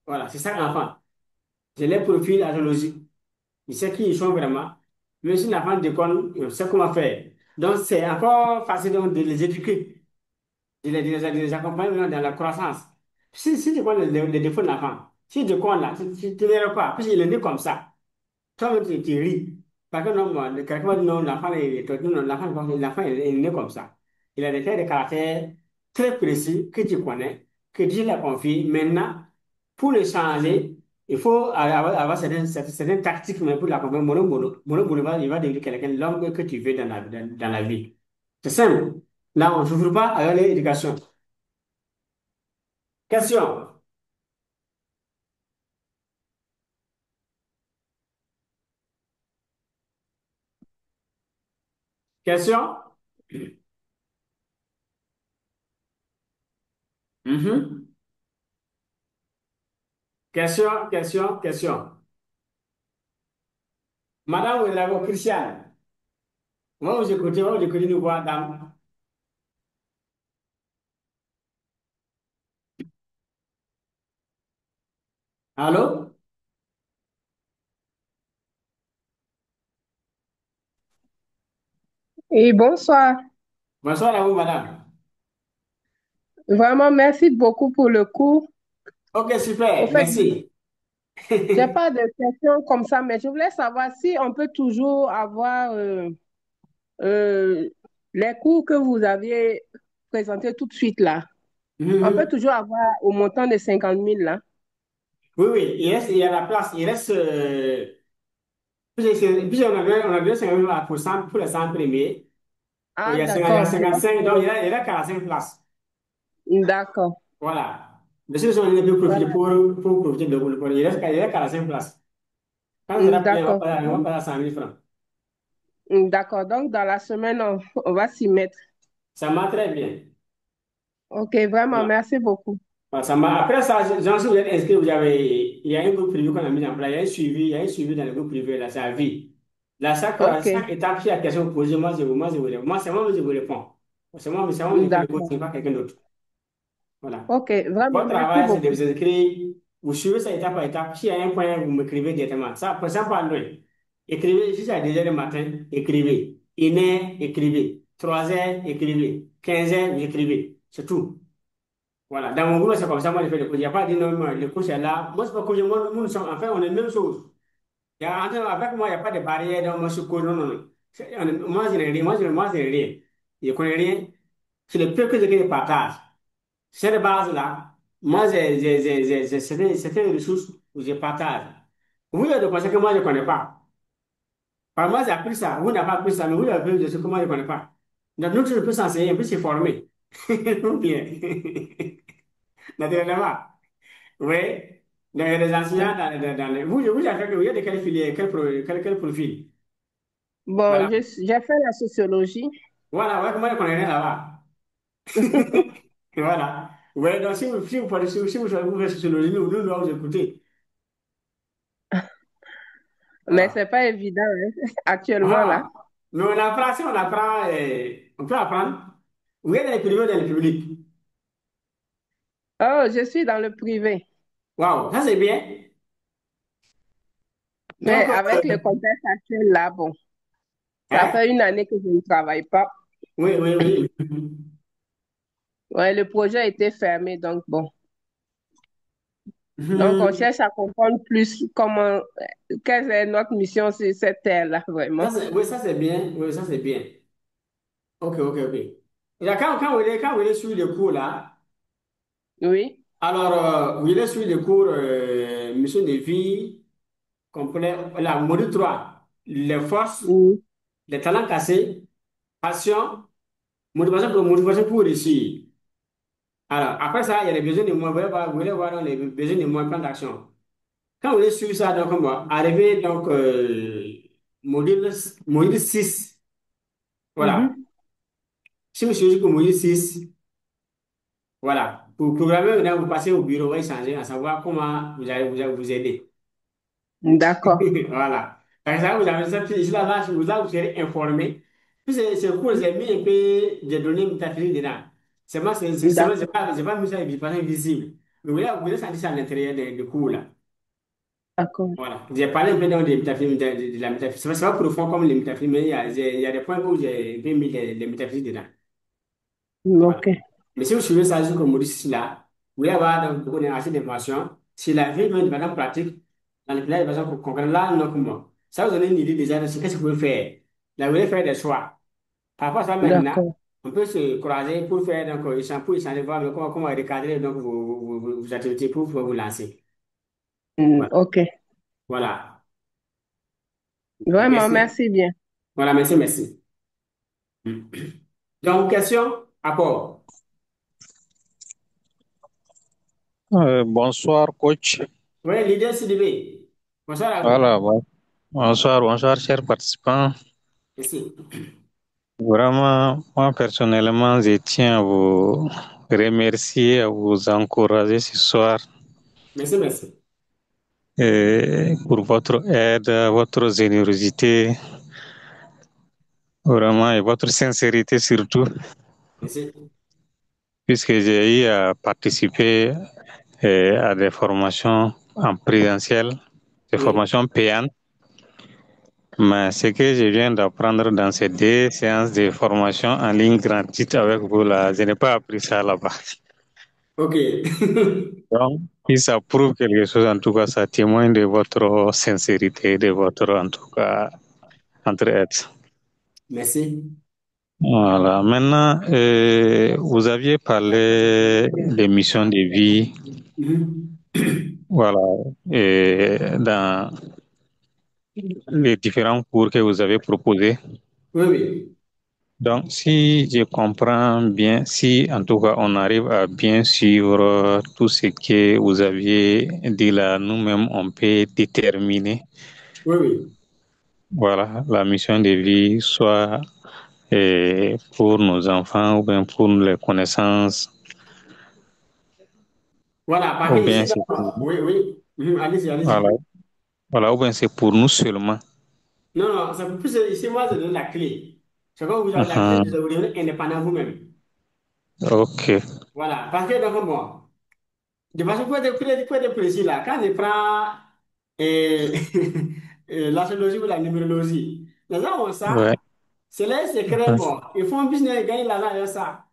Voilà, c'est ça l'enfant. J'ai les profils astrologiques. Je sais qui ils sont vraiment. Mais si l'enfant déconne, on sait comment faire. Donc, c'est encore facile donc, de les éduquer, de les accompagner dans la croissance. Si tu connais les défauts de l'enfant, si tu connais là, tu ne verras pas, parce qu'il est né comme ça. Toi-même, tu ris. Parce que non, quelqu'un m'a dit non, l'enfant non, l'enfant est né comme ça. Il a des traits de caractère très précis que tu connais, que Dieu l'a confié. Maintenant, pour le changer, il faut avoir certaines tactiques mais pour l'accompagner. Il va devenir quelqu'un, l'homme que tu veux dans la vie. C'est simple. Là, on ne souffre pas avec l'éducation. Question. Question. Mhm. Question, question, question. Madame Ouedraogo Christiane. On va vous écouter nous voir, dame. Allô? Et bonsoir. Bonsoir à vous, madame. Vraiment, merci beaucoup pour le cours. Ok, Au super, fait, merci. j'ai pas de questions comme ça, mais je voulais savoir si on peut toujours avoir euh, les cours que vous aviez présentés tout de suite là. On peut Mhm. toujours avoir au montant de 50 000 là. Oui, oui, il y a la place. Il reste. Puis on a donné 50 000 pour les 100 premiers. Donc, Ah, il y a d'accord. 55, donc il y a 45 places. D'accord. Voilà. Mais ceux qui sont venus profiter Voilà. pour profiter de vous, il reste 45 places. Quand ça sera plein, D'accord. on va passer à 100 000 francs. D'accord. Donc, dans la semaine, on va s'y mettre. Ça m'a très bien. Ok, vraiment, Voilà. merci beaucoup. Voilà, après ça, j'en suis vous êtes inscrit, il y a un groupe privé qu'on a mis en place, il y a un suivi dans le groupe privé, là, c'est à vie. Là, Ok, chaque étape, s'il y a question posée, c'est moi qui vous réponds. C'est moi qui fais le d'accord. coaching, pas quelqu'un d'autre. Voilà. Ok, vraiment, Votre merci travail, c'est de beaucoup. vous inscrire, vous suivez ça étape par étape. S'il y a un point, vous m'écrivez directement. Ça pas loin. Écrivez, si c'est à 2 heures du matin, écrivez. 1 heure, écrivez. 3 heures, écrivez. 15 heures, vous écrivez. C'est tout. Voilà, dans mon boulot, c'est comme ça, moi, je fais le cours. Il n'y a pas dit non, le cours, c'est là. Moi, c'est pas que moi, nous sommes, en fait, on est la même chose. Avec moi, il n'y a pas de barrière dans moi, je cours, non, non, non. Moi, je n'ai rien, moi, je n'ai rien. Je ne connais rien. C'est le peu que je partage. Cette base-là, moi, j'ai certaines ressources où je partage. Vous, il y a des conseils que moi, je ne connais pas. Par moi, j'ai appris ça. Vous n'avez pas appris ça, mais vous avez appris des choses que moi, je ne connais pas. Donc, nous, on peut s'enseigner, on peut se former. Ou bien, naturellement. Oui, les enseignants vous avez fait, vous êtes de quelle filière, quel profil? Bon, Madame. j'ai fait la sociologie. Voilà, ouais, moi je connais rien là-bas. Voilà. Oui, donc si vous faites sociologie, nous allons vous écouter. Mais Voilà. c'est pas évident, hein, actuellement, là. Ah. Mais on apprend, si on apprend, on peut apprendre. Vous êtes dans le privé ou dans le public? Oh, je suis dans le privé. Waouh, ça c'est bien. Mais Donc, avec le contexte actuel, là, bon, ça hein? fait une année que je ne travaille pas. Oui, oui, oui. Ouais, le projet a été fermé, donc bon. Donc, on Mhm. cherche à comprendre plus comment, quelle est notre mission sur cette terre-là, vraiment. Oui, ça c'est bien. Oui, ça c'est bien. Ok, ok, ok. Et là, quand vous allez suivre les cours là, Oui. alors vous allez suivre les cours mission de vie complet, la module 3 les forces, Oui. les talents cassés, passion, motivation pour réussir. Alors, après ça, il y a les besoins de moi. Vous allez voir dans les besoins de moi, plan d'action. Quand vous allez suivre ça, donc, moi, arrivé, donc, module, module 6 voilà. Mhm. Si vous choisissez pour module 6 voilà. Pour programmer, maintenant, vous passez au bureau, on va échanger, à savoir comment vous aider. D'accord. Voilà. Par exemple, vous avez ça, ici, là, vous serez informé. Puis c'est cool, j'ai mis un peu des données métaphysiques dedans. C'est moi, D'accord. j'ai pas mis ça de façon visible. Mais vous allez sentir ça à l'intérieur des cours, là. D'accord. Voilà. J'ai parlé un peu donc des métaphysiques, de la métaphysique. C'est pas profond comme les métaphysiques, mais il y a des points où j'ai un peu mis les métaphysiques dedans. Voilà. OK. Mais si vous suivez ça jusqu'au module là, vous allez avoir donc beaucoup assez d'informations sur la vie même de façon pratique, dans les plans de façon concrète. Là, non, comment. Ça vous donne une idée déjà de ce qu'est-ce que vous pouvez faire. Là, vous allez faire des choix. Par rapport à ça, maintenant, D'accord. on peut se croiser pour faire donc, pour échanger, voir comment recadrer donc, vos activités pour pouvoir vous lancer. Voilà. OK. Voilà. Vraiment, Merci. merci bien. Voilà, merci, merci. Donc, question, apport. Bonsoir, coach. Oui, l'idée, c'est de bonsoir à vous. Voilà, ouais. Bonsoir, bonsoir, chers participants. Merci. Vraiment, moi, personnellement, je tiens à vous remercier, à vous encourager ce soir Merci, merci. pour votre aide, votre générosité, vraiment, et votre sincérité surtout, Merci. puisque j'ai eu à participer à des formations en présentiel, des Oui. formations payantes. Mais ce que je viens d'apprendre dans ces 2 séances de formation en ligne gratuite avec vous, là, je n'ai pas appris ça là-bas. OK. Donc, si ça prouve quelque chose, en tout cas, ça témoigne de votre sincérité, de votre, en tout cas, entraide. Merci. Voilà. Maintenant, vous aviez parlé des missions de vie, Mhm. voilà, et dans les différents cours que vous avez proposés. Oui, oui. Donc, si je comprends bien, si en tout cas on arrive à bien suivre tout ce que vous aviez dit là, nous-mêmes, on peut déterminer, Oui, oui. voilà, la mission de vie, soit pour nos enfants ou bien pour les connaissances, Voilà, parce ou que bien ici, c'est pour, donc, oui, oui. Allez-y, voilà, allez-y. voilà, ou bien c'est pour nous seulement. Non, non, c'est plus ici, moi, je donne la clé. C'est quand vous avez la clé, Mhm. vous devenez indépendant vous-même. Ok, Voilà, parce que donc, bon, de façon pour être précis là, quand je prends l'astrologie ou la numérologie, les gens ont ouais, ça, c'est leur secret, mhm. bon, ils font un business, ils gagnent l'argent avec ça.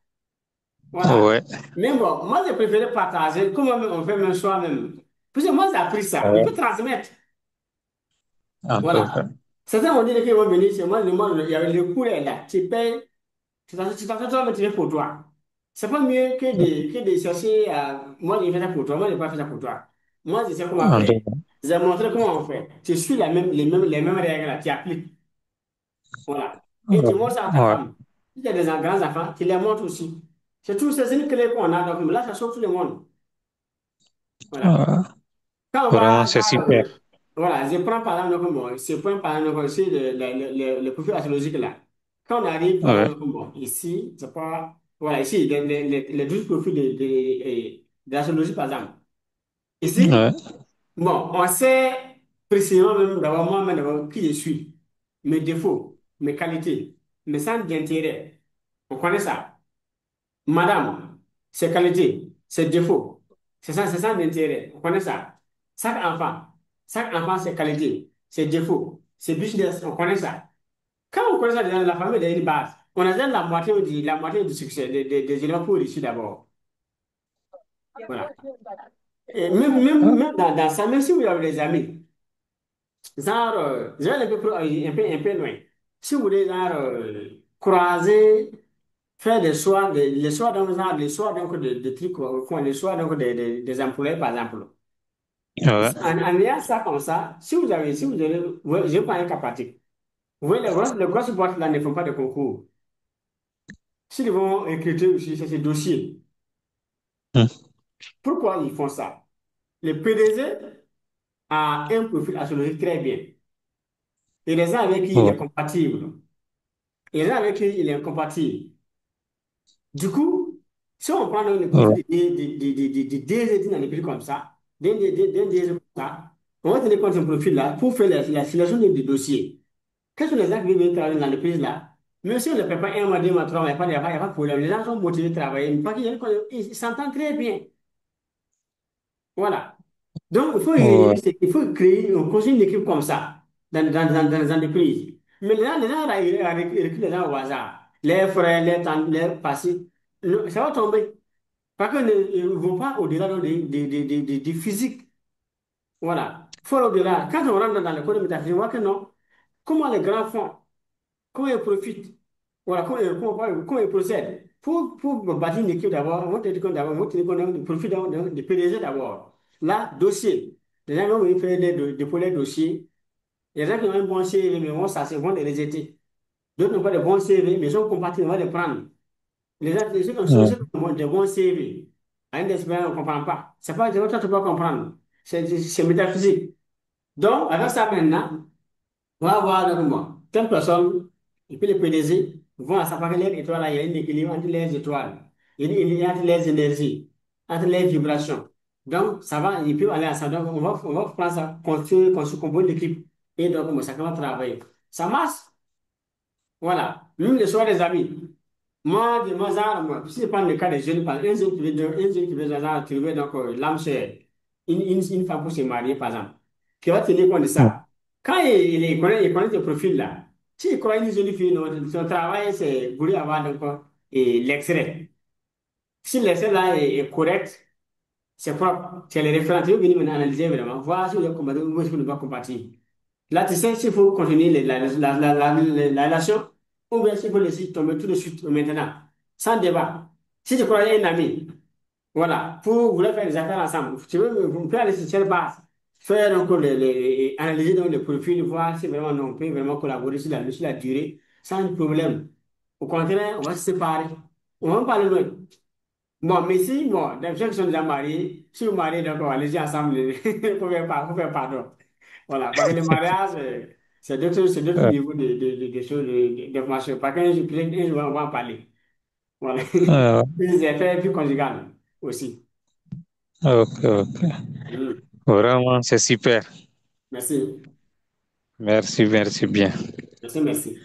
Voilà. Ouais, Mais bon, moi, j'ai préféré partager, comment on fait même soi-même. Parce que moi, j'ai appris ça. Je ouais, peux transmettre. en tout Voilà. cas, Certains ont dit qu'ils vont venir chez moi, il y a le cours est là. Tu payes, tu t'en fais toi-même, tu fais pour toi. C'est pas mieux que de chercher à. Moi, je fais ça pour toi. Moi, je n'ai pas fait ça pour toi. Moi, je sais comment en tout faire. J'ai montré comment on fait. Tu suis les mêmes règles là, tu appliques. Voilà. Et cas, tu montres ça à ta ouais, femme. Si tu as des grands enfants, tu les montres aussi. C'est tout, c'est une clé qu'on a. Donc là, ça sauve tout le monde. Voilà. ouais. Quand on Vraiment, va c'est super. voilà, je prends par exemple, donc, bon, ce point par exemple, c'est le profil astrologique là. Quand on arrive par Ouais, exemple, bon, ici, c'est pas, voilà, ici, les 12 profils de l'astrologie par exemple. ouais, Ici, bon, on sait précisément même d'abord moi-même, d'abord, qui je suis, mes défauts, mes qualités, mes centres d'intérêt. On connaît ça. Madame, ses qualités, ses défauts, ses centres d'intérêt. On connaît ça. Chaque enfant, chaque enfant, ses qualités, ses défauts, ses business, on connaît ça. Quand on connaît ça dans la famille, il y a une base. On a déjà la moitié du succès, des éléments pour réussir d'abord. Voilà. Et même dans ça, même si vous avez des amis, genre, je vais aller un peu loin. Si vous voulez, genre, croiser, faire des choix, les choix, donc, genre, les choix donc, de trucs, les choix donc, des employés, par exemple. Ouais. En ayant ça comme ça, si vous avez, ouais, je prends un cas pratique. Vous voyez, les grosses boîtes là ne font pas de concours. S'ils vont recruter aussi, c'est ces dossiers. Hmm. Pourquoi ils font ça? Le PDG a un profil astrologique très bien. Et les gens avec qui il Ouais. est compatible. Et les gens avec qui il est incompatible. Du coup, si on prend le Ouais. profil de DG dans les pays comme ça, d'un DG comme ça, on va tenir compte de ce profil-là pour faire la sélection des dossiers. Quels sont les gens qui viennent travailler dans l'entreprise là? Même si on ne le fait pas un mois, deux mois, trois mois, il n'y a pas de problème. Les gens sont motivés de travailler. Mais pas qu'ils s'entendent très bien. Voilà. Donc, Ouais. il faut créer, construire une équipe comme ça dans les entreprises. Mais les gens là, ils recrutent les gens au hasard. Les frères, les tantes, les passés, ça va tomber. Parce qu'ils ne vont pas au-delà donc, du physique. Voilà. Il faut aller au-delà. Quand on rentre dans le code métaphysique, on voit que non. Comment les grands font? Comment ils profitent? Voilà, comment ils procèdent? Pour bâtir une équipe d'abord, on va tenir compte d'abord, on va tenir compte du profit du PDG d'abord. Là, dossier. Les gens vont faire déposer les dossiers. Il y a des gens qui ont un bon CV, mais vont les rejeter. D'autres n'ont pas de bons CV, mais ils sont compatibles, on va les prendre. Ceux qui ont des bons CV, à une expérience, on ne comprend pas. C'est pas, toi, tu peux comprendre. C'est métaphysique. Donc, avec ça maintenant, on va voir donc, bon, telle personne, et puis les PDG vont à savoir que les étoiles, là, il y a un équilibre entre les étoiles, il y a entre les énergies, entre les vibrations. Donc, ça va, il peut aller à ça. Donc, on va prendre ça, construire comme une équipe. Et donc, bon, ça va travailler. Ça marche. Voilà. Même les soirs des amis. Genre, si je prends le cas des jeunes, un jeune qui veut genre, trouver donc, l'âme chère, une femme pour se marier, par exemple, qui va tenir compte de ça. Quand il connaît ce profil-là, s'il croit une jeune fille, non, son travail, c'est vouloir avoir donc, et l'extrait. Si l'extrait là est correct, c'est propre, c'est les référents, tu veux venir maintenant analyser vraiment, voir si vous êtes compatible ou si vous n'êtes pas compatible. Là, tu sais s'il faut continuer la relation ou bien s'il faut laisser tomber tout de suite maintenant, sans débat. Si tu crois à un ami, voilà, pour vouloir faire des affaires ensemble, tu veux, vous pouvez aller sur cette base, faire encore analyser donc le profil, voir si vraiment non, on peut vraiment collaborer sur la durée, sans problème. Au contraire, on va se séparer. On va pas aller loin. Bon, mais si, bon, les gens qui sont déjà mariés, si vous mariez, d'accord, allez-y ensemble, faut faire pardon. Voilà, parce que le mariage, c'est d'autres Ouais. niveaux de choses, d'informations. Parce qu'un jour, peut-être un jour, on va en parler. Voilà. Ouais. Les effets plus conjugal aussi. Ok, ok. Mm. Vraiment, c'est super. Merci. Merci, merci bien. Merci.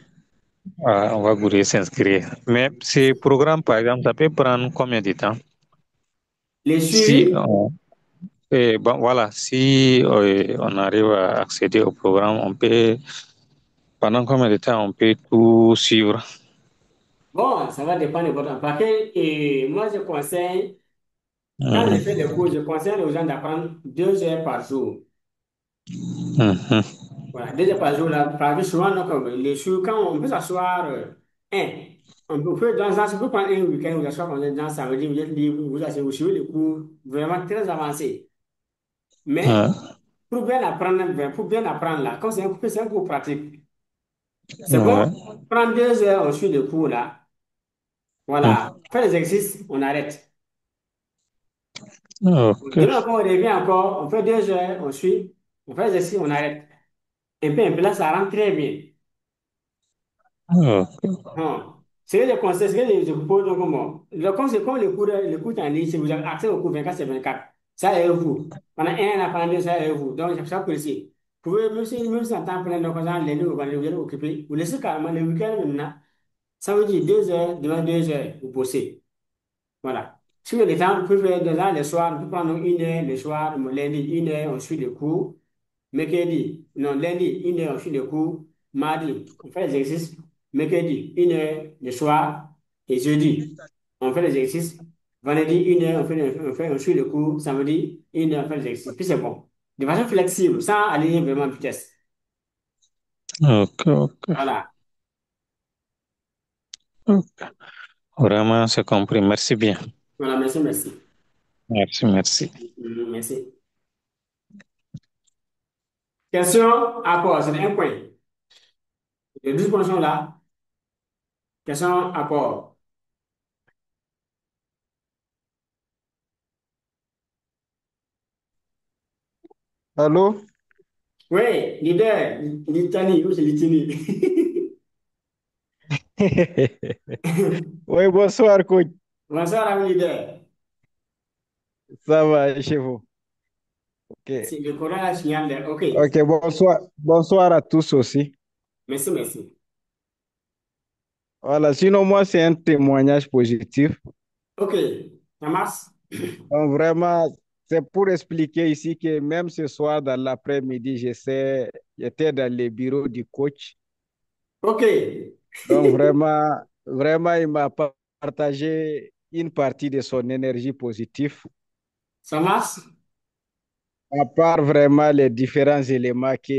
On va vouloir s'inscrire. Mais ces programmes, par exemple, ça peut prendre combien de temps? Les Si suivis, bon, voilà, si on arrive à accéder au programme, on peut, pendant combien de temps on peut tout suivre? bon, ça va dépendre de votre. Parce que moi, je conseille, quand je fais Mhm. des cours, je conseille aux gens d'apprendre 2 heures par jour. Mhm. Voilà, 2 heures par jour, là, parce que souvent, donc, les jours, quand on peut s'asseoir, un, on peut, dans un, on peut prendre un week-end, vous asseoir comme ça, dans samedi, vous êtes libre, vous suivez les cours vraiment très avancés. Ouais. Mais, pour bien apprendre là, comme c'est un cours pratique, c'est bon, Ouais. prendre 2 heures, on suit le cours là, Mhm. voilà, faire les exercices, on arrête. Ok. Demain encore, on revient encore, on fait 2 heures, on suit, on fait les exercices, on arrête. Un peu, là, ça rentre très bien. Ok. Non. C'est le conseil, c'est que je vous pose donc comment. Le conseil, comme le cours en ligne, si vous avez accès au cours 24 sur 24, ça est vous. Pendant un an, pendant 2 ça est vous. Donc, c'est ça pour ici. pouvez, même si en temps plein, donc, quand lundi, vous allez occuper, vous laissez carrément le week-end maintenant. Ça veut dire 2 heures, demain 2 heures, vous bossez. Voilà. Si le temps, vous pouvez faire 2 heures le soir, vous pouvez prendre 1 heure le soir, le lundi, 1 heure, on suit le cours. Mercredi, non, lundi, 1 heure, on suit le cours. Mardi, on fait l'exercice. Mercredi, 1 heure le soir. Et jeudi, on fait l'exercice. Vendredi, 1 heure, on suit le cours. Samedi, 1 heure, on fait l'exercice. Puis c'est bon. De façon flexible, sans aligner vraiment en vitesse. Ok, ok, Voilà. ok. Vraiment, c'est compris. Merci bien. Voilà, merci, merci. Merci, merci. Merci. Question, accord, c'est un point. Les 12 points sont là. Question, accord. Allô? Oui, leader, l'Italie, ou c'est l'Italie. Oui, bonsoir, coach. Bonsoir, ami leader. Ça va chez vous? Ok. C'est le courage, Nyanda. OK. Ok, bonsoir. Bonsoir à tous aussi. Merci, merci. Voilà, sinon, moi, c'est un témoignage positif. OK. Ça marche? Donc, vraiment, c'est pour expliquer ici que même ce soir, dans l'après-midi, j'étais dans les bureaux du coach. OK. Donc, vraiment, vraiment, il m'a partagé une partie de son énergie positive. Ça marche? À part vraiment les différents éléments que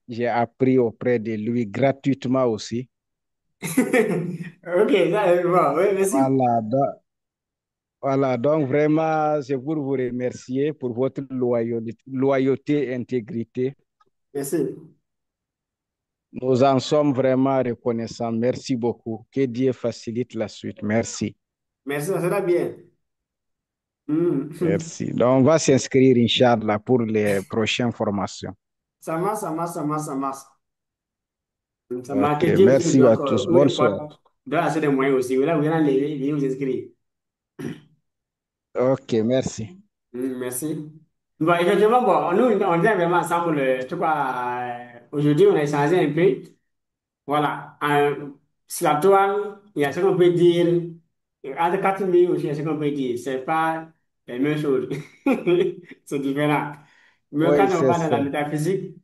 j'ai appris auprès de lui gratuitement aussi. OK, ça est bon. Oui, merci. Voilà, voilà, donc vraiment, c'est pour vous remercier pour votre loyauté et intégrité. Merci. Nous en sommes vraiment reconnaissants. Merci beaucoup. Que Dieu facilite la suite. Merci. Merci, ça sera bien. Hmm. Merci. Donc, on va s'inscrire, Inch'Allah, pour les prochaines formations. Ça marche, ça marche, ça marche, ça marche. Ça marche. Ok, Que Dieu vous merci à donc, tous. oui, Bonsoir. donne assez de moyens aussi. Là, vous allez vous inscrire. Ok, merci. Merci. Bon, effectivement, bon, nous, on était vraiment ensemble, tu vois, aujourd'hui, on a échangé un peu. Voilà. Sur la toile, il y a ce qu'on peut dire. Entre 4 000 aussi, il y a ce qu'on peut dire. C'est pas la même chose. C'est différent. Mais Oui, quand on c'est parle de ça. la métaphysique,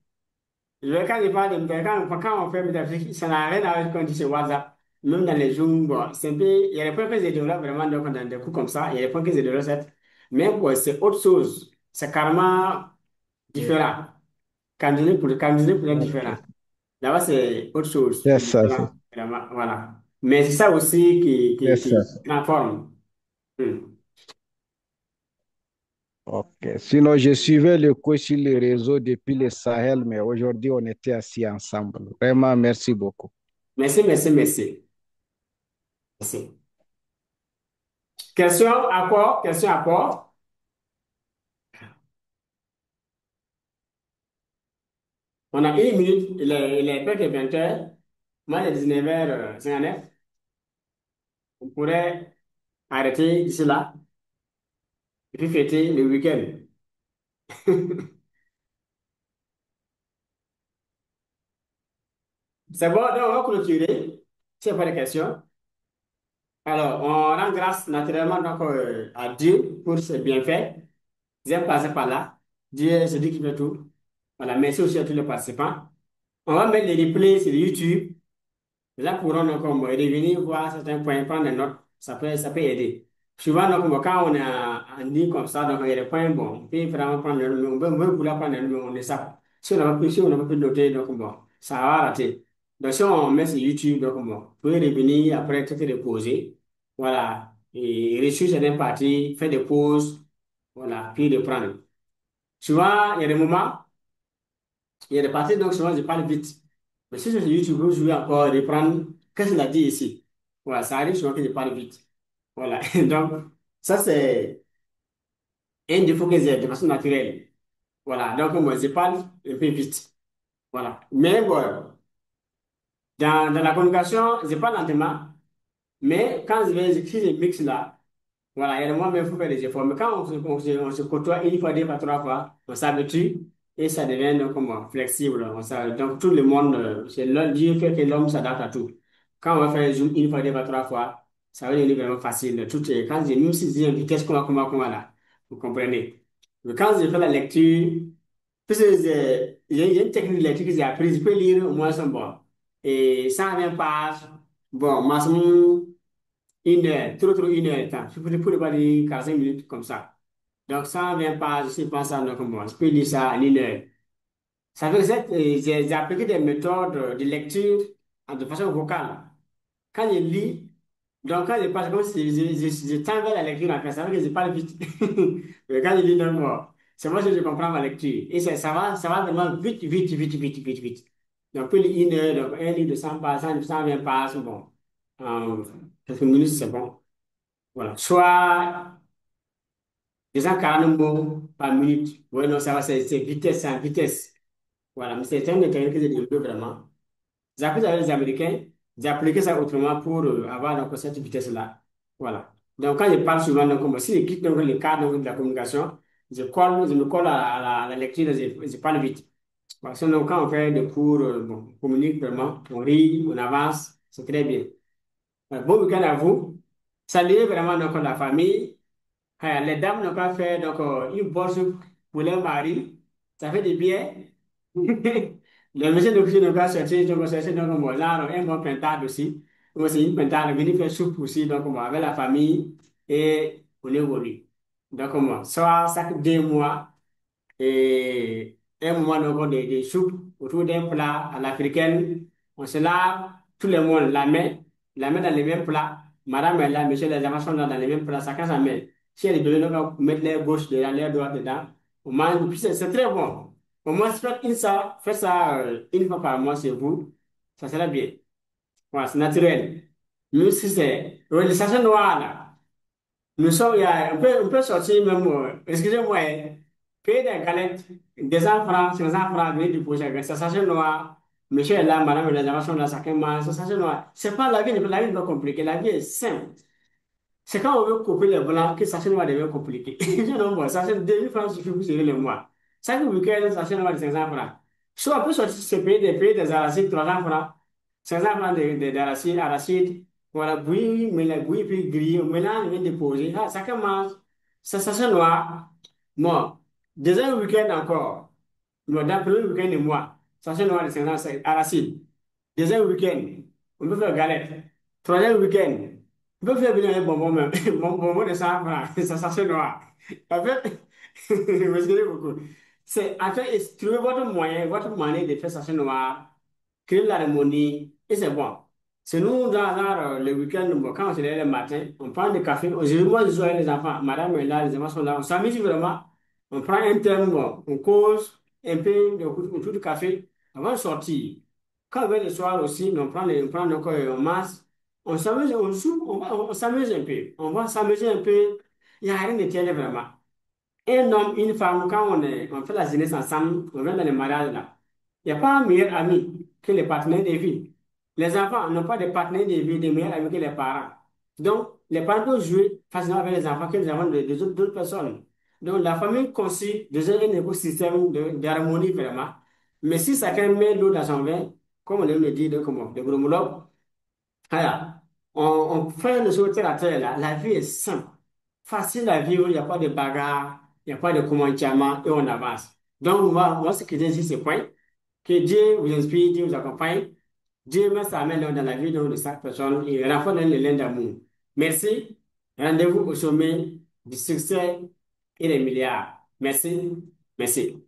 quand il parle de métaphysique, quand on fait métaphysique, ça n'a rien à voir avec ce qu'on dit sur WhatsApp. Même dans les Zooms, bon, c'est un peu, il y a des points que je développe vraiment donc, dans des coups comme ça, il y a des points que je développe, certes. Mais bon, c'est autre chose. C'est carrément différent. Candidat pour être Ok, différent. Là-bas, c'est autre chose. c'est C'est ça, différent. Vraiment, voilà. Mais c'est ça aussi c'est ça. qui transforme. Hmm. Ok. Sinon, je suivais le coach sur les réseaux depuis le Sahel, mais aujourd'hui, on était assis ensemble. Vraiment, merci beaucoup. Merci, merci, merci. Merci. Question, apport, question, apport. On a 1 minute, il est presque 20 heures. Moi, il est 19h59. On pourrait arrêter d'ici là et puis fêter le week-end. C'est bon, donc on va clôturer. S'il n'y a pas de questions. Alors, on rend grâce naturellement donc, à Dieu pour ses bienfaits. J'aime passer par là. Dieu, c'est Dieu qui fait tout. Voilà, merci aussi à tous les participants. On va mettre les replays sur YouTube. Les gens pourront donc revenir voir certains points, prendre des notes. Ça peut aider. Souvent, donc, quand on est en ligne comme ça, donc il y a des points, bon, on peut vraiment prendre le numéro. On peut vouloir prendre le numéro, on le sait. Si on n'a pas pu noter, donc bon, ça va rater. Donc, si on met sur YouTube, donc bon, vous pouvez revenir après tout est reposer. Voilà. Et réussir certaines parties, faire des pauses. Voilà. Puis reprendre. Souvent, il y a des moments. Il y a des parties, donc souvent je parle vite. Mais si c'est sur YouTube, je vais encore reprendre qu'est-ce qu'il a dit ici. Voilà, ça arrive souvent que je parle vite. Voilà. Donc, ça, c'est un défaut que j'ai de façon naturelle. Voilà. Donc, moi, je parle un peu vite. Voilà. Mais bon, dans la communication, je parle lentement. Mais quand si je mixe là, voilà, il y a des moments où il faut faire des efforts. Mais quand on se côtoie une fois, deux fois, trois fois, on s'habitue. et ça devient donc comment, flexible. Donc tout le monde, c'est Dieu fait que l'homme s'adapte à tout. Quand on va faire zoom une fois, deux fois, trois fois, ça va devenir vraiment facile. Tout est, quand j'ai même si j'ai une vitesse, comment là, vous comprenez. Mais quand j'ai fait la lecture, parce que il y a une technique de lecture que j'ai apprise, je peux lire au moins un bon. Et 120 pages, bon, maximum une heure, trop une heure de temps. Je ne pas dire 45 minutes comme ça. Donc 120 pages, je pense à donc bon, je peux lire ça en une heure. Ça veut dire que j'ai appliqué des méthodes de lecture de façon vocale. Quand je lis, donc quand je passe comme si je tends vers la lecture en fait, ça veut dire que je parle vite. Mais quand je lis, donc, bon, c'est moi que je comprends ma lecture. Et ça va vraiment vite. Donc, on peut lire une heure, donc un livre de 100 pages, 120 pages, bon, en quelques minutes, c'est bon. Voilà. Soit 240 mots par minute. Oui, non, ça va, c'est vitesse, c'est en vitesse. Voilà, mais c'est un des techniques que j'ai développé vraiment. J'ai appris avec les Américains, j'ai appliqué ça autrement pour avoir donc, cette vitesse-là. Voilà. Donc, quand je parle souvent, donc, comme si je quitte donc, le cadre donc, de la communication, je me colle à la lecture, je parle vite. Parce que donc, quand on fait des cours, bon, on communique vraiment, on rit, on avance, c'est très bien. Bon week-end à vous. Saluez vraiment donc, la famille. Les dames n'ont pas fait donc, une bourse pour leur mari. Ça fait du bien. Le monsieur de cuisine va chercher, donc on cherche donc bon, là, un bon pintade aussi. Donc c'est une pintade, venir faire soupe aussi, donc bon, avec la famille et on évolue. Donc bon, soit chaque 2 mois, et un moment donc des soupes autour d'un plat à l'africaine. On se lave, tout le monde la met dans les mêmes plats. Madame est là, monsieur les enfants sont là dans les mêmes plats, chacun sa main. Si elle est bébés, donc on peut mettre les gauche dedans, les droite dedans. On mange, puis c'est très bon. Au moins, faites ça une fois par mois chez vous, ça sera bien. Voilà, c'est naturel. Même si c'est, oui, le sachet noir là. Nous sommes, on peut sortir même, excusez-moi, payer des galettes, 200 francs, 500 francs, venir déposer, ça sachet noir. Monsieur est là, madame est là, les enfants sont là, chacun mange, ça sachet noir. C'est pas la vie n'est pas compliquée, la vie est simple. C'est quand on veut couper les blancs que sachet noir devient compliqué. Je non, moi, sachet de 2000 francs suffit pour gérer le mois. Chaque week-end, sachet noir de 500 francs. Soit on peut sortir se payer des arachides, 300 francs, 500 francs arachides, voilà, bouillir, mais la bouillir puis griller, on mélange, on vient déposer. Ah, chacun mange. Ça, sachet noir. Moi, deuxième week-end encore. Moi, dans le premier week-end de mois, sachet noir de 500 c'est arachide. Deuxième week-end, on peut faire galette. Troisième week-end, on peut faire venir un bonbon même. Bonbon de 100 francs, ça c'est noir. En fait, vous excusez beaucoup. C'est, en fait, trouver votre moyen, votre manière de faire sachet noir, créer de l'harmonie, et c'est bon. C'est nous, le week-end, bon, quand on se lève le matin, on prend du café. Aujourd'hui, moi, je joue avec les enfants. Madame est là, les enfants sont là. On s'amuse vraiment. On prend un thème, bon, on cause un peu autour du café avant de sortir. Quand on vient le soir aussi, on prend donc, on masse, on s'amuse, on joue, on s'amuse un peu. On va s'amuser un peu. Il n'y a rien de tel vraiment. Un homme, une femme, quand on fait la jeunesse ensemble, on vient dans les mariages là. Il n'y a pas un meilleur ami que les partenaires de vie. Les enfants n'ont pas de partenaires de vie, de meilleurs amis que les parents. Donc, les parents peuvent jouer facilement avec les enfants que les enfants d'autres personnes. Donc, la famille consiste de un écosystème d'harmonie vraiment. Mais si chacun met l'eau dans son vin, comme on aime le dire, de gros moulons, voilà. On fait le choses terre à terre, là. La vie est simple, facile à vivre, il n'y a pas de bagarre, il n'y a pas de commentaires et on avance. Donc, moi, ce que j'ai dit, c'est quoi? Que Dieu vous inspire, Dieu vous accompagne. Dieu met sa main dans la vie de chaque personne et renforce le lien d'amour. Merci. Rendez-vous au sommet du succès et des milliards. Merci. Merci.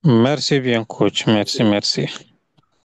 Merci bien, coach. Merci, Merci. merci.